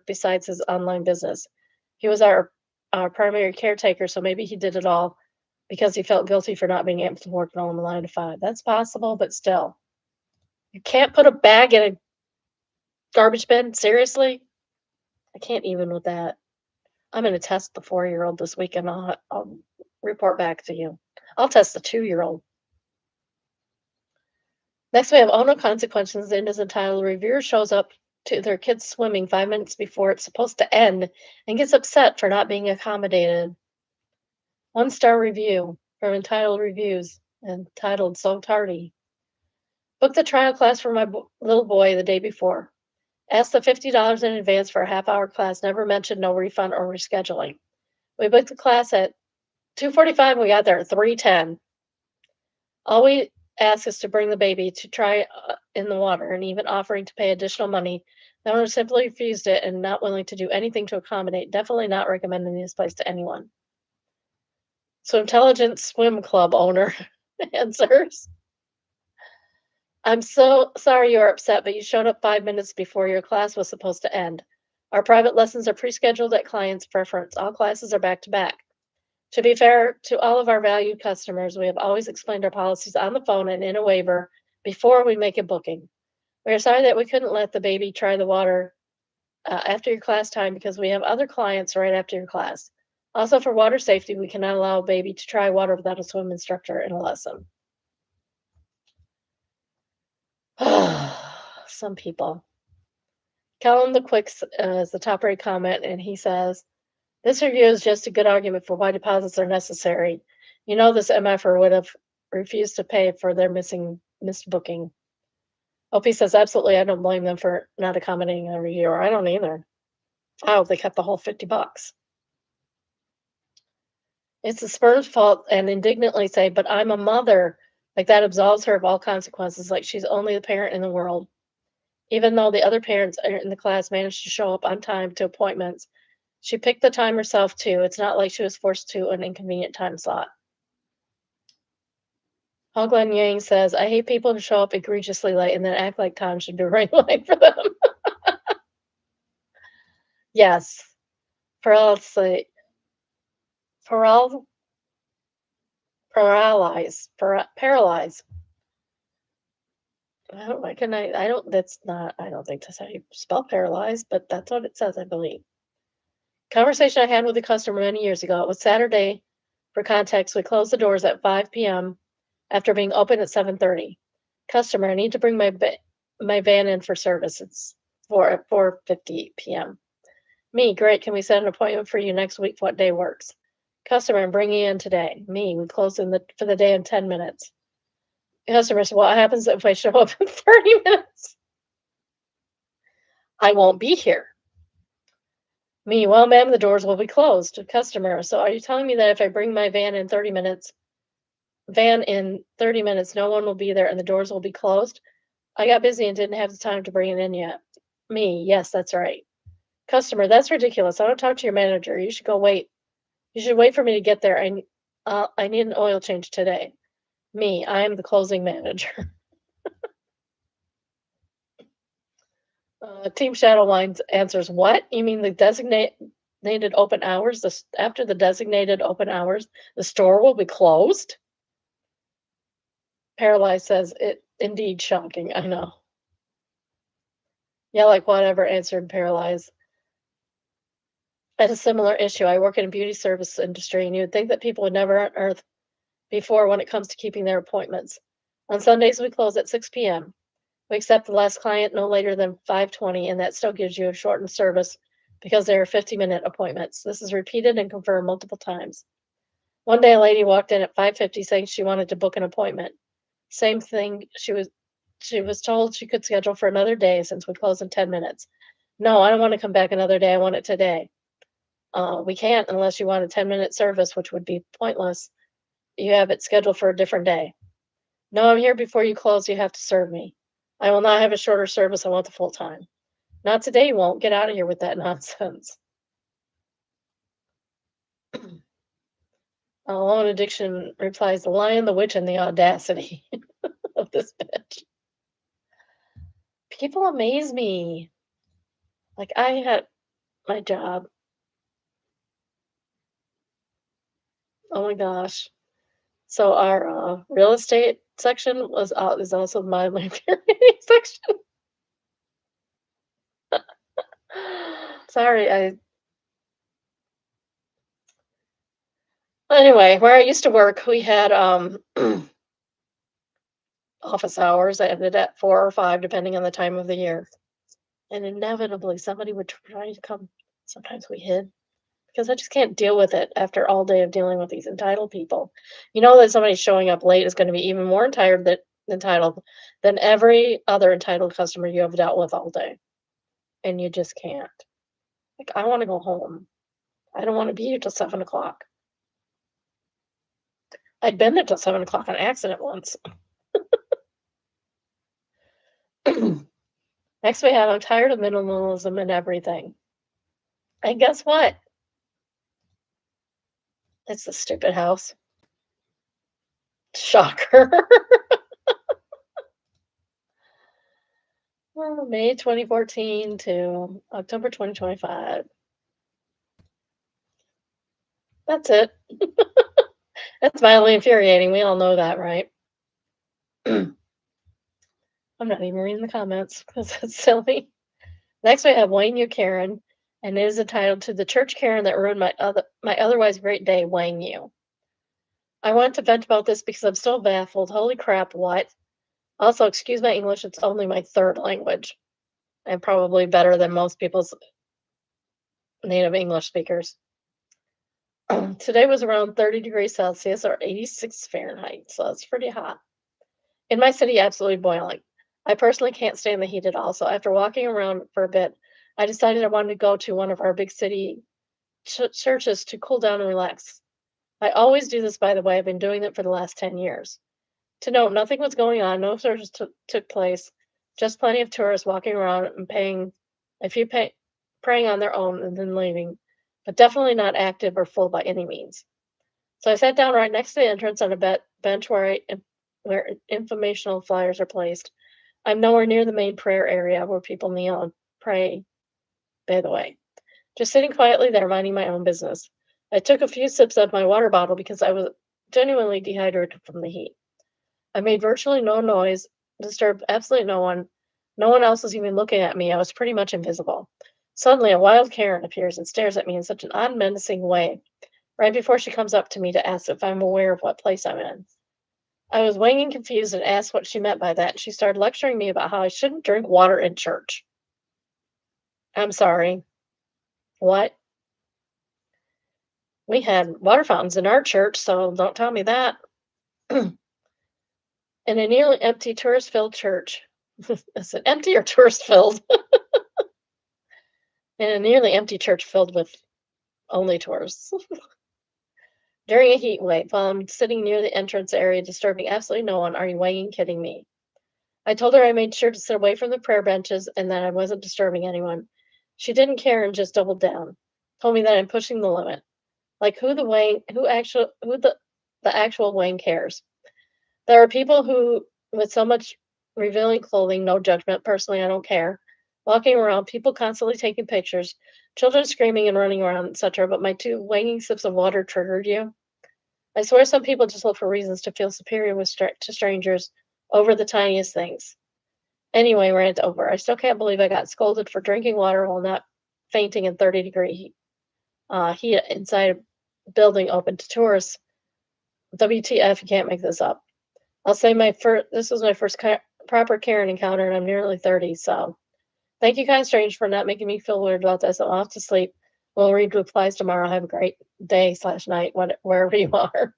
S1: besides his online business. He was our primary caretaker, so maybe he did it all because he felt guilty for not being able to work on the 9 to 5. That's possible, but still. You can't put a bag in a garbage bin? Seriously? I can't even with that. I'm gonna test the 4-year-old this week, and I'll report back to you. I'll test the 2-year-old. Next, we have Oh No Consequences, and is entitled Reviewer shows up to their kids swimming 5 minutes before it's supposed to end and gets upset for not being accommodated. 1-star review from Entitled Reviews, entitled So Tardy. Booked the trial class for my little boy the day before. Asked the $50 in advance for a half-hour class, never mentioned no refund or rescheduling. We booked the class at 2:45 and we got there at 3:10. All we ask is to bring the baby to try in the water, and even offering to pay additional money. The owner simply refused it and not willing to do anything to accommodate. Definitely not recommending this place to anyone. So Intelligent Swim Club owner answers, I'm so sorry you're upset, but you showed up 5 minutes before your class was supposed to end. Our private lessons are pre-scheduled at client's preference. All classes are back to back. To be fair to all of our valued customers, we have always explained our policies on the phone and in a waiver before we make a booking. We are sorry that we couldn't let the baby try the water after your class time because we have other clients right after your class. Also, for water safety, we cannot allow a baby to try water without a swim instructor in a lesson. Some people. Callum the Quicks is the top rated comment, and he says, this review is just a good argument for why deposits are necessary. You know, this MFer would have refused to pay for their missed booking. OP says, absolutely, I don't blame them for not accommodating a reviewer. I don't either. I hope they kept the whole $50. It's the sperm's fault, and indignantly say, but I'm a mother. Like that absolves her of all consequences, like she's only the parent in the world. Even though the other parents in the class managed to show up on time to appointments, she picked the time herself too. It's not like she was forced to an inconvenient time slot. Hoglan Yang says, I hate people who show up egregiously late and then act like time should be right line for them. Yes. Paralyze. Paralyze. I don't think that's how you spell paralyzed, but that's what it says, I believe. Conversation I had with a customer many years ago. It was Saturday. For context, we closed the doors at 5 p.m. after being open at 7:30. Customer, I need to bring my van in for service. It's 4:50 p.m. Me, great. Can we set an appointment for you next week? What day works? Customer, I'm bringing in today. Me, we close for the day in 10 minutes. Customer says, what happens if I show up in 30 minutes? I won't be here. Me, well, ma'am, the doors will be closed. Customer, so are you telling me that if I bring my van in 30 minutes, no one will be there and the doors will be closed? I got busy and didn't have the time to bring it in yet. Me, yes, that's right. Customer, that's ridiculous. I don't talk to your manager. You should go wait. You should wait for me to get there. I need an oil change today. Me, I am the closing manager. Team Shadowlines answers, what? You mean the designated open hours? After the designated open hours, the store will be closed? Paralyzed says, it indeed shocking. I know. Yeah, like whatever, answered Paralyzed. I had a similar issue. I work in a beauty service industry, and you would think that people would never unearth before when it comes to keeping their appointments. On Sundays, we close at 6 p.m. We accept the last client no later than 5:20, and that still gives you a shortened service because they are 50-minute appointments. This is repeated and confirmed multiple times. One day, a lady walked in at 5:50 saying she wanted to book an appointment. Same thing, she She was told she could schedule for another day since we close in 10 minutes. No, I don't want to come back another day. I want it today. We can't unless you want a 10-minute service, which would be pointless. You have it scheduled for a different day. No, I'm here before you close. You have to serve me. I will not have a shorter service. I want the full time. Not today, you won't. Get out of here with that nonsense. Alone Addiction replies, the lion, the witch, and the audacity of this bitch. People amaze me. Like, I had my job. Oh my gosh. So our real estate section is also my infuriating section. Sorry, anyway, where I used to work, we had office hours that ended at 4 or 5, depending on the time of the year. And inevitably, somebody would try to come. Sometimes we hid because I just can't deal with it after all day of dealing with these entitled people. You know that somebody showing up late is going to be even more entitled than every other entitled customer you have dealt with all day. And you just can't. Like, I want to go home. I don't want to be here till 7 o'clock. I'd been there till 7 o'clock on accident once. Next we have, I'm tired of minimalism and everything. And guess what? It's the stupid house. Shocker. Well, May 2014 to October 2025. That's it. That's mildly infuriating. We all know that, right? I'm not even reading the comments because it's silly. Next, we have Wayne You Karen, and it is entitled to the church Karen that ruined my otherwise great day, Wayne You. I want to vent about this because I'm still baffled. Holy crap, what? Also, excuse my English, it's only my third language. And probably better than most people's native English speakers. Today was around 30 degrees Celsius or 86 Fahrenheit, so it's pretty hot. In my city, absolutely boiling. I personally can't stand the heat at all, so after walking around for a bit, I decided I wanted to go to one of our big city churches to cool down and relax. I always do this, by the way. I've been doing it for the last 10 years. To note, nothing was going on. No service took place. Just plenty of tourists walking around and praying on their own and then leaving, but definitely not active or full by any means. So I sat down right next to the entrance on a bench where informational flyers are placed. I'm nowhere near the main prayer area where people kneel and pray, by the way. Just sitting quietly there, minding my own business. I took a few sips of my water bottle because I was genuinely dehydrated from the heat. I made virtually no noise, disturbed absolutely no one. No one else was even looking at me. I was pretty much invisible. Suddenly, a wild Karen appears and stares at me in such an odd, menacing way, right before she comes up to me to ask if I'm aware of what place I'm in. I was winging confused and asked what she meant by that, and she started lecturing me about how I shouldn't drink water in church. I'm sorry. What? We had water fountains in our church, so don't tell me that. In a nearly empty tourist-filled church. Is it empty or tourist-filled? In a nearly empty church filled with only tourists. During a heat wave, while I'm sitting near the entrance area disturbing absolutely no one, are you weighing kidding me? I told her I made sure to sit away from the prayer benches and that I wasn't disturbing anyone. She didn't care and just doubled down. Told me that I'm pushing the limit. Like who the actual Wayne cares? There are people who with so much revealing clothing, no judgment, personally I don't care. Walking around, people constantly taking pictures, children screaming and running around, etc. But my 2 wanging sips of water triggered you. I swear some people just look for reasons to feel superior to strangers over the tiniest things. Anyway, rant over. I still can't believe I got scolded for drinking water while not fainting in 30-degree heat inside a building open to tourists. WTF, you can't make this up. I'll say this was my first proper Karen encounter, and I'm nearly 30, so thank you, kind strange, for not making me feel weird about this. I'm off to sleep. We'll read replies tomorrow. Have a great day/night, wherever you are.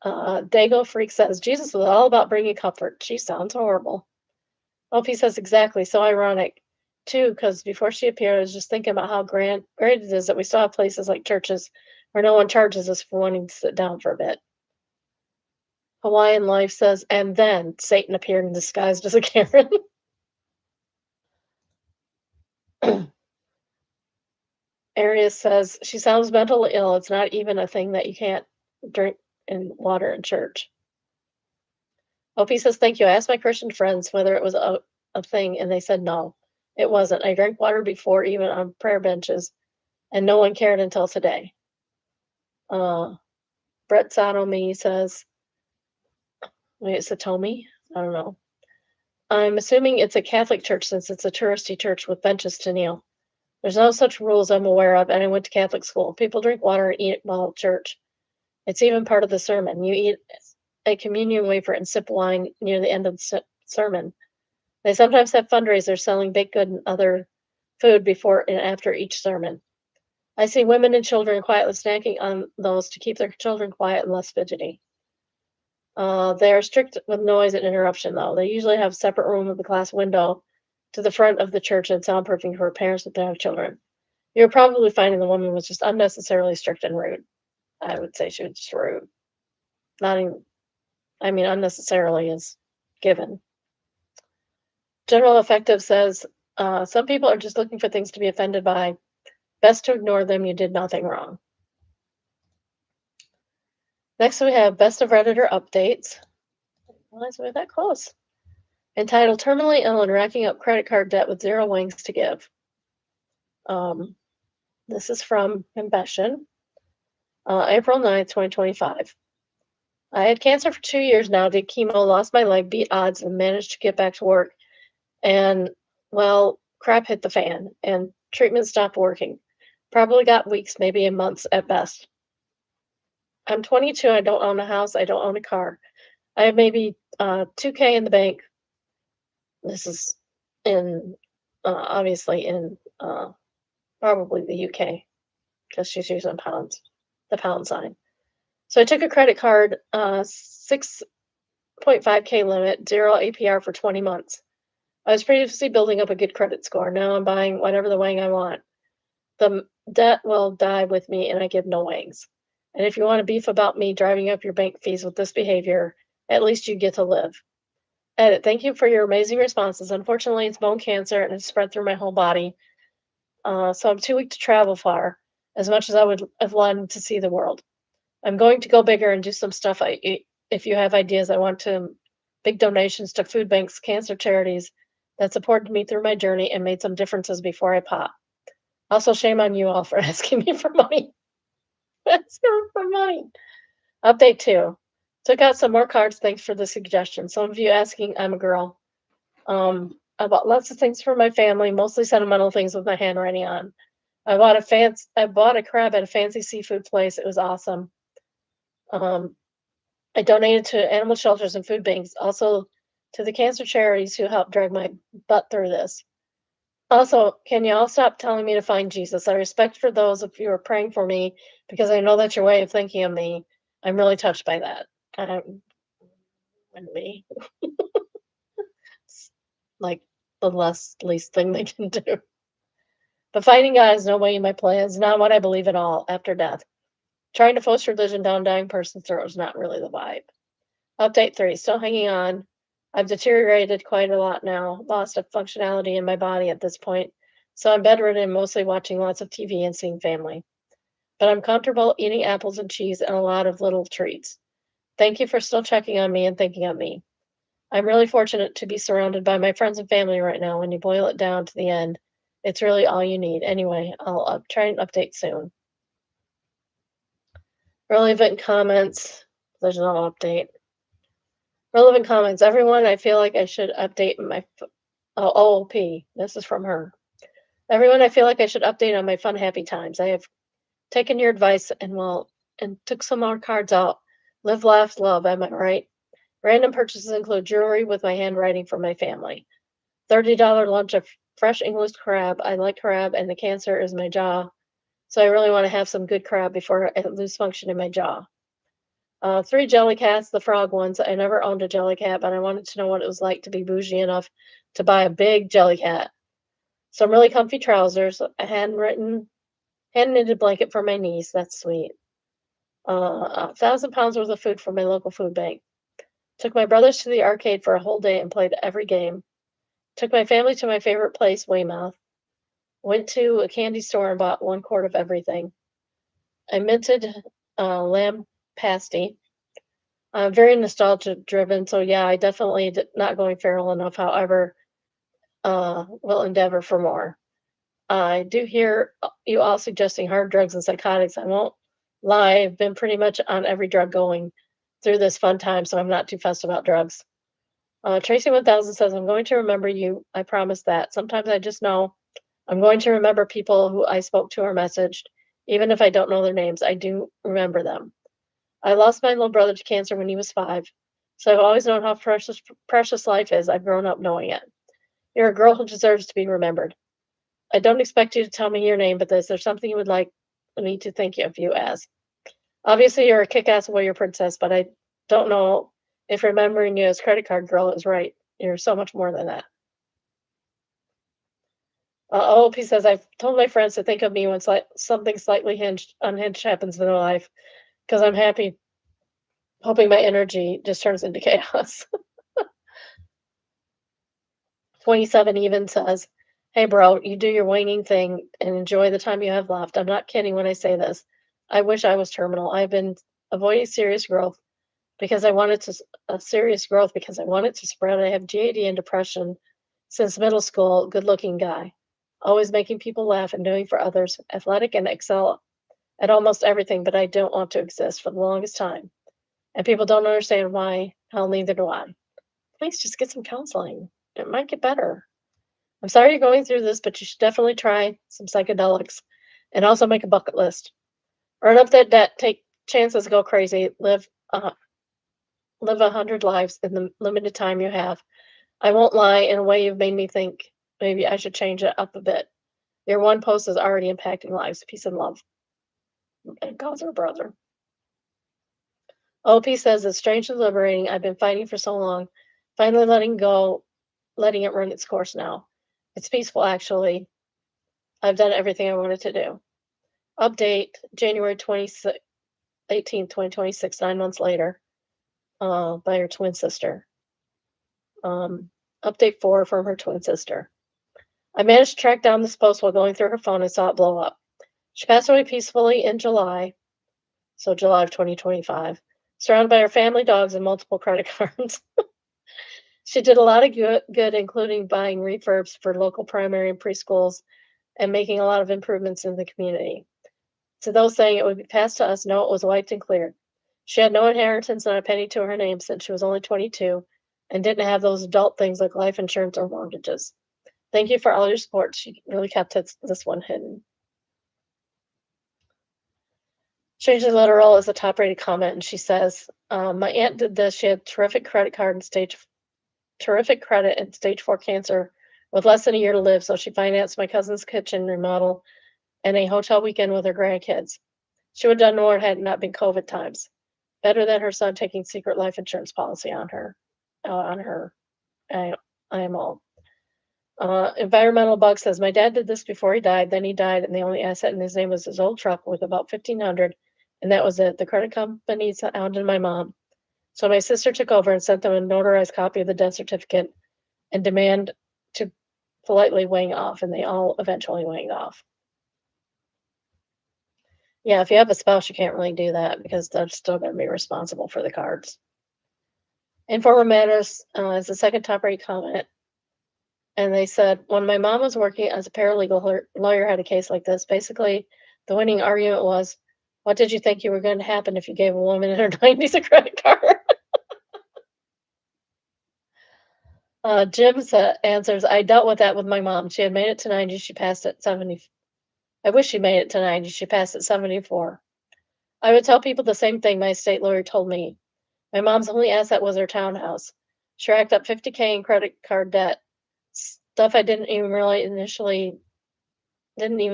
S1: Dago Freak says, Jesus was all about bringing comfort. She sounds horrible. OP says, exactly. So ironic, too, because before she appeared, I was just thinking about how great it is that we still have places like churches where no one charges us for wanting to sit down for a bit. Hawaiian Life says, and then Satan appeared in disguise as a Karen. Arius says, she sounds mentally ill. It's not even a thing that you can't drink in water in church. OP says, thank you. I asked my Christian friends whether it was a thing, and they said no, it wasn't. I drank water before, even on prayer benches, and no one cared until today. Brett Sotomi says, wait, Satomi? I don't know. I'm assuming it's a Catholic church since it's a touristy church with benches to kneel. There's no such rules I'm aware of, and I went to Catholic school. People drink water and eat while at church. It's even part of the sermon. You eat a communion wafer and sip wine near the end of the sermon. They sometimes have fundraisers selling baked good and other food before and after each sermon. I see women and children quietly snacking on those to keep their children quiet and less fidgety. They are strict with noise and interruption, though. They usually have a separate room with the glass window to the front of the church and soundproofing for parents that have children. You're probably finding the woman was just unnecessarily strict and rude. I would say she was just rude. Not even, I mean, unnecessarily is given. General Effective says, some people are just looking for things to be offended by. Best to ignore them. You did nothing wrong. Next, we have Best of Redditor updates. I didn't realize we were that close. Entitled Terminally Ill and Racking Up Credit Card Debt with Zero Wings to Give. This is from Confession, April 9th, 2025. I had cancer for 2 years now, did chemo, lost my leg, beat odds, and managed to get back to work. And, well, crap hit the fan, and treatment stopped working. Probably got weeks, maybe months at best. I'm 22, I don't own a house, I don't own a car. I have maybe $2K in the bank. This is in, obviously in probably the UK, because she's using pounds, the pound sign. So I took a credit card, 6.5K limit, 0 APR for 20 months. I was previously building up a good credit score. Now I'm buying whatever the wang I want. The debt will die with me, and I give no wangs. And if you want to beef about me driving up your bank fees with this behavior, at least you get to live. Edit, thank you for your amazing responses. Unfortunately, it's bone cancer and it's spread through my whole body. So I'm too weak to travel far, as much as I would have wanted to see the world. I'm going to go bigger and do some stuff. If you have ideas, I want to big donations to food banks, cancer charities that supported me through my journey and made some differences before I pop. Also, shame on you all for asking me for money. Asking for money. Update 2. Took out some more cards. Thanks for the suggestion. Some of you asking, I'm a girl. I bought lots of things for my family, mostly sentimental things with my handwriting on. I bought a crab at a fancy seafood place. It was awesome. I donated to animal shelters and food banks, also to the cancer charities who helped drag my butt through this. Also, can you all stop telling me to find Jesus? I respect for those of you who are praying for me because I know that's your way of thinking of me. I'm really touched by that. And me, it's like the least thing they can do. But fighting God is no way in my plan. It's not what I believe at all after death. Trying to force religion down a dying person's throat is not really the vibe. Update 3, still hanging on. I've deteriorated quite a lot now, lost a functionality in my body at this point, so I'm bedridden, mostly watching lots of TV and seeing family. But I'm comfortable eating apples and cheese and a lot of little treats. Thank you for still checking on me and thinking of me. I'm really fortunate to be surrounded by my friends and family right now. When you boil it down to the end, it's really all you need. Anyway, I'll try and update soon. Relevant comments. There's no update. Relevant comments. Everyone, I feel like I should update my OOP. This is from her. Everyone, I feel like I should update on my fun, happy times. I have taken your advice and took some more cards out. Live, laugh, love. Am I right? Random purchases include jewelry with my handwriting for my family. $30 lunch of fresh English crab. I like crab, and the cancer is my jaw. So I really want to have some good crab before I lose function in my jaw. Three Jellycats, the frog ones. I never owned a Jellycat, but I wanted to know what it was like to be bougie enough to buy a big Jellycat. Some really comfy trousers, a hand knitted blanket for my niece. That's sweet. 1,000 pounds worth of food from my local food bank. Took my brothers to the arcade for a whole day and played every game. Took my family to my favorite place, Weymouth. Went to a candy store and bought 1 quart of everything. I minted lamb pasty. I'm very nostalgia driven, so yeah, I definitely not going feral enough. However, will endeavor for more. I do hear you all suggesting hard drugs and psychotics. I won't lie, I've been pretty much on every drug going through this fun time, so I'm not too fussed about drugs. Tracy 1000 says, I'm going to remember you. I promise that. Sometimes I just know I'm going to remember people who I spoke to or messaged. Even if I don't know their names, I do remember them. I lost my little brother to cancer when he was 5, so I've always known how precious life is. I've grown up knowing it. You're a girl who deserves to be remembered. I don't expect you to tell me your name, but is there something you would like me to think of you as? Obviously, you're a kick-ass warrior princess, but I don't know if remembering you as credit card girl is right. You're so much more than that. OP says, I've told my friends to think of me when something slightly unhinged happens in their life because I'm happy, hoping my energy just turns into chaos. 27 even says, hey, bro, you do your winging thing and enjoy the time you have left. I'm not kidding when I say this. I wish I was terminal. I've been avoiding serious growth because I want it to spread. I have GAD and depression since middle school. Good looking guy, always making people laugh and doing for others, athletic and excel at almost everything, but I don't want to exist for the longest time. And people don't understand why. Hell, neither do I. Please just get some counseling. It might get better. I'm sorry you're going through this, but you should definitely try some psychedelics and also make a bucket list. Earn up that debt, take chances, go crazy, live 100 lives in the limited time you have. I won't lie, in a way you've made me think maybe I should change it up a bit. Your one post is already impacting lives. Peace and love. And God's our brother. OP says it's strangely liberating. I've been fighting for so long. Finally letting it run its course now. It's peaceful, actually. I've done everything I wanted to do. Update January 18th, 2026, 9 months later, by her twin sister. Update 4 from her twin sister. I managed to track down this post while going through her phone and saw it blow up. She passed away peacefully in July, so July of 2025, surrounded by her family, dogs, and multiple credit cards. She did a lot of good, including buying refurbs for local primary and preschools and making a lot of improvements in the community. To those saying it would be passed to us, no, it was wiped and cleared. She had no inheritance, not a penny to her name since she was only 22 and didn't have those adult things like life insurance or mortgages. Thank you for all your support. She really kept this one hidden. Strangely Literal is a top-rated comment, and she says, my aunt did this. She had terrific credit and stage 4 cancer with less than a year to live, so she financed my cousin's kitchen remodel and a hotel weekend with her grandkids. She would have done more had it not been COVID times. Better than her son taking secret life insurance policy on her. I am all. Environmental Bug says, my dad did this before he died. Then he died, and the only asset in his name was his old truck with about 1,500, and that was it. The credit company hounded my mom. So my sister took over and sent them a notarized copy of the death certificate and demand to politely wang off, and they all eventually wanged off. Yeah, if you have a spouse, you can't really do that because they're still going to be responsible for the cards. Informer Matters is the second top rate comment. And they said, when my mom was working as a paralegal lawyer had a case like this, basically the winning argument was, what did you think you were going to happen if you gave a woman in her 90s a credit card? Jim answers, I dealt with that with my mom. She had made it to 90. She passed at 70. I wish she made it to 90. She passed at 74. I would tell people the same thing my estate lawyer told me. My mom's only asset was her townhouse. She racked up $50K in credit card debt. Stuff I didn't even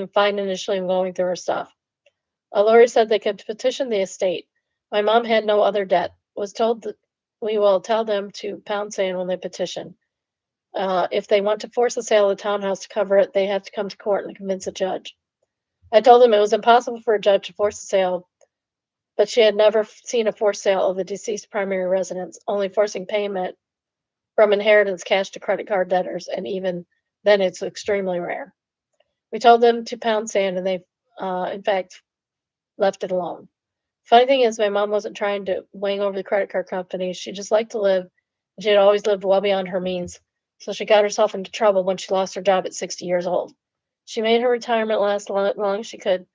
S1: find initially going through her stuff. A lawyer said they could petition the estate. My mom had no other debt. Was told that we will tell them to pound sand when they petition. If they want to force the sale of the townhouse to cover it, they have to come to court and convince a judge. I told them it was impossible for a judge to force the sale, but she had never seen a forced sale of the deceased primary residence, only forcing payment from inheritance cash to credit card debtors, and even then it's extremely rare. We told them to pound sand, and they, in fact, left it alone. Funny thing is, my mom wasn't trying to wing over the credit card companies. She just liked to live, and she had always lived well beyond her means. So she got herself into trouble when she lost her job at 60 years old. She made her retirement last long as she could,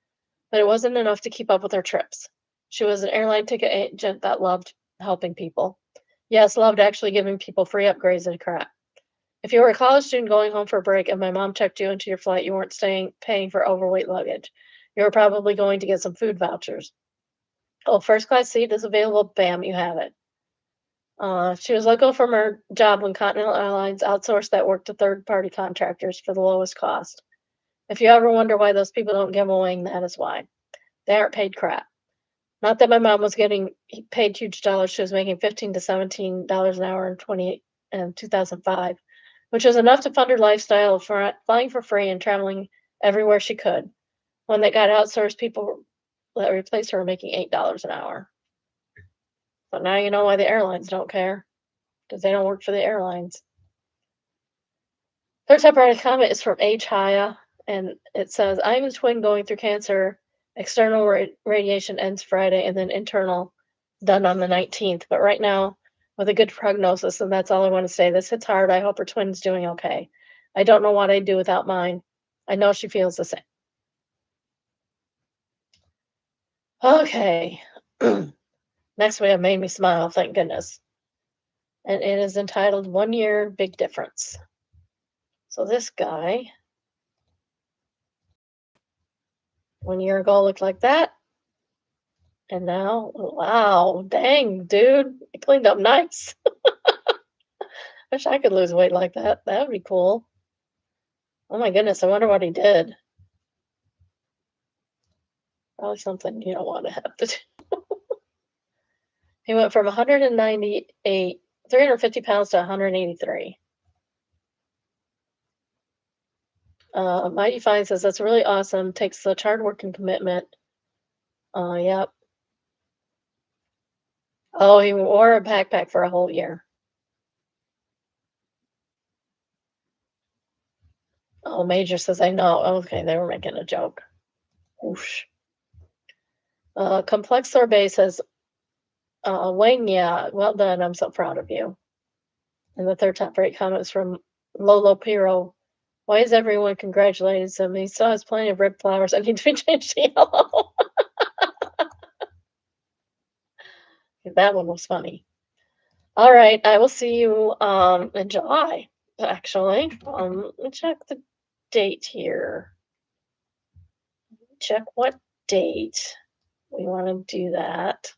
S1: but it wasn't enough to keep up with her trips. She was an airline ticket agent that loved helping people. Yes, loved actually giving people free upgrades and crap. If you were a college student going home for a break and my mom checked you into your flight, you weren't paying for overweight luggage. You were probably going to get some food vouchers. Oh, first class seat is available. Bam, you have it. She was let go from her job when Continental Airlines outsourced that work to third party contractors for the lowest cost. If you ever wonder why those people don't give a wing, that is why. They aren't paid crap. Not that my mom was getting paid huge dollars. She was making $15 to $17 an hour in 2005, which was enough to fund her lifestyle of flying for free and traveling everywhere she could. When they got outsourced, people that replaced her were making $8 an hour. But now you know why the airlines don't care, because they don't work for the airlines. Third separate comment is from H. Haya, and it says, I'm a twin going through cancer. External radiation ends Friday, and then internal done on the 19th. But right now, with a good prognosis, and that's all I want to say. This hits hard. I hope her twin's doing okay. I don't know what I'd do without mine. I know she feels the same. Okay. Next we have Made Me Smile, thank goodness. And it is entitled 1 Year Big Difference. So this guy, 1 year ago, looked like that. And now, wow, dang, dude, I cleaned up nice. Wish I could lose weight like that. That would be cool. Oh my goodness, I wonder what he did. Probably something you don't want to have to do. He went from 350 pounds to 183. Mighty Fine says that's really awesome. Takes such hard work and commitment. Yep. Oh, he wore a backpack for a whole year. Oh, Major says I know. Okay, they were making a joke. Whoosh. Complex Sorbet says, Wayne, yeah, well done. I'm so proud of you. And the third top rate comment is from Lolo Piro. Why is everyone congratulating him? He still has plenty of red flowers. I need to be changed to yellow. That one was funny. All right, I will see you in July, actually. Let me check the date here. Check what date we want to do that.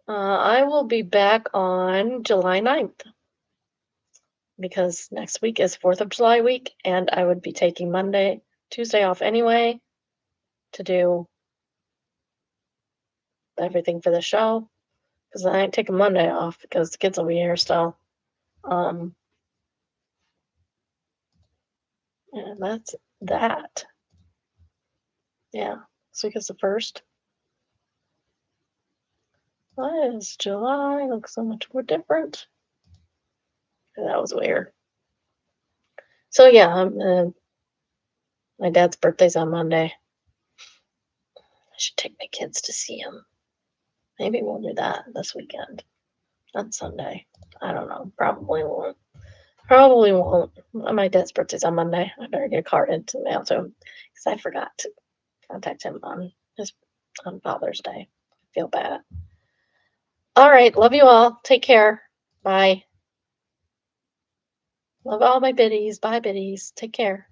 S1: I will be back on July 9th because next week is 4th of July week, and I would be taking Tuesday off anyway to do everything for the show because I ain't taking Monday off because the kids will be here still. And that's that. Yeah, this week is the 1st. Why is July look so much more different? That was weird. So yeah, my dad's birthday's on Monday. I should take my kids to see him. Maybe we'll do that this weekend. On Sunday. I don't know. Probably won't. Probably won't. My dad's birthday's on Monday. I better get a card into the mail to him because I forgot to contact him on Father's Day. I feel bad. All right. Love you all. Take care. Bye. Love all my biddies. Bye, biddies. Take care.